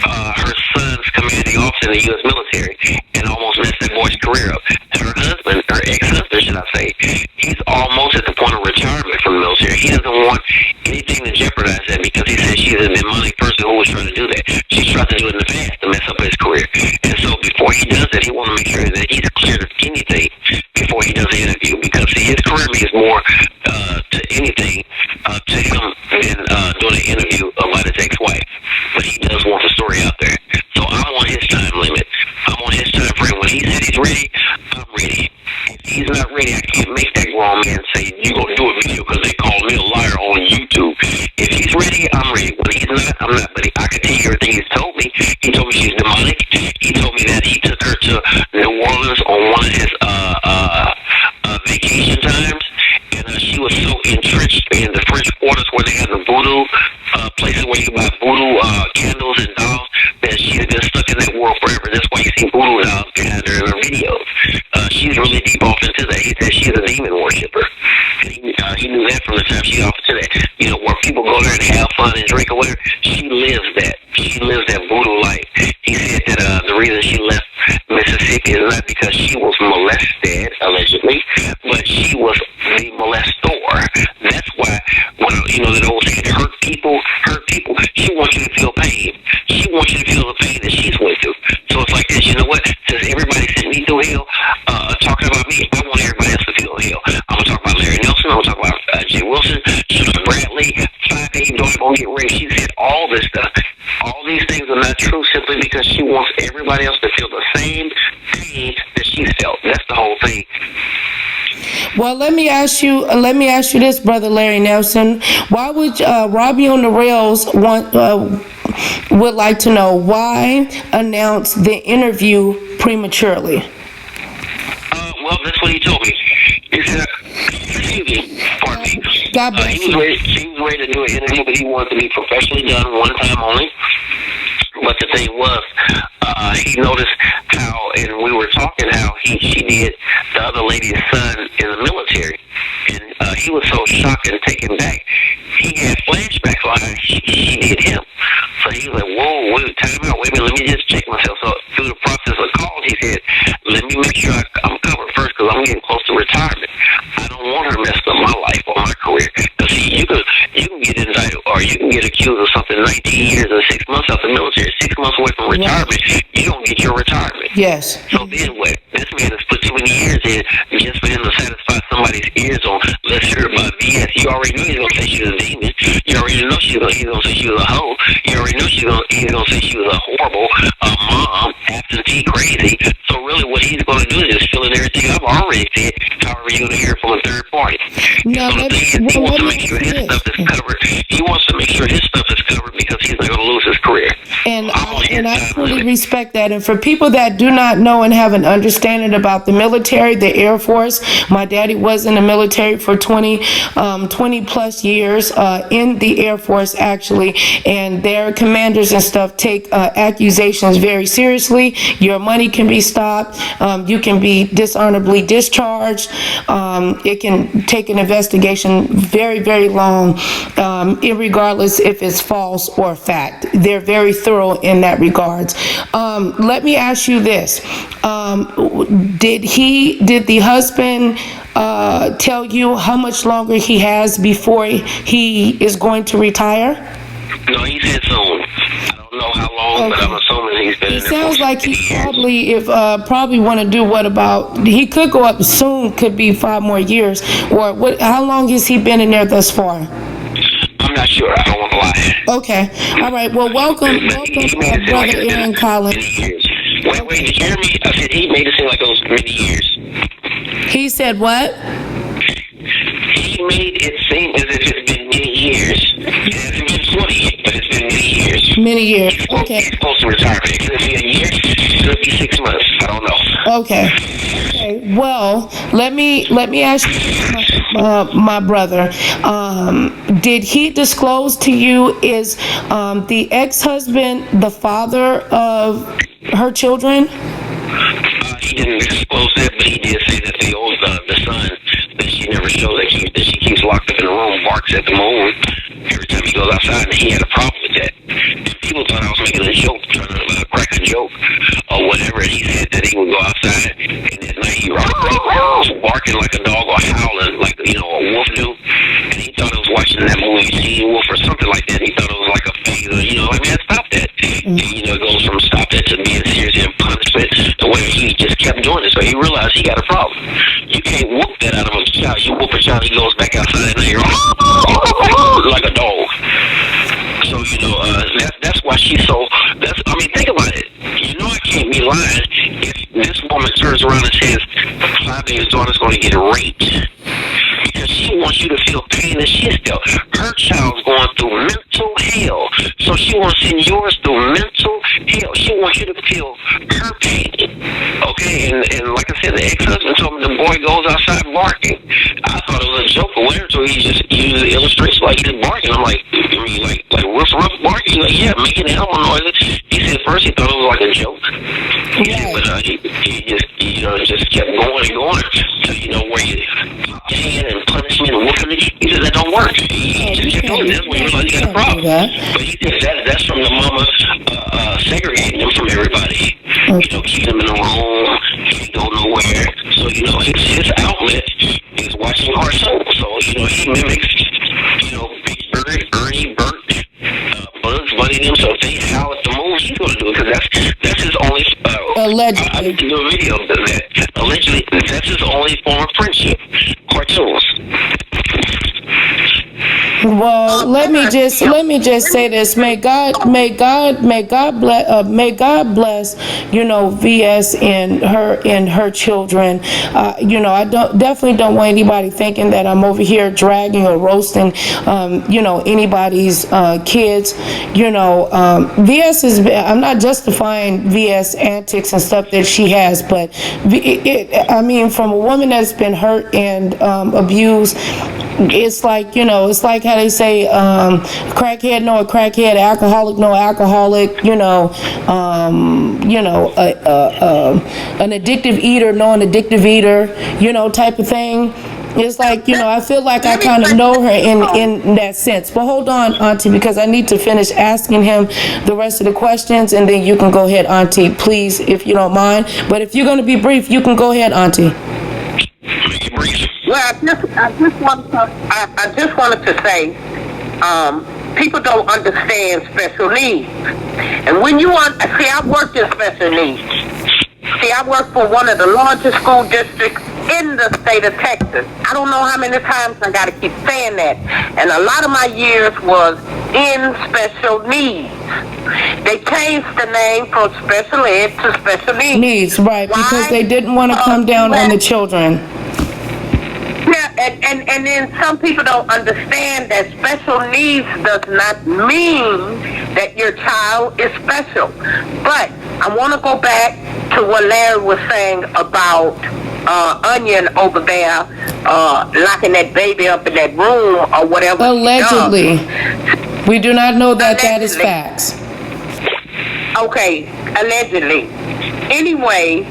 her son's commanding officer in the U.S. military, and almost messed that boy's career up. Her husband, her ex-husband, should I say, he's almost at the point of retirement from the military. He doesn't want anything to jeopardize that because he says she's a demonic person who was trying to do that. She tried to do it in the past to mess up his career. And so before he does that, he wants to make sure that he's cleared of anything before he does the interview, because see, his career means more to anything to him than doing an interview about his ex-wife. But he does want the story out there. So I'm on his time limit. I'm on his time frame. When he said he's ready, I'm ready. If he's not ready, I can't make that grown man say, you're going to do a video because they called me a liar on YouTube. If he's ready, I'm ready. When he's not, I'm not ready. I can tell you everything he's told me. He told me she's demonic. He told me that he took her to New Orleans on one of his vacation times, and she was so entrenched in the French quarters where they have the voodoo places where you buy voodoo candles and dolls, that she's been stuck in that world forever. That's why you see voodoo dolls behind her in her videos. She's really deep off into that. He said she's a demon worshiper. And he knew that from the time she off into that. You know, where people go there and have fun and drink or whatever. She lives that. She lives that voodoo life. He said that the reason she left Mississippi is not because she was molested, allegedly, but she was the molestor. That's why, when, you know, that old saying, hurt people. She wants you to feel pain. She wants you to feel the pain that she's went through. So it's like this, you know what? Since everybody sent me through hell, talking about me, I want everybody else to feel hell. I'm going to talk about Larry Nelson. I'm going to talk about JWilson, Bradley, 5'8", don't gonna get raped. She said all this stuff. All these things are not true simply because she wants everybody else to feel the same pain that she felt. That's the whole thing. Well, let me ask you this, Brother Larry Nelson. Why would Robbie on the Rails would like to know why announce the interview prematurely? Well, that's what he told me. He said, excuse me, pardon me. God bless he was ready to do an interview, but he wanted to be professionally done one time only. But the thing was, he noticed how, and we were talking how she did the other lady's son in the military. And he was so shocked and taken back. He had flashbacks on how she did him. So he was like, whoa, wait, time out, wait a minute, let me just check myself. So through the process of calls, he said, let me make sure I'm covered first because I'm getting close to retirement. I don't want her messing up my life or my career. Because see, you can get indicted or you can get accused of something 19 years and 6 months out the military, 6 months away from retirement, you don't get your retirement. Yes. So then what? This man has put too many years in just for him to satisfy somebody's ears on, let's hear about BS. You already knew he was going to say she was a demon. You already know he's going to say she was a hoe. You already know he's going to say she was a horrible mom, absentee, crazy. So really what he's going to do is just fill in everything I've already said, however you're going to hear it from a third party. No, so the thing is, he wants to make sure his stuff is covered. He wants to make sure his stuff is covered because he's not going to lose his career. And I truly respect that. And for people that do not know and have an understanding about the military, the Air Force, my daddy was in the military for 20 plus years in the Air Force, actually. And their commanders and stuff take accusations very seriously. Your money can be stopped. You can be dishonorably discharged. It can take an investigation very, very long, irregardless if it's false or fact. They're very thorough in that regards. Let me ask you this. Did the husband tell you how much longer he has before he is going to retire? No, he said soon. I don't know how long, but I'm assuming he's been in there. It sounds like he probably want to do what about, he could go up soon, could be 5 more years, or what? How long has he been in there thus far? I'm not sure. I don't want to lie. Okay. All right. Well, welcome, Brother Aaron Collins. Wait, did you hear me? I said he made it seem like it was many years. He said what? He made it seem as if it's been many years. It hasn't been 20, but it's been many years. Many years. Okay. He's supposed to retire. It could be a year. It could be 6 months. I don't know. Okay. Okay. Well, let me ask you, my brother. Did he disclose to you, is the ex-husband the father of her children? He didn't disclose that, but he did say that the son that she never showed, that she keeps locked up in the room, barks at the moon every time he goes outside, and he had a problem with that. And people thought I was making a joke, trying to crack a joke or whatever. And he said that he would go outside, and at night he was barking like a dog or howling like a wolf do. And he thought I was watching that movie, Teen Wolf or something like that. He thought it was like a phase of, man, stop that. And, it goes from stop that to being serious and punishment. And where he just kept doing it, so he realized he got a problem. You can't whoop that out of a child. You whoop a child, he goes back outside and you're like a dog. So, that's why she's so, think about it. I can't be lying if this woman turns around and says, Clive's daughter's going to get raped. Because she wants you to feel pain that she's felt. Her child's going through mental hell. So she wants to send yours through mental hell. She wants you to feel her pain. Okay? And like I said, the ex-husband told me the boy goes outside barking. I thought it was a joke or whatever, so he just used the illustration like he's barking. I'm like, like Wolf Ruff barking? Like, yeah, making animal noises. He said first he thought it was like a joke. But he just kept going and going till where you hand and punishment and whooping it. He said that don't work. He just kept going. That's when he realized he got a problem. But he said that's from the mama segregating him from everybody. Keeping him in the room. He can't go nowhere. So his outlet is watching our show. So he mimics Big Bird, Ernie, Bert, Bugs Bunny them. So if they howl at the moon, he's going to do it because that's his only. Allegedly. I need to do a video of that. Allegedly, that's his only form of friendship. Cartoons. Well, let me just say this. May God bless, VS and her children. I definitely don't want anybody thinking that I'm over here dragging or roasting, anybody's kids. VS is. I'm not justifying VS antics and stuff that she has, but from a woman that's been hurt and abused. It's like how they say, crackhead know a crackhead, alcoholic know alcoholic, an addictive eater know an addictive eater, type of thing. It's like, I feel like I kind of know her in that sense. But hold on, Auntie, because I need to finish asking him the rest of the questions, and then you can go ahead, Auntie, please, if you don't mind. But if you're going to be brief, you can go ahead, Auntie. Well, I just wanted to say, people don't understand special needs. And when I worked in special needs. See, I work for one of the largest school districts in the state of Texas. I don't know how many times I got to keep saying that. And a lot of my years was in special needs. They changed the name from special ed to special needs. Needs, right, because they didn't want to come down on the children. Yeah, and then some people don't understand that special needs does not mean that your child is special. But I want to go back to what Larry was saying about Onion over there locking that baby up in that room or whatever. Allegedly. We do not know that that is facts. Okay, allegedly. Anyway,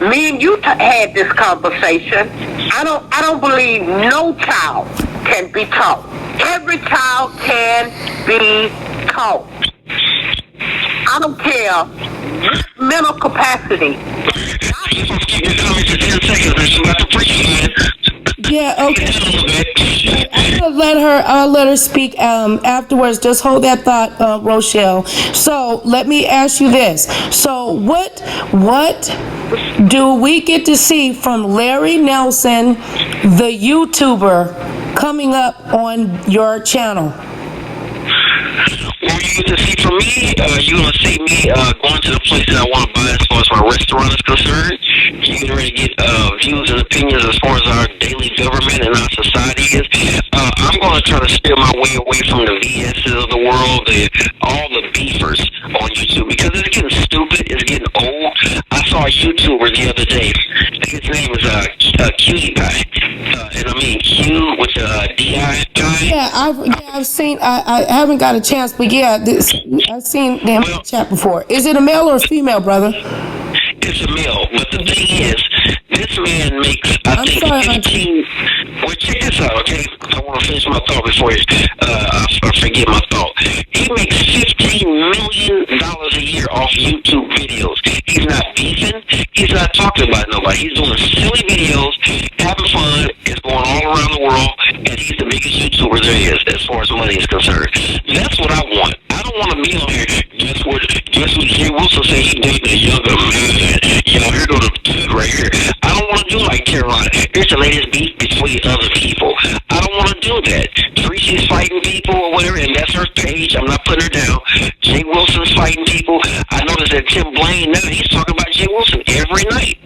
me and you had this conversation. I don't believe no child can be taught. Every child can be taught. I don't care what mental capacity. Yeah, okay. I'll let her speak afterwards. Just hold that thought, Rochelle. So let me ask you this. So what do we get to see from Larry Nelson, the YouTuber, coming up on your channel? What you get to see from me, you're going to see me going to the places I want to buy as far as my restaurant is concerned. You're going to really get views and opinions as far as our daily government and our society is. I'm going to try to steer my way away from the VSs of the world, all the beefers on YouTube, because it's getting stupid, it's getting old. I saw a YouTuber the other day. His name is Cutie Pie. And I mean Q with the D-I guy. Yeah, I've seen, I haven't got a chance, but yeah, I've seen them in the chat before. Is it a male or a female, brother? It's a male, but the thing is, this man makes, I think, 15... Well, check this out, okay? I want to finish my thought before I forget my thought. He makes $15 million a year off YouTube videos. He's not beefing. He's not talking about nobody. He's doing silly videos, having fun. It's going all around the world, and he's the biggest YouTuber there is as far as money is concerned. That's what I want. I don't want to be on here. Guess what JWilson said? He dated a younger man. You know, here go the dude right here. I don't want to do like Carolina. Here's the latest beef between other people. I don't want to do that. Tracy's fighting people or whatever, and that's her page. I'm not putting her down. JWilson's fighting people. I noticed that Blaine, now he's talking about JWilson every night.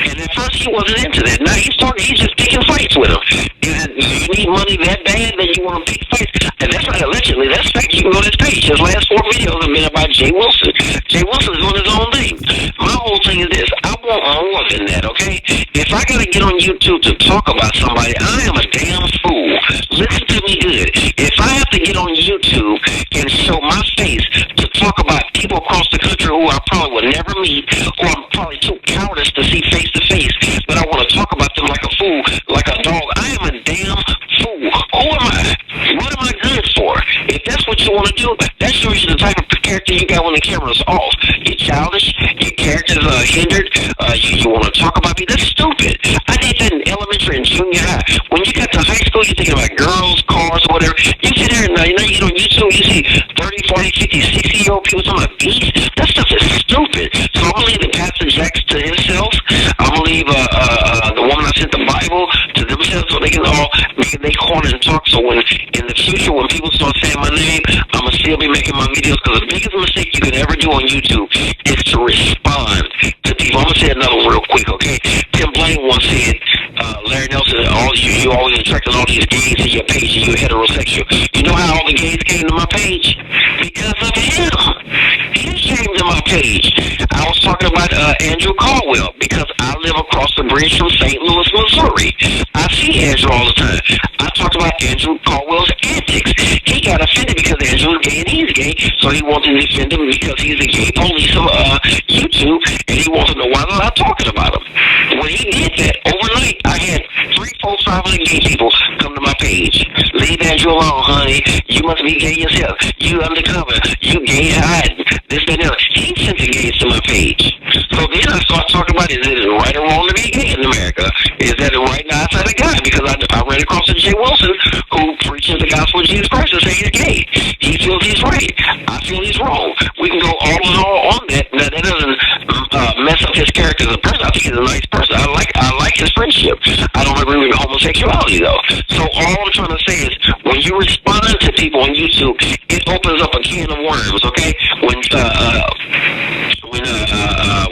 And at first he wasn't into that. Now he's just picking fights with him. And you need money that bad that you want to pick fights. And that's not allegedly. That's fact. You can go to his page. His last 4 videos have been about JWilson. JWilson's doing his own thing. My whole thing is this. I want more than that, okay? If I gotta get on YouTube to talk about somebody, I am a damn fool. Listen to me good. If I have to get on YouTube and show my face to talk about people across the country who I probably would never meet, or I'm probably too cowardice to see face to face, but I want to talk about them like a fool, like a dog, I am a damn fool. Who am I? What am I good for? If that's what you want to do, that shows you the type of character you got when the camera's off. You're childish. Your character's hindered. You want to talk about me? That's stupid. I did that in elementary and junior high. When you got to high school, you're thinking about girls, cars, or whatever. You sit there and you get on YouTube, you see 30, 40, 50, 60-year-old people talking about beef. That stuff is stupid. So I'm going to leave the Pastor Jacks to himself. I'm going to leave the woman I sent the Bible to themselves so they can all make their corner and talk. So when in the future, when people start saying my name, I'm going to still be making my videos, because the biggest mistake you can ever do on YouTube is to respond to people. I'm going to say another one real quick, okay? Blaine once said, Larry Nelson, you always attracting all these gays to your page and you're heterosexual. You know how all the gays came to my page? Because of him. He came to my page. I was talking about Andrew Caldwell, because I live across the bridge from St. Louis, Missouri. I see Andrew all the time. I talked about Andrew Caldwell's antics. He got offended because Andrew's gay and he's gay, so he wanted to defend him because he's a gay police on YouTube, and he wanted to know why I'm not talking about him. When he did that, overnight, I had 3, 4, 500 gay people come to my page. Leave Andrew alone, honey. You must be gay yourself. You undercover. You gay hiding. This, that, and that. He sent the gays to my page. So then I started talking about, is it right or wrong to be gay in America? Is that a right now outside of God? Because I ran across to JWilson, who preaches the gospel of Jesus Christ and say he's gay. He feels he's right. I feel he's wrong. We can go all in all on that. Now, that doesn't mess up his character as a person. I think he's a nice person. I like his friendship. I don't agree with homosexuality though. So all I'm trying to say is, when you respond to people on YouTube, it opens up a can of worms. Okay, when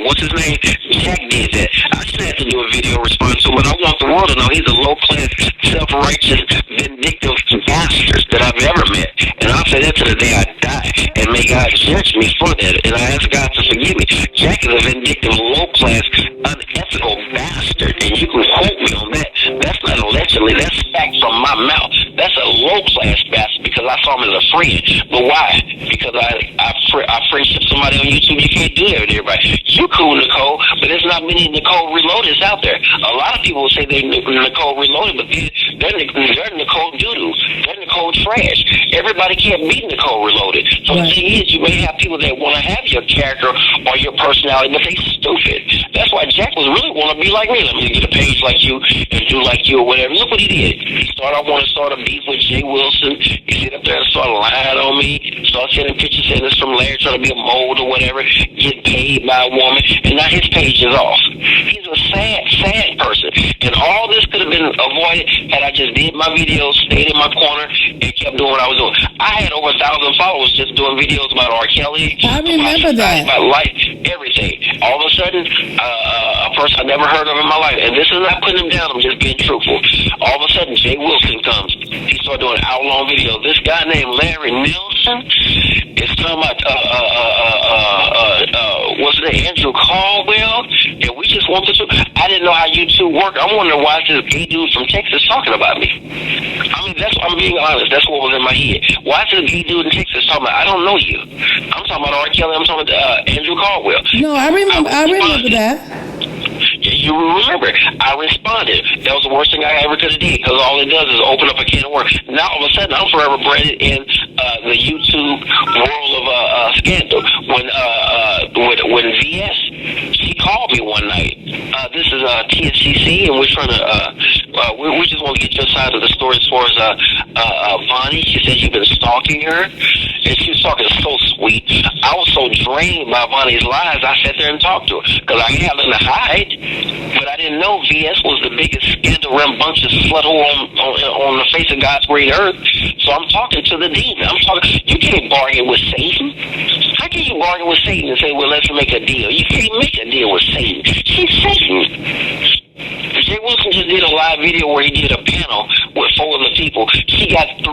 what's his name? Jack did that. I just had to do a video response to him, but I want the world to know he's a low-class, self-righteous, vindictive bastard that I've ever met. And I'll say that to the day I die. And may God judge me for that. And I ask God to forgive me. Jack is a vindictive, low-class, unethical bastard. And you can quote me on that. That's not allegedly. That's fact from my mouth. That's a low-class bastard because I saw him as a friend. But why? Because I friendship somebody on YouTube. You can't do that with everybody. You cool, Nicole, but there's not many Nicole Reloadeds out there. A lot of people will say they're Nicole Reloaded, but they're Nicole Doodoo. They're Nicole Trash. Everybody can't be Nicole Reloaded. So the thing is, you may have people that want to have your character or your personality, but they stupid. That's why Jack was really want to be like me. Let me get a page like you and do like you or whatever. Look what he did. He started want to start a beef with JWilson. He sit up there and started lying on me. Started sending pictures saying this from Larry trying to be a mold or whatever. Get paid by a woman, and now his page is off. He's a sad person. And all this could have been avoided had I just did my videos, stayed in my corner, and kept doing what I was doing. I had over 1,000 followers just doing videos about R. Kelly. I remember that. About life, everything. All of a sudden, a person I never heard of in my life, and this is not putting him down, I'm just being truthful. All of a sudden, JWilson comes. He started doing hour-long videos. This guy named Larry Nelson is talking about, what's his name, Andrew Caldwell, and we just want to. I didn't know how YouTube worked. I'm wondering why this gay dude from Texas talking about me. I mean, I'm being honest. That's what was in my head. Why is this gay dude in Texas talking about? I don't know you. I'm talking about R. Kelly. I'm talking about Andrew Caldwell. No, I remember that. You remember, I responded. That was the worst thing I ever could have did, because all it does is open up a can of worms. Now, all of a sudden, I'm forever branded in the YouTube world of scandal. When VS, she called me one night. This is TSCC, and we're trying to, we just want to get your side of the story as far as Vonnie. She said you've been stalking her, and she was talking so sweet. I was so drained by Vonnie's lies, I sat there and talked to her, because I had nothing to hide. But I didn't know VS was the biggest scandal rambunctious slut on the face of God's great earth. So I'm talking to the demon. You can't bargain with Satan. How can you bargain with Satan and say, well, let's make a deal? You can't make a deal with Satan. She's Satan. JWilson just did a live video where he did a panel with 4 other people. He got 4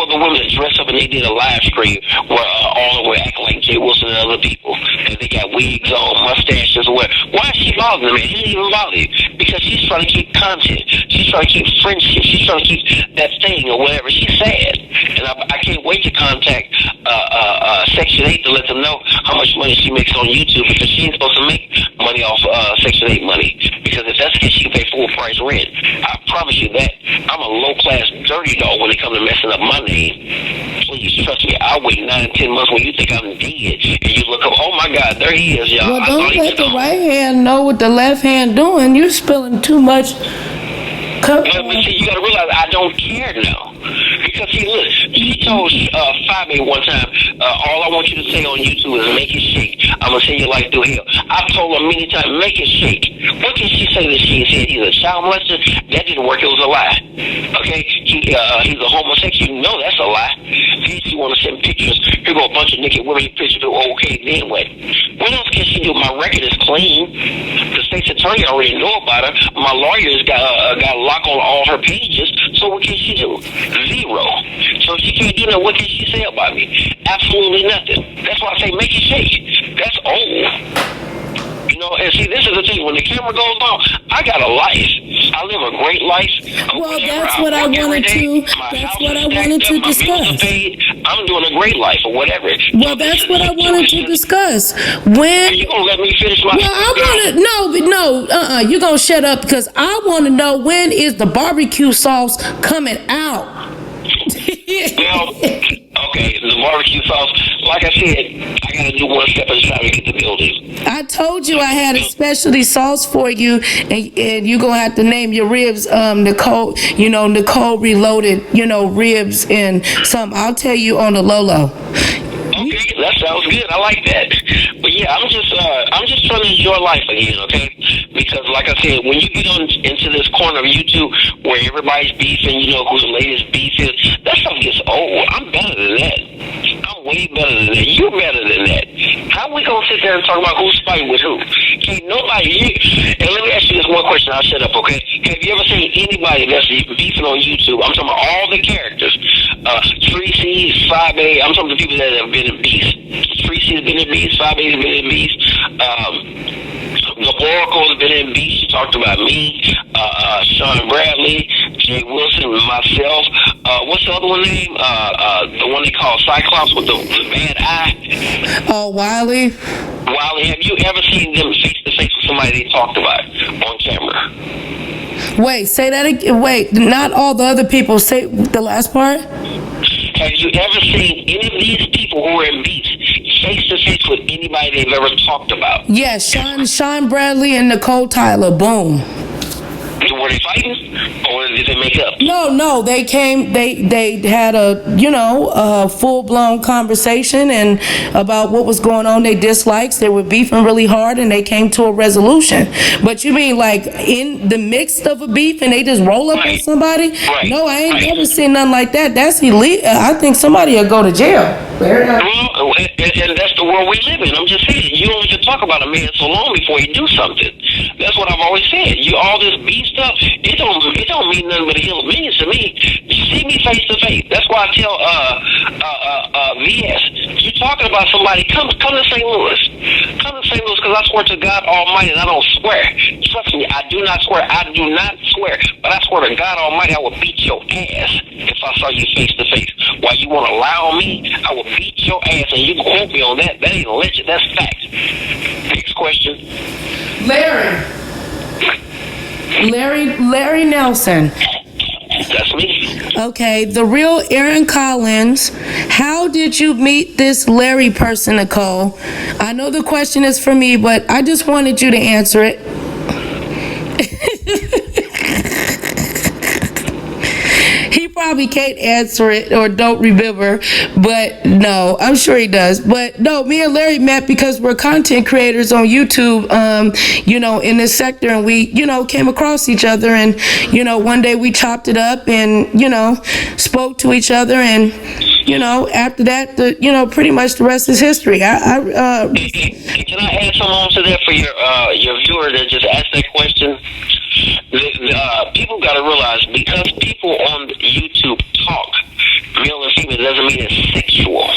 other women dressed up, and they did a live stream where all of them were acting like JWilson and other people. And they got wigs on, mustaches, or whatever. Why is she bothering me? He didn't even bother you. Because she's trying to keep content. She's trying to keep friendship. She's trying to keep that thing or whatever. She's sad. And I can't wait to contact Section 8 to let them know how much money she makes on YouTube, because she ain't supposed to make money off Section 8 money. Because if that's the case, she can pay full price rent. I promise you that. I'm a low-class dirty dog when it comes to messing up my name. Please trust me. I'll wait 9-10 months when you think I'm dead, and you look up, oh my God, there he is, y'all. Well, don't let the right hand know what the left hand doing. You're spilling too much. But see, you gotta realize I don't care now. Because see, look, she told Fabi one time, all I want you to say on YouTube is make it shake. I'm gonna send your life through hell. I've told her many times, make it shake. What can she say that she said he's a child molester? That didn't work, it was a lie. Okay? He's a homosexual. You know that's a lie. Then she wanna send pictures. Here go a bunch of naked women pictures. Okay, then what? What else can she do? My record is clean. The state's attorney already know about her. My lawyer's got a lock on all her pages. So what can she do? Zero. So if she can't do that, what can she say about me? Absolutely nothing. That's why I say make it shake. That's old. You know, and see, this is the thing. When the camera goes on, I got a life. I live a great life. Well, that's what I wanted to. That's what I wanted to discuss. I'm doing a great life or whatever. Well, that's what I wanted to discuss. When are you gonna let me finish my? Well, I want to no. You're gonna shut up because I want to know when is the barbecue sauce coming out. Well, okay, the barbecue sauce. Like I said, I gotta do one step at a time to get the building. I told you I had a specialty sauce for you, and you're gonna have to name your ribs, Nicole. You know, Nicole Reloaded. You know, ribs and some. I'll tell you on the low. Okay, that sounds good. I like that. But yeah, I'm just trying to enjoy life again, okay? Because like I said, when you get into this corner of YouTube where everybody's beefing, you know who the latest beef is, that stuff gets old. I'm better than that. I'm way better than that. You're better than that. How we gonna sit there and talk about who's fighting with who? Can't nobody. And let me ask you this one question. I'll shut up, okay? Have you ever seen anybody that's beefing on YouTube? I'm talking about all the characters. Tracy, 5A. I'm talking about the people that have been in beefs. Tracy's been in beefs. 5A's been in beefs. The Oracle's been in beefs. You talked about me, Sean Bradley, JWilson, myself. What's the other one name? The one they call Cyclops with the bad eye. Oh, Wiley. Wiley, have you ever seen them face to face with somebody they talked about on camera? Wait, say that again. Wait, not all the other people. Say the last part. Have you ever seen any of these people who are in beefs face to face with anybody they've ever talked about? Yes, Sean Bradley and Nicole Tyler. Boom. Were they fighting, or did they make up? No, they came, they had a full-blown conversation and about what was going on, their dislikes, they were beefing really hard, and they came to a resolution. But you mean like in the midst of a beef and they just roll up on somebody? Right. No, I ain't never seen nothing like that. That's illegal. I think somebody will go to jail. Well, and that's the world we live in. I'm just saying, you don't even talk about a man so long before you do something. That's what I've always said. All this beef stuff, it don't mean nothing but ill means to me. You see me face to face. That's why I tell VS, you talking about somebody, come to St. Louis. Come to St. Louis, because I swear to God Almighty, and I don't swear. Trust me, I do not swear. I do not swear. But I swear to God Almighty, I will beat your ass if I saw you face to face. Why you want to lie on me? I will beat your ass, and you can quote me on that. That ain't a legend. That's fact. Next question. Larry Nelson. That's me. Okay, the real Aaron Collins. How did you meet this Larry person, Nicole? I know the question is for me, but I just wanted you to answer it. He probably can't answer it or don't remember, but no, I'm sure he does. But no, me and Larry met because we're content creators on YouTube, in this sector, and we, came across each other, and, one day we chopped it up and, spoke to each other, and, after that, pretty much the rest is history. Can I add something on to that for your viewer that just asked that question? People got to realize, because people on YouTube talk, male and female, doesn't mean it's sexual.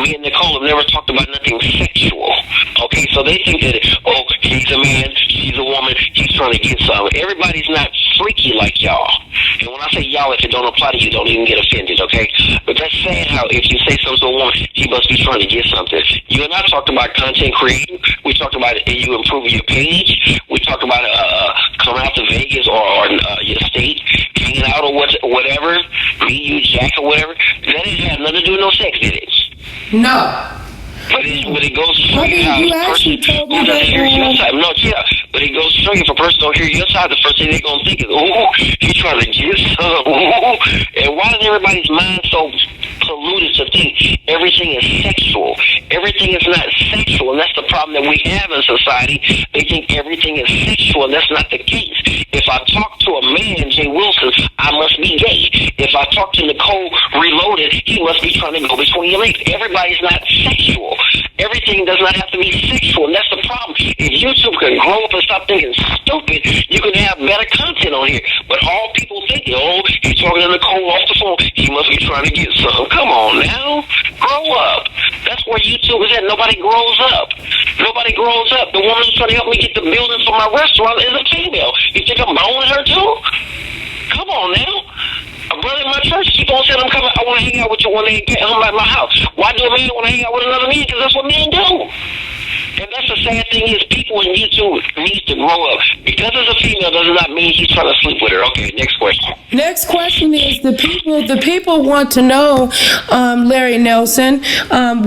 Me and Nicole have never talked about nothing sexual. Okay, so they think that, he's a man, she's a woman, he's trying to get something. Everybody's not freaky like y'all. And when I say y'all, if it don't apply to you, don't even get offended, okay? But that's saying how if you say something to a woman, she must be trying to get something. You and I talked about content creating. We talked about you improving your page. We talked about coming out to Vegas or your state, hanging out or whatever, me, you, Jack, or whatever. That didn't have nothing to do with no sex, did it? No. But it goes to show you how you a actually person told me who doesn't that, hear your side. No, yeah. But it goes to show you, if a person don't hear your side, the first thing they're going to think is, he's trying to get some. And why is everybody's mind so polluted to think everything is sexual? Everything is not sexual, and that's the problem that we have in society. They think everything is sexual, and that's not the case. If I talk to a man, JWilson, I must be gay. If I talk to Nicole Reloaded, he must be trying to go between your legs. Everybody's not sexual. Everything does not have to be sexual, and that's the problem. If YouTube can grow up and stop thinking stupid, you can have better content on here. But all people think, he's talking to Nicole off the phone, he must be trying to get some. Come on now, grow up. That's where YouTube is at. Nobody grows up. Nobody grows up. The woman who's trying to help me get the building for my restaurant is a female. You think I'm boning her too? Come on now. A brother in my church keep on saying, I want to hang out with you one day and I'm at my house. Why do a man want to hang out with another man? Because that's what men do. And that's the sad thing is, people in YouTube need to grow up. Because it's a female does not mean he's trying to sleep with her. Okay, next question. Next question is, the people want to know, Larry Nelson,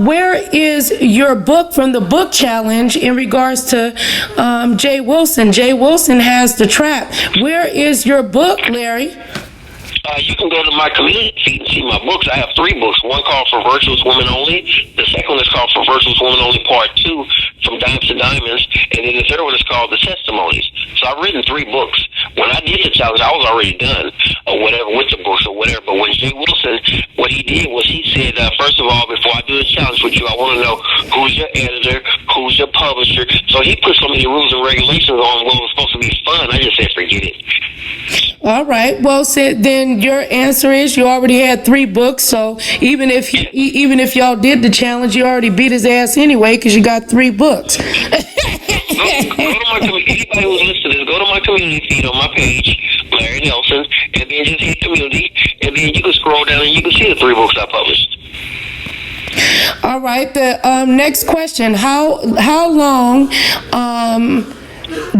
where is your book from the book challenge in regards to JWilson? JWilson has The Trap. Where is your book, Larry? You can go to my community feed and see my books. I have 3 books. One called For Virtuous Women Only. The second one is called For Virtuous Woman Only Part 2, From Dimes to Diamonds, and then the third one is called The Testimonies. So I've written 3 books. When I did the challenge, I was already done, or whatever, with the books or whatever. But when JWilson, what he did was he said, first of all, before I do the challenge with you, I want to know who's your editor, who's your publisher. So he put so many rules and regulations on what was supposed to be fun. I just said, forget it. All right. Well, then your answer is you already had 3 books. So even if y'all did the challenge, you already beat his ass anyway because you got 3 books. Go to my anybody who's listening, go to my community feed on my page, Larry Nelson, and then just hit community, and then you can scroll down and you can see the 3 books I published. All right. The next question: How long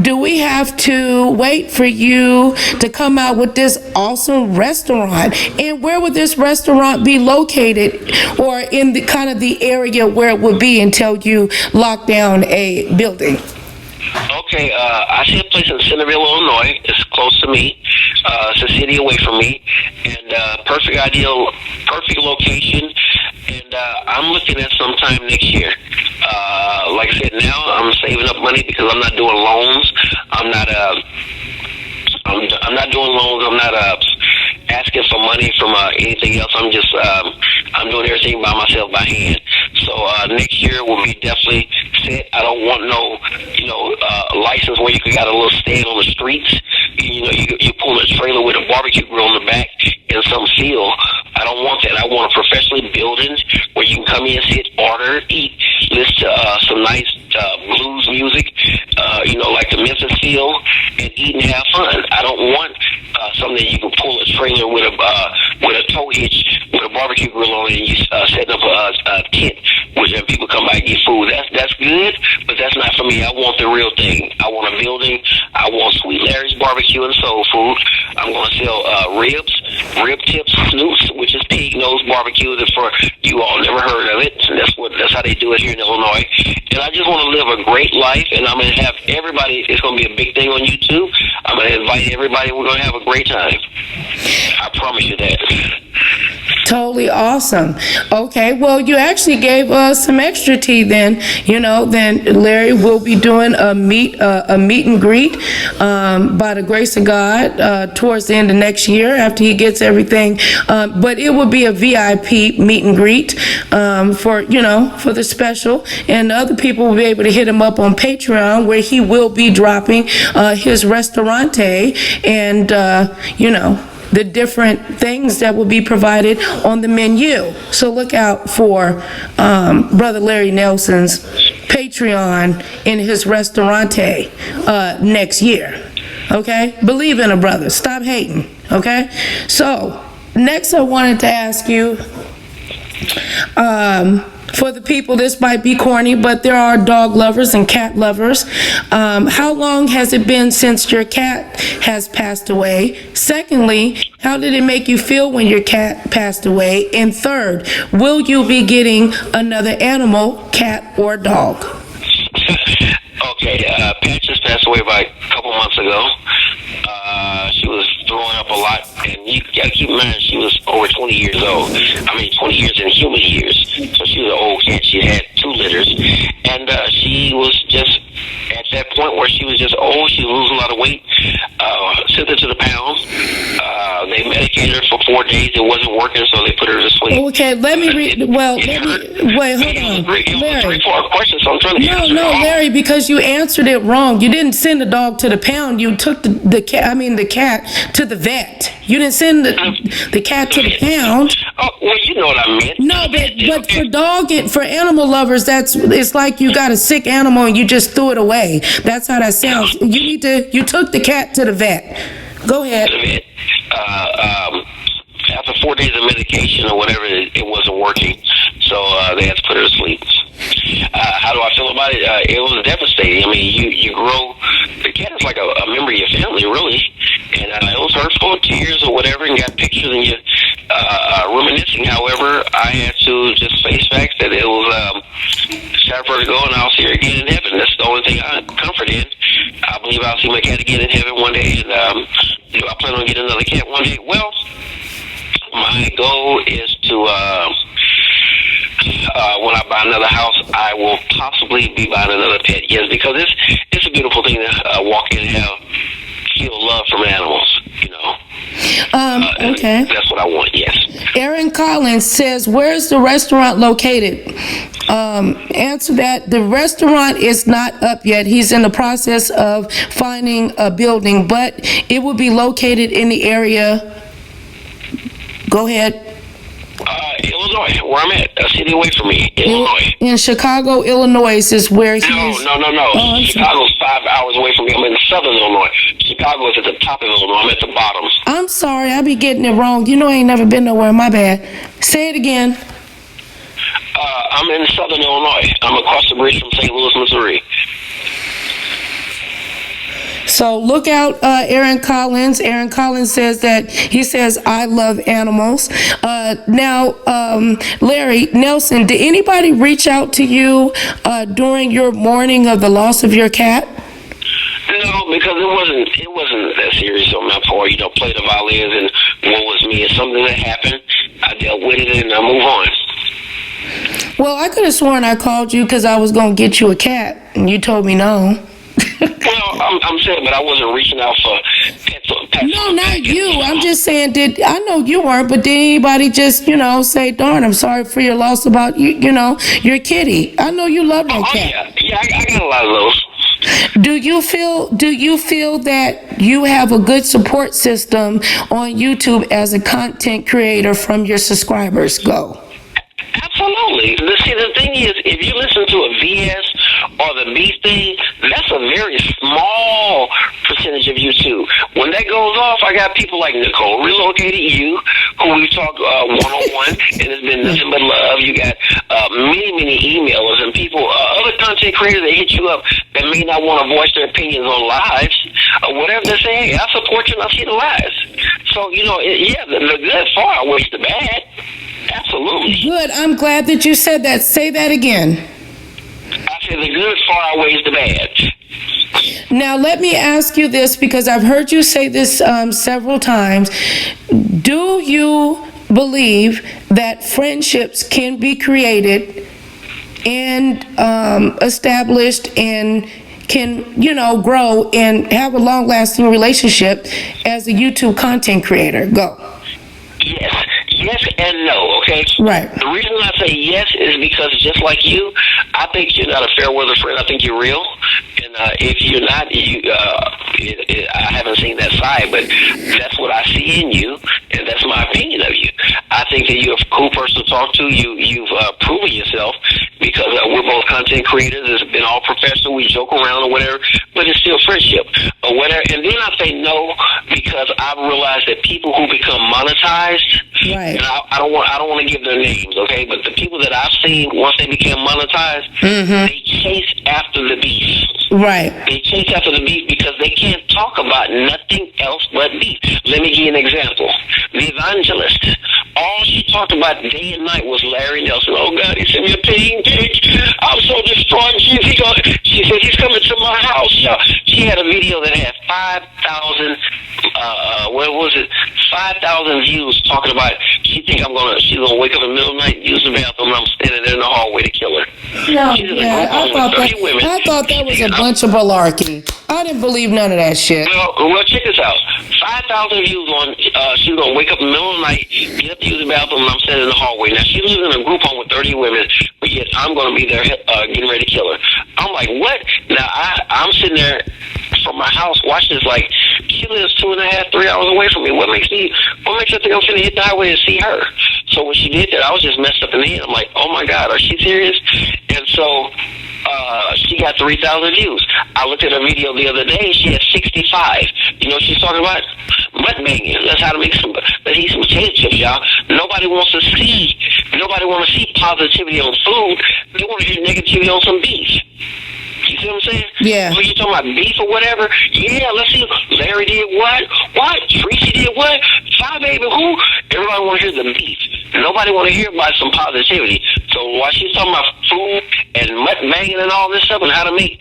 do we have to wait for you to come out with this awesome restaurant? And where would this restaurant be located, or in the kind of the area where it would be until you lock down a building? Okay, I see a place in Centerville, Illinois. It's close to me. It's a city away from me, and perfect location. And I'm looking at sometime next year. Like I said, now I'm saving up money because I'm not doing loans. I'm not doing loans. I'm not asking for money from anything else. I'm just I'm doing everything by myself, by hand. So next year will be definitely set. I don't want no license where you got a little stand on the streets. You pull a trailer with a barbecue grill on the back and some seal. I don't want that. I want a professionally building where you can come in, sit, order, eat, listen to some nice blues music, like the Memphis Feel, and eat and have fun. I don't want something that you can pull a trailer with a tow hitch with a barbecue grill on it, and you setting up a tent where people come by and get food. That's good, but that's not for me. I want the real thing. I want a building. I want Sweet Larry's Barbecue and Soul Food. I'm going to sell ribs, rib tips, snoops, which is pig nose barbecue. That's for you all never heard of it. And that's how they do it here in Illinois. And I just want to live a great life, and I'm going to have everybody. It's going to be a big thing on YouTube. I'm going to invite everybody. We're going to have a great time. I promise you that. Totally awesome. Okay, well, you actually gave us some extra tea then. Then Larry will be doing a meet and greet by the grace of God towards the end of next year after he gets everything. But it will be a VIP meet and greet for the special, and other people will be able to hit him up on Patreon where he will be dropping his restaurante and the different things that will be provided on the menu. So look out for Brother Larry Nelson's Patreon in his restaurante next year. Okay? Believe in a brother. Stop hating. Okay? So next I wanted to ask you, for the people, this might be corny, but there are dog lovers and cat lovers. How long has it been since your cat has passed away? Secondly, how did it make you feel when your cat passed away? And third, will you be getting another animal, cat or dog? Okay, Pat just passed away about a couple months ago. She was throwing up a lot, and you gotta keep in mind she was over 20 years old. 20 years in human years. So she was an old cat. She had 2 litters, and she was just at that point where she was just old. She was losing a lot of weight. Sent her to the pound. They medicated her for 4 days. It wasn't working, so they put her to sleep. Okay, wait, hold on. It was a 3-part question, so I'm trying to answer No, Larry, because you answered it wrong. You didn't send the dog to the pound. You took the cat to the vet. You didn't send the cat to the pound. Oh, well, you know what I meant. No, but for animal lovers, it's like you got a sick animal and you just threw it away. That's how that sounds. You took the cat to the vet. Go ahead. After 4 days of medication or whatever, it wasn't working, so they had to put her to sleep. How do I feel about it? It was devastating. You grow. The cat is like a member of your family, really, and it was hurtful, tears or whatever, and got pictures and you reminiscing. However, I had to just face facts that it was time for her to go, and I'll see her again in heaven. That's the only thing I'm comforted in. I believe I'll see my cat again in heaven one day, and I plan on getting another cat one day. Well, my goal is to when I buy another house, I will possibly be buying another pet. Yes, because it's a beautiful thing to walk in and feel love from animals. Okay. That's what I want. Yes. Aaron Collins says, "Where's the restaurant located?" Answer that. The restaurant is not up yet. He's in the process of finding a building, but it will be located in the area. Go ahead. Illinois, where I'm at, a city away from me, Illinois. In Chicago, Illinois is where he's... No. Chicago's 5 hours away from me. I'm in southern Illinois. Chicago is at the top of Illinois. I'm at the bottom. I'm sorry, I be getting it wrong. I ain't never been nowhere. My bad. Say it again. I'm in southern Illinois. I'm across the bridge from St. Louis, Missouri. So look out, Aaron Collins. Aaron Collins says I love animals. Now, Larry Nelson, did anybody reach out to you during your mourning of the loss of your cat? No, because it wasn't that serious on my part. Play the violins and what was me. It's something that happened. I dealt with it and I move on. Well, I could have sworn I called you because I was going to get you a cat, and you told me no. Well, I'm saying, but I wasn't reaching out for pets. No, not you. I'm just saying, I know you weren't, but did anybody just, say, darn, I'm sorry for your loss about, your kitty? I know you love that cat. Yeah, I got a lot of those. Do you feel that you have a good support system on YouTube as a content creator from your subscribers? Go. Absolutely. See, the thing is, if you listen to a VS or the B thing, that's a very small percentage of YouTube. When that goes off, I got people like Nicole Relocated You, who we talk one-on-one, and it's been nothing but love. You got many emailers and people, other content creators that hit you up that may not want to voice their opinions on lives or whatever. They say, hey, I support you and I see the lives. So, the good far outweighs the bad. Absolutely. Good. I'm glad that you said that. Say that again. I said the good far outweighs the bad. Now, let me ask you this, because I've heard you say this several times. Do you believe that friendships can be created and established and can, grow and have a long-lasting relationship as a YouTube content creator? Go. Yes and no, okay? Right. The reason I say yes is because just like you, I think you're not a fair weather friend. I think you're real. And if you're not, I haven't seen that side, but that's what I see in you, and that's my opinion of you. I think that you're a cool person to talk to. You've proven yourself, because we're both content creators. It's been all professional. We joke around or whatever, but it's still friendship or whatever. And then I say no because I've realized that people who become monetized, right. And I don't want to give their names, okay? But the people that I've seen, once they became monetized, they chase after the beef. Right. They chase after the beef because they can't talk about nothing else but beef. Let me give you an example. The evangelist, all she talked about day and night was Larry Nelson. Oh, God, he sent me a ping. I'm so distraught. She said, he's coming to my house. She had a video that had 5,000, 5,000 views talking about, she's gonna wake up in the middle of the night, use the bathroom, and I'm standing there in the hallway to kill her. No, I thought that was a bunch of malarkey. I didn't believe none of that shit. Well, check this out. 5,000 views on, she's gonna wake up in the middle of the night, get up to use the bathroom, and I'm standing in the hallway. Now, she lives in a group home with 30 women, but yet I'm gonna be there getting ready to kill her. I'm like, what? Now, I'm sitting there from my house watching this, like, she lives 2.5, 3 hours away from me. What makes her think I'm finna hit the highway and see her? So when she did that, I was just messed up in the head. I'm like, oh my God, are she serious? And so she got 3,000 views. I looked at her video the other day, she had 65. You know what she's talking about? Butt banging. That's how to make some potato chips, y'all. Nobody wants to see positivity on food. They want to hear negativity on some beef. You see what I'm saying? Yeah. So you talking about beef or whatever? Yeah, let's see. Larry did what? What? Tracy did what? Five Baby who? Everybody want to hear the beef. Nobody want to hear about some positivity. So while she's talking about food and mutt banging and all this stuff and how to make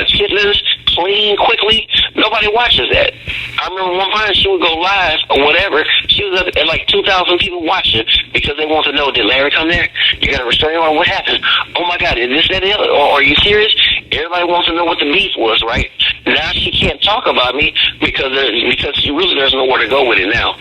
chitlins clean quickly, nobody nobody watches that. I remember one time she would go live or whatever. She was at like 2,000 people watching because they want to know, did Larry come there? You got a restraining order? What happened? Oh my God, is this that? Or are you serious? Everybody wants to know what the beef was, right? Now she can't talk about me because there's nowhere to go with it now.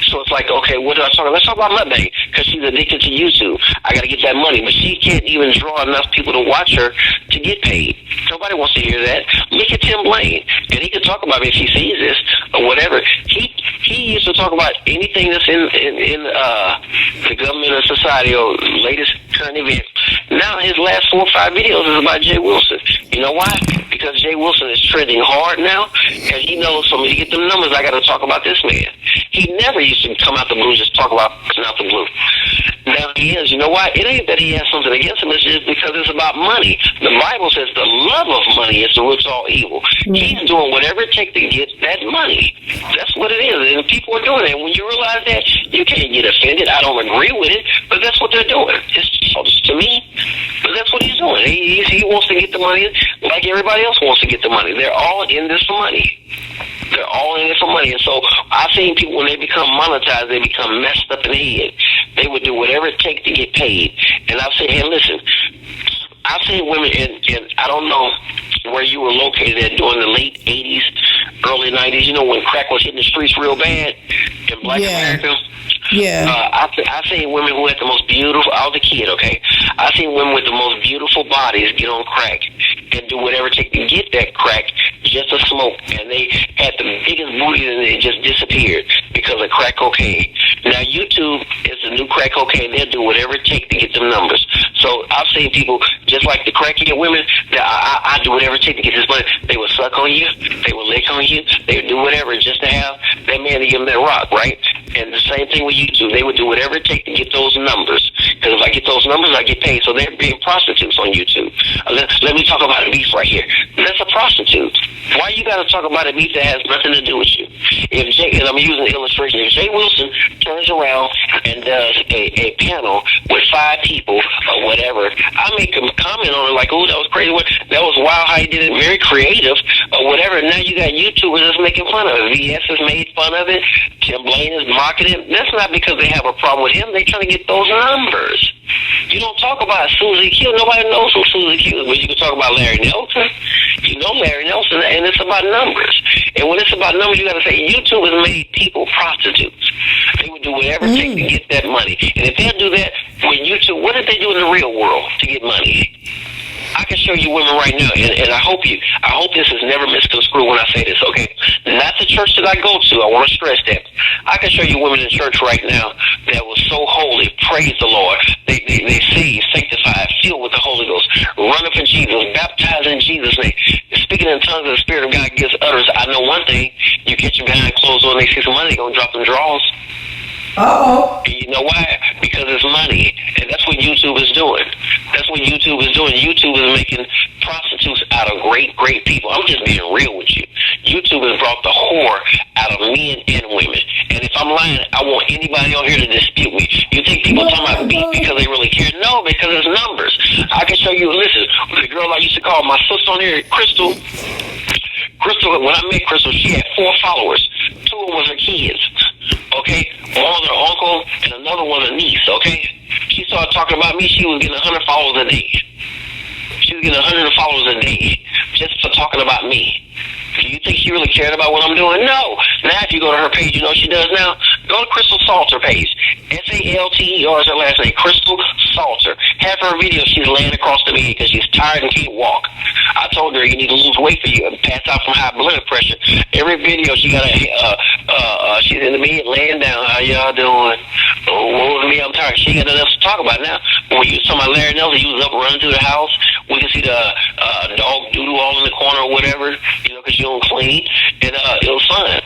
So it's like, okay, what do I talk about? Let's talk about mukbang because she's addicted to YouTube. I got to get that money, but she can't even draw enough people to watch her to get paid. Nobody wants to hear that. Look at Tim Blaine, and he can talk about me if he sees this or whatever. He used to talk about anything that's in the government or society or latest current events. Now his last 4 or 5 videos is about JWilson. You know why? Because JWilson is trending hard now, and he knows for me to get them numbers, I got to talk about this man. He never used to come out the blue, just talk about out the blue. Now he is. You know why? It ain't that he has something against him. It's just because it's about money. The Bible says the love of money is the root of all evil. He's doing whatever it takes to get that money. That's what it is, and people are doing it. And when you realize that, you can't get offended. I don't agree with it, but that's what they're doing. It's to me, but that's what he's doing. He wants to get the money like everybody else wants to get the money. They're all in this for money. They're all in it for money. And so I've seen people, when they become monetized, they become messed up in the head. They would do whatever it takes to get paid. And I've said, hey, listen, I've seen women, and I don't know where you were located at during the late 80s, early 90s, you know, when crack was hitting the streets real bad in Black America. Yeah. I've seen women who had the most beautiful, I was a kid, okay? I've seen women with the most beautiful bodies get on crack and do whatever it takes to get that crack just to smoke. And they had the biggest booty and it just disappeared because of crack cocaine. Now, YouTube is the new crack cocaine. They'll do whatever it takes to get them numbers. So I've seen people, just like the crackhead women, that I do whatever it takes to get this money. They will suck on you. They will lick on you. They would do whatever just to have that man to give them that rock, right? And the same thing with YouTube. They would do whatever it takes to get those numbers. Because if I get those numbers, I get paid. So they're being prostitutes on YouTube. Let me talk about a beef right here. That's a prostitute. Why you got to talk about a beef that has nothing to do with you? And I'm using an illustration. If JWilson turns around and does a panel with 5 people or whatever, I make a comment on it like, oh, that was crazy. That was wild how he did it. Very creative or whatever. Now you got YouTubers that's making fun of it. VS has made fun of it. Tim Blaine is mocking it. That's not because they have a problem with him. They're trying to get those numbers. You don't talk about Susie Q. Nobody knows who Susie Q is, but you can talk about Larry Nelson. You know Larry Nelson, and it's about numbers. And when it's about numbers, you got to say YouTube has made people prostitutes. They would do whatever it takes to get that money. And if they'll do that with YouTube, what did they do in the real world to get money? I can show you women right now, and I hope this is never misconstrued when I say this, okay? Not the church that I go to, I want to stress that. I can show you women in church right now that was so holy, praise the Lord. They saved, sanctified, filled with the Holy Ghost, running for Jesus, baptized in Jesus' name, speaking in tongues of the Spirit of God gives utterance. I know one thing, you catch them behind closed doors, they see some money, they're going to drop them draws. Uh-oh. And you know why? Because it's money. And that's what YouTube is doing. That's what YouTube is doing. YouTube is making prostitutes out of great, great people. I'm just being real with you. YouTube has brought the whore out of men and women. And if I'm lying, I want anybody on here to dispute me. You think people talking about beef because they really care? No, because it's numbers. I can show you, listen, the girl I used to call my sister on here, Crystal, when I met Crystal, she had 4 followers. 2 of them was her kids. Okay? One was her uncle and another was a niece, okay? She started talking about me, she was getting 100 followers a day. She was getting 100 followers a day just for talking about me. Do you think she really cared about what I'm doing? No. Now if you go to her page, you know what she does now? Go to Crystal Salter page. Salter is her last name. Crystal Salter. Half her video, she's laying across the bed because she's tired and can't walk. I told her you need to lose weight for you and pass out from high blood pressure. Every video she got she's in the bed laying down. How y'all doing? Oh, woe is me, I'm tired. She ain't got nothing else to talk about now. When you was talking about Larry Nelson, he was up running through the house. We can see the dog doodle all in the corner or whatever, you know, because she don't clean. And it was fun.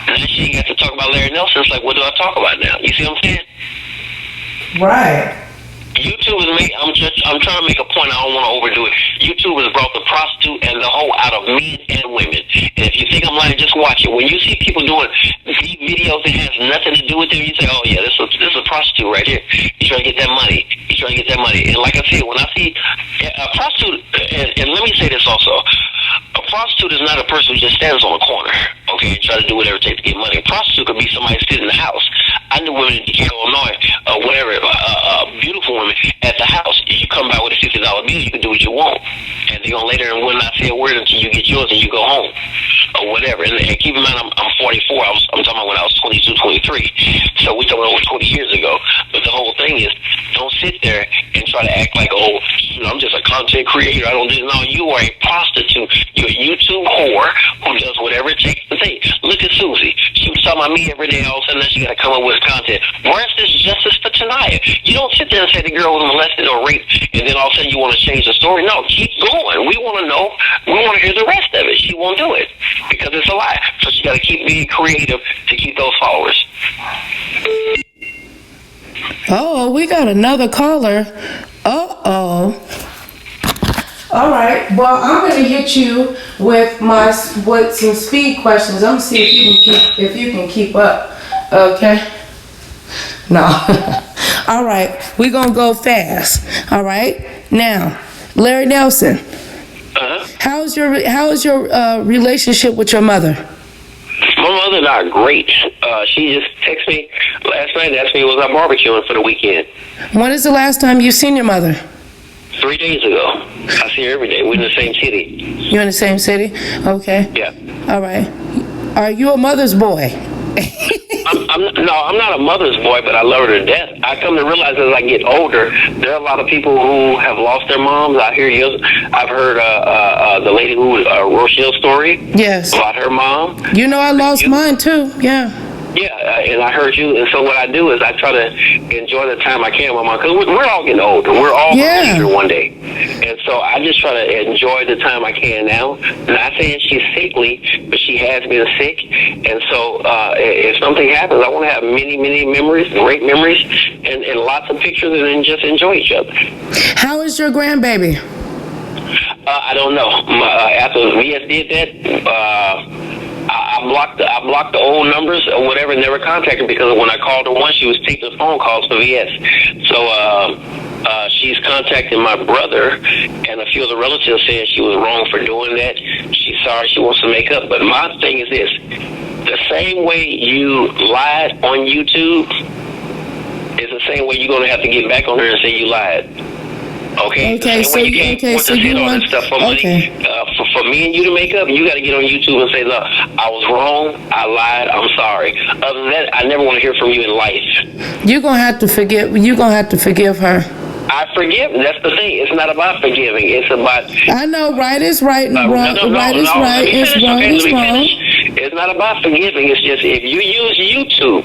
And then she ain't got to talk about Larry Nelson. It's like, what do I talk about now? You see what I'm saying? Right. YouTube I'm trying to make a point. I don't want to overdo it. YouTube has brought the prostitute and the hoe out of men and women. And if you think I'm lying, just watch it. When you see people doing these videos that has nothing to do with them, you say, oh yeah, this is a prostitute right here. He's trying to get that money. He's trying to get that money. And like I said, when I see a prostitute, and let me say this also, a prostitute is not a person who just stands on a corner, okay, and try to do whatever it takes to get money. A prostitute could be somebody sitting in the house. I knew women in Decatur, Illinois, beautiful women at the house. You come by with a $50 bill, you can do what you want, and they're gonna lay there and will not say a word until you get yours and you go home, or whatever. And keep in mind, I'm 44. I'm talking about when I was 22, 23. So we talking about over 20 years ago. But the whole thing is, don't sit there and try to act like, oh, I'm just a content creator. I don't do. No, you are a prostitute. You're a YouTube whore who does whatever it takes to say. Look at Susie. She was talking about me every day. All of a sudden, she got to come up with content. Where's this justice for Tanaya? You don't sit there and say the girl was molested or raped, and then all of a sudden you want to change the story. No, keep going. We want to know. We want to hear the rest of it. She won't do it because it's a lie. So she got to keep being creative to keep those followers. Oh, we got another caller. Uh-oh. All right. Well, I'm going to hit you with some speed questions. I'm going to see if you can keep up. Okay? No. All right. We're going to go fast. All right? Now, Larry Nelson. How's your relationship with your mother? My mother and I are great. She just texted me last night and asked me was I barbecuing for the weekend. When is the last time you seen your mother? 3 days ago. I see her every day. We're in the same city. You're in the same city? Okay. Yeah. All right. Are you a mother's boy? I'm not a mother's boy, but I love her to death. I come to realize as I get older, there are a lot of people who have lost their moms. I've heard the lady Rochelle story. Yes. About her mom. You know, I lost mine too. Yeah. Yeah, and I heard you. And so what I do is I try to enjoy the time I can with my mom. Because we're all getting older. We're all going to be here one day. And so I just try to enjoy the time I can now. Not saying she's sickly, but she has been sick. And so if something happens, I want to have many, many memories, great memories, and lots of pictures, and then just enjoy each other. How is your grandbaby? I don't know. After VS did that, I blocked the old numbers or whatever, and never contacted her because when I called her once, she was taking phone calls for VS. So she's contacting my brother and a few of the relatives saying she was wrong for doing that. She's sorry, she wants to make up. But my thing is this: the same way you lied on YouTube is the same way you're going to have to get back on her and say you lied. Okay. So you want stuff for money. For me and you to make up, you got to get on YouTube and say, "Look, I was wrong. I lied. I'm sorry." Other than that, I never want to hear from you in life. You're gonna have to forgive. You're gonna have to forgive her. I forgive. That's the thing. It's not about forgiving. It's about. I know right is right and wrong. Right is right. It's wrong is wrong. It's not about forgiving. It's just if you use YouTube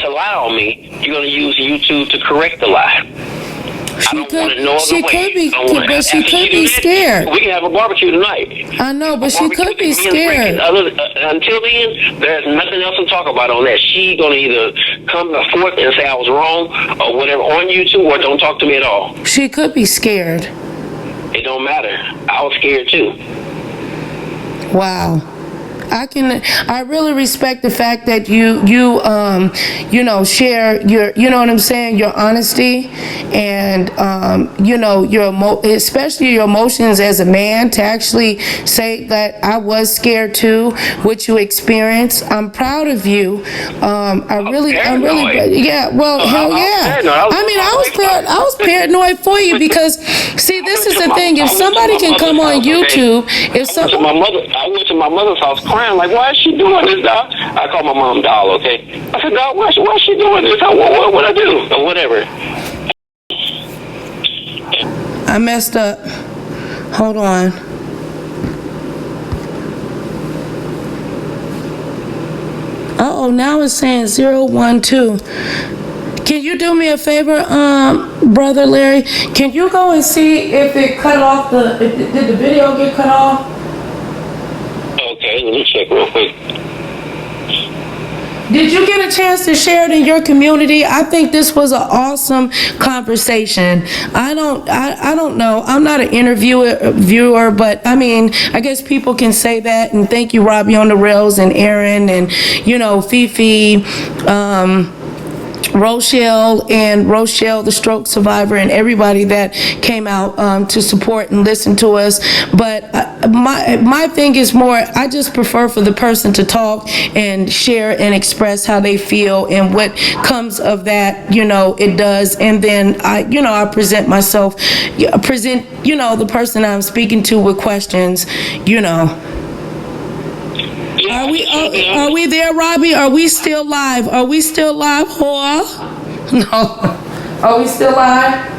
to lie on me, you're gonna use YouTube to correct the lie. She could be scared. We can have a barbecue tonight. I know, but she could be scared. Until then, there's nothing else to talk about on that. She's going to either come forth and say I was wrong or whatever on YouTube, or don't talk to me at all. She could be scared. It don't matter. I was scared too. Wow. I really respect the fact that you share your, you know what I'm saying, your honesty and, especially your emotions as a man, to actually say that I was scared too, what you experienced. I'm proud of you. I'm really, yeah, well, hell yeah. I was paranoid for you because, see, this is the thing. If somebody can come on YouTube, I went to my mother's house crying like, why is she doing this, dog? I called my mom doll, okay? I said, dog, why is she doing this? What I do? Or whatever. I messed up. Hold on. Uh-oh, now it's saying 012. Can you do me a favor, Brother Larry? Can you go and see if it cut off did the video get cut off? Okay, let me check real quick. Did you get a chance to share it in your community? I think this was an awesome conversation. I don't know. I'm not an viewer, but I mean, I guess people can say that. And thank you, Robbie on the Rails, and Aaron, and Fifi. Rochelle, the stroke survivor, and everybody that came out to support and listen to us. But my thing is more, I just prefer for the person to talk and share and express how they feel, and what comes of that, it does. And then I present myself, the person I'm speaking to with questions, Are we there, Robbie? Are we still live? Are we still live, whore? No. Are we still live?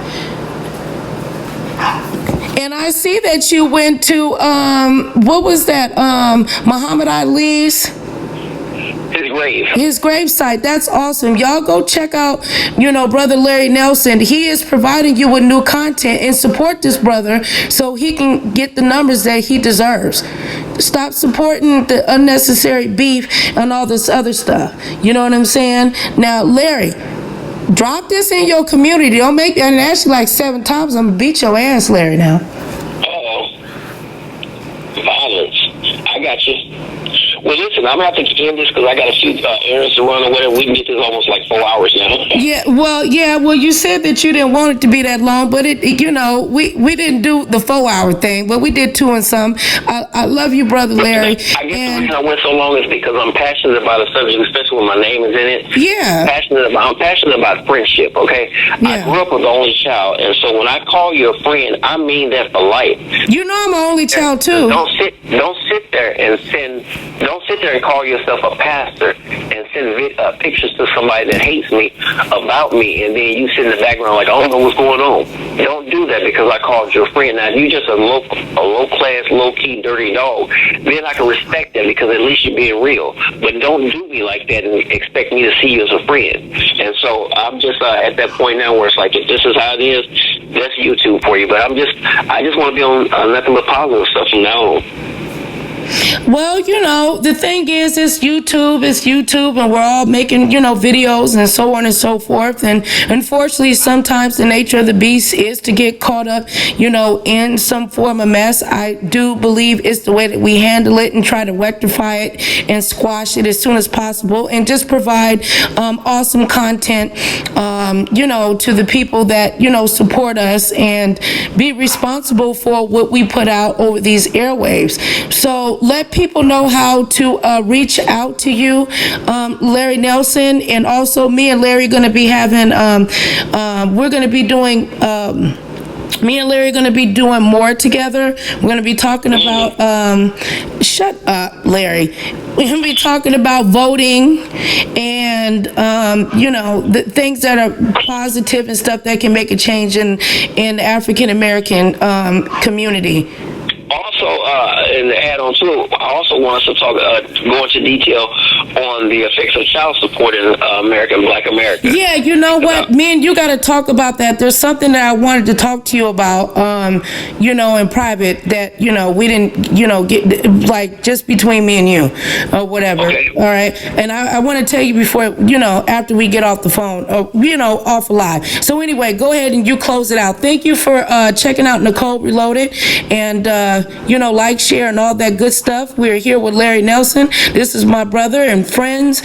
And I see that you went to, what was that, Muhammad Ali's? His grave site. That's awesome. Y'all go check out, Brother Larry Nelson. He is providing you with new content, and support this brother so he can get the numbers that he deserves. Stop supporting the unnecessary beef and all this other stuff. You know what I'm saying? Now, Larry, drop this in your community. Don't make, and actually like 7 times, I'm gonna beat your ass, Larry, now. Violence. I got you. Well, listen, I'm going to have to end this because I got a few errands to run or whatever. We can get this almost like 4 hours now. Well, you said that you didn't want it to be that long, but we didn't do the 4-hour thing, but we did 2 and some. I love you, Brother Larry. I guess the reason I went so long is because I'm passionate about a subject, especially when my name is in it. Yeah. I'm passionate about friendship, okay? Yeah. I grew up with the only child, and so when I call you a friend, I mean that for life. I'm an only child, too. Don't sit there and call yourself a pastor and send pictures to somebody that hates me about me, and then you sit in the background like, I don't know what's going on. Don't do that because I called you a friend. Now, if you just a low-class, low-key, dirty dog, then I can respect that because at least you're being real. But don't do me like that and expect me to see you as a friend. And so I'm just at that point now where it's like, if this is how it is, that's YouTube for you. But I just want to be on nothing but positive stuff from now on. Well, the thing is, it's YouTube, and we're all making, videos and so on and so forth. And unfortunately, sometimes the nature of the beast is to get caught up, in some form of mess. I do believe it's the way that we handle it and try to rectify it and squash it as soon as possible, and just provide awesome content, to the people that, support us, and be responsible for what we put out over these airwaves. So let people know how to reach out to you, Larry Nelson, and also me and Larry are going to be having, we're going to be doing, me and Larry are going to be doing more together. We're going to be talking about, shut up, Larry. We're going to be talking about voting and, the things that are positive and stuff that can make a change in the African-American community. Also, and to add on to it, I also want us to go into detail on the effects of child support in Black America. Yeah, you know what? Me and you got to talk about that. There's something that I wanted to talk to you about, in private that, we didn't, get, like, just between me and you or whatever. Okay. All right. And I want to tell you before, after we get off the phone, or, off live. So anyway, go ahead and you close it out. Thank you for checking out Nicole Reloaded, and, like, share, and all that good stuff. We're here with Larry Nelson. This is my brother, and friends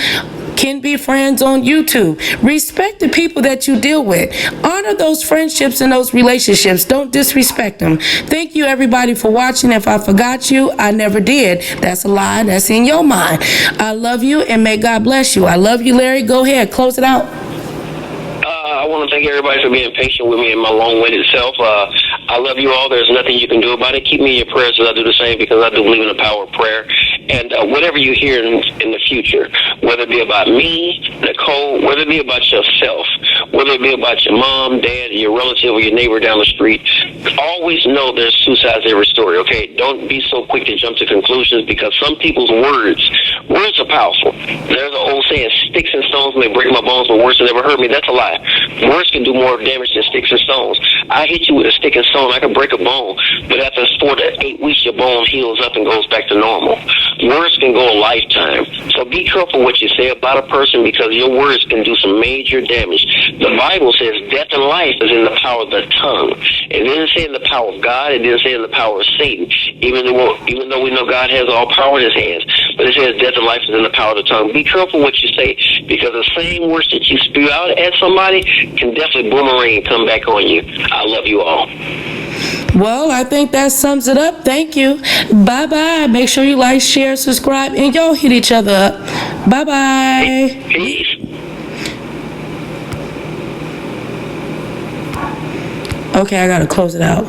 can be friends on YouTube. Respect the people that you deal with. Honor those friendships and those relationships. Don't disrespect them. Thank you, everybody, for watching. If I forgot you, I never did. That's a lie. That's in your mind. I love you, and may God bless you. I love you, Larry. Go ahead. Close it out. I want to thank everybody for being patient with me in my long-winded self. I love you all. There's nothing you can do about it. Keep me in your prayers as I do the same, because I do believe in the power of prayer. And whatever you hear in the future, whether it be about me, Nicole, whether it be about yourself, whether it be about your mom, dad, your relative, or your neighbor down the street, always know there's 2 sides to every story, okay? Don't be so quick to jump to conclusions, because some people's words are powerful. There's an old saying, sticks and stones may break my bones, but words will never hurt me. That's a lie. Words can do more damage than sticks and stones. I hit you with a stick and stone, I can break a bone, but after 4 to 8 weeks, your bone heals up and goes back to normal. Words can go a lifetime. So be careful what you say about a person, because your words can do some major damage. The Bible says death and life is in the power of the tongue. It didn't say in the power of God. It didn't say in the power of Satan, even though we know God has all power in his hands. But it says death and life is in the power of the tongue. Be careful what you say, because the same words that you spew out at somebody can definitely boomerang and come back on you. I love you all. Well, I think that sums it up. Thank you. Bye-bye. Make sure you like, share, subscribe, and y'all hit each other up. Bye-bye. Peace. Okay, I gotta close it out.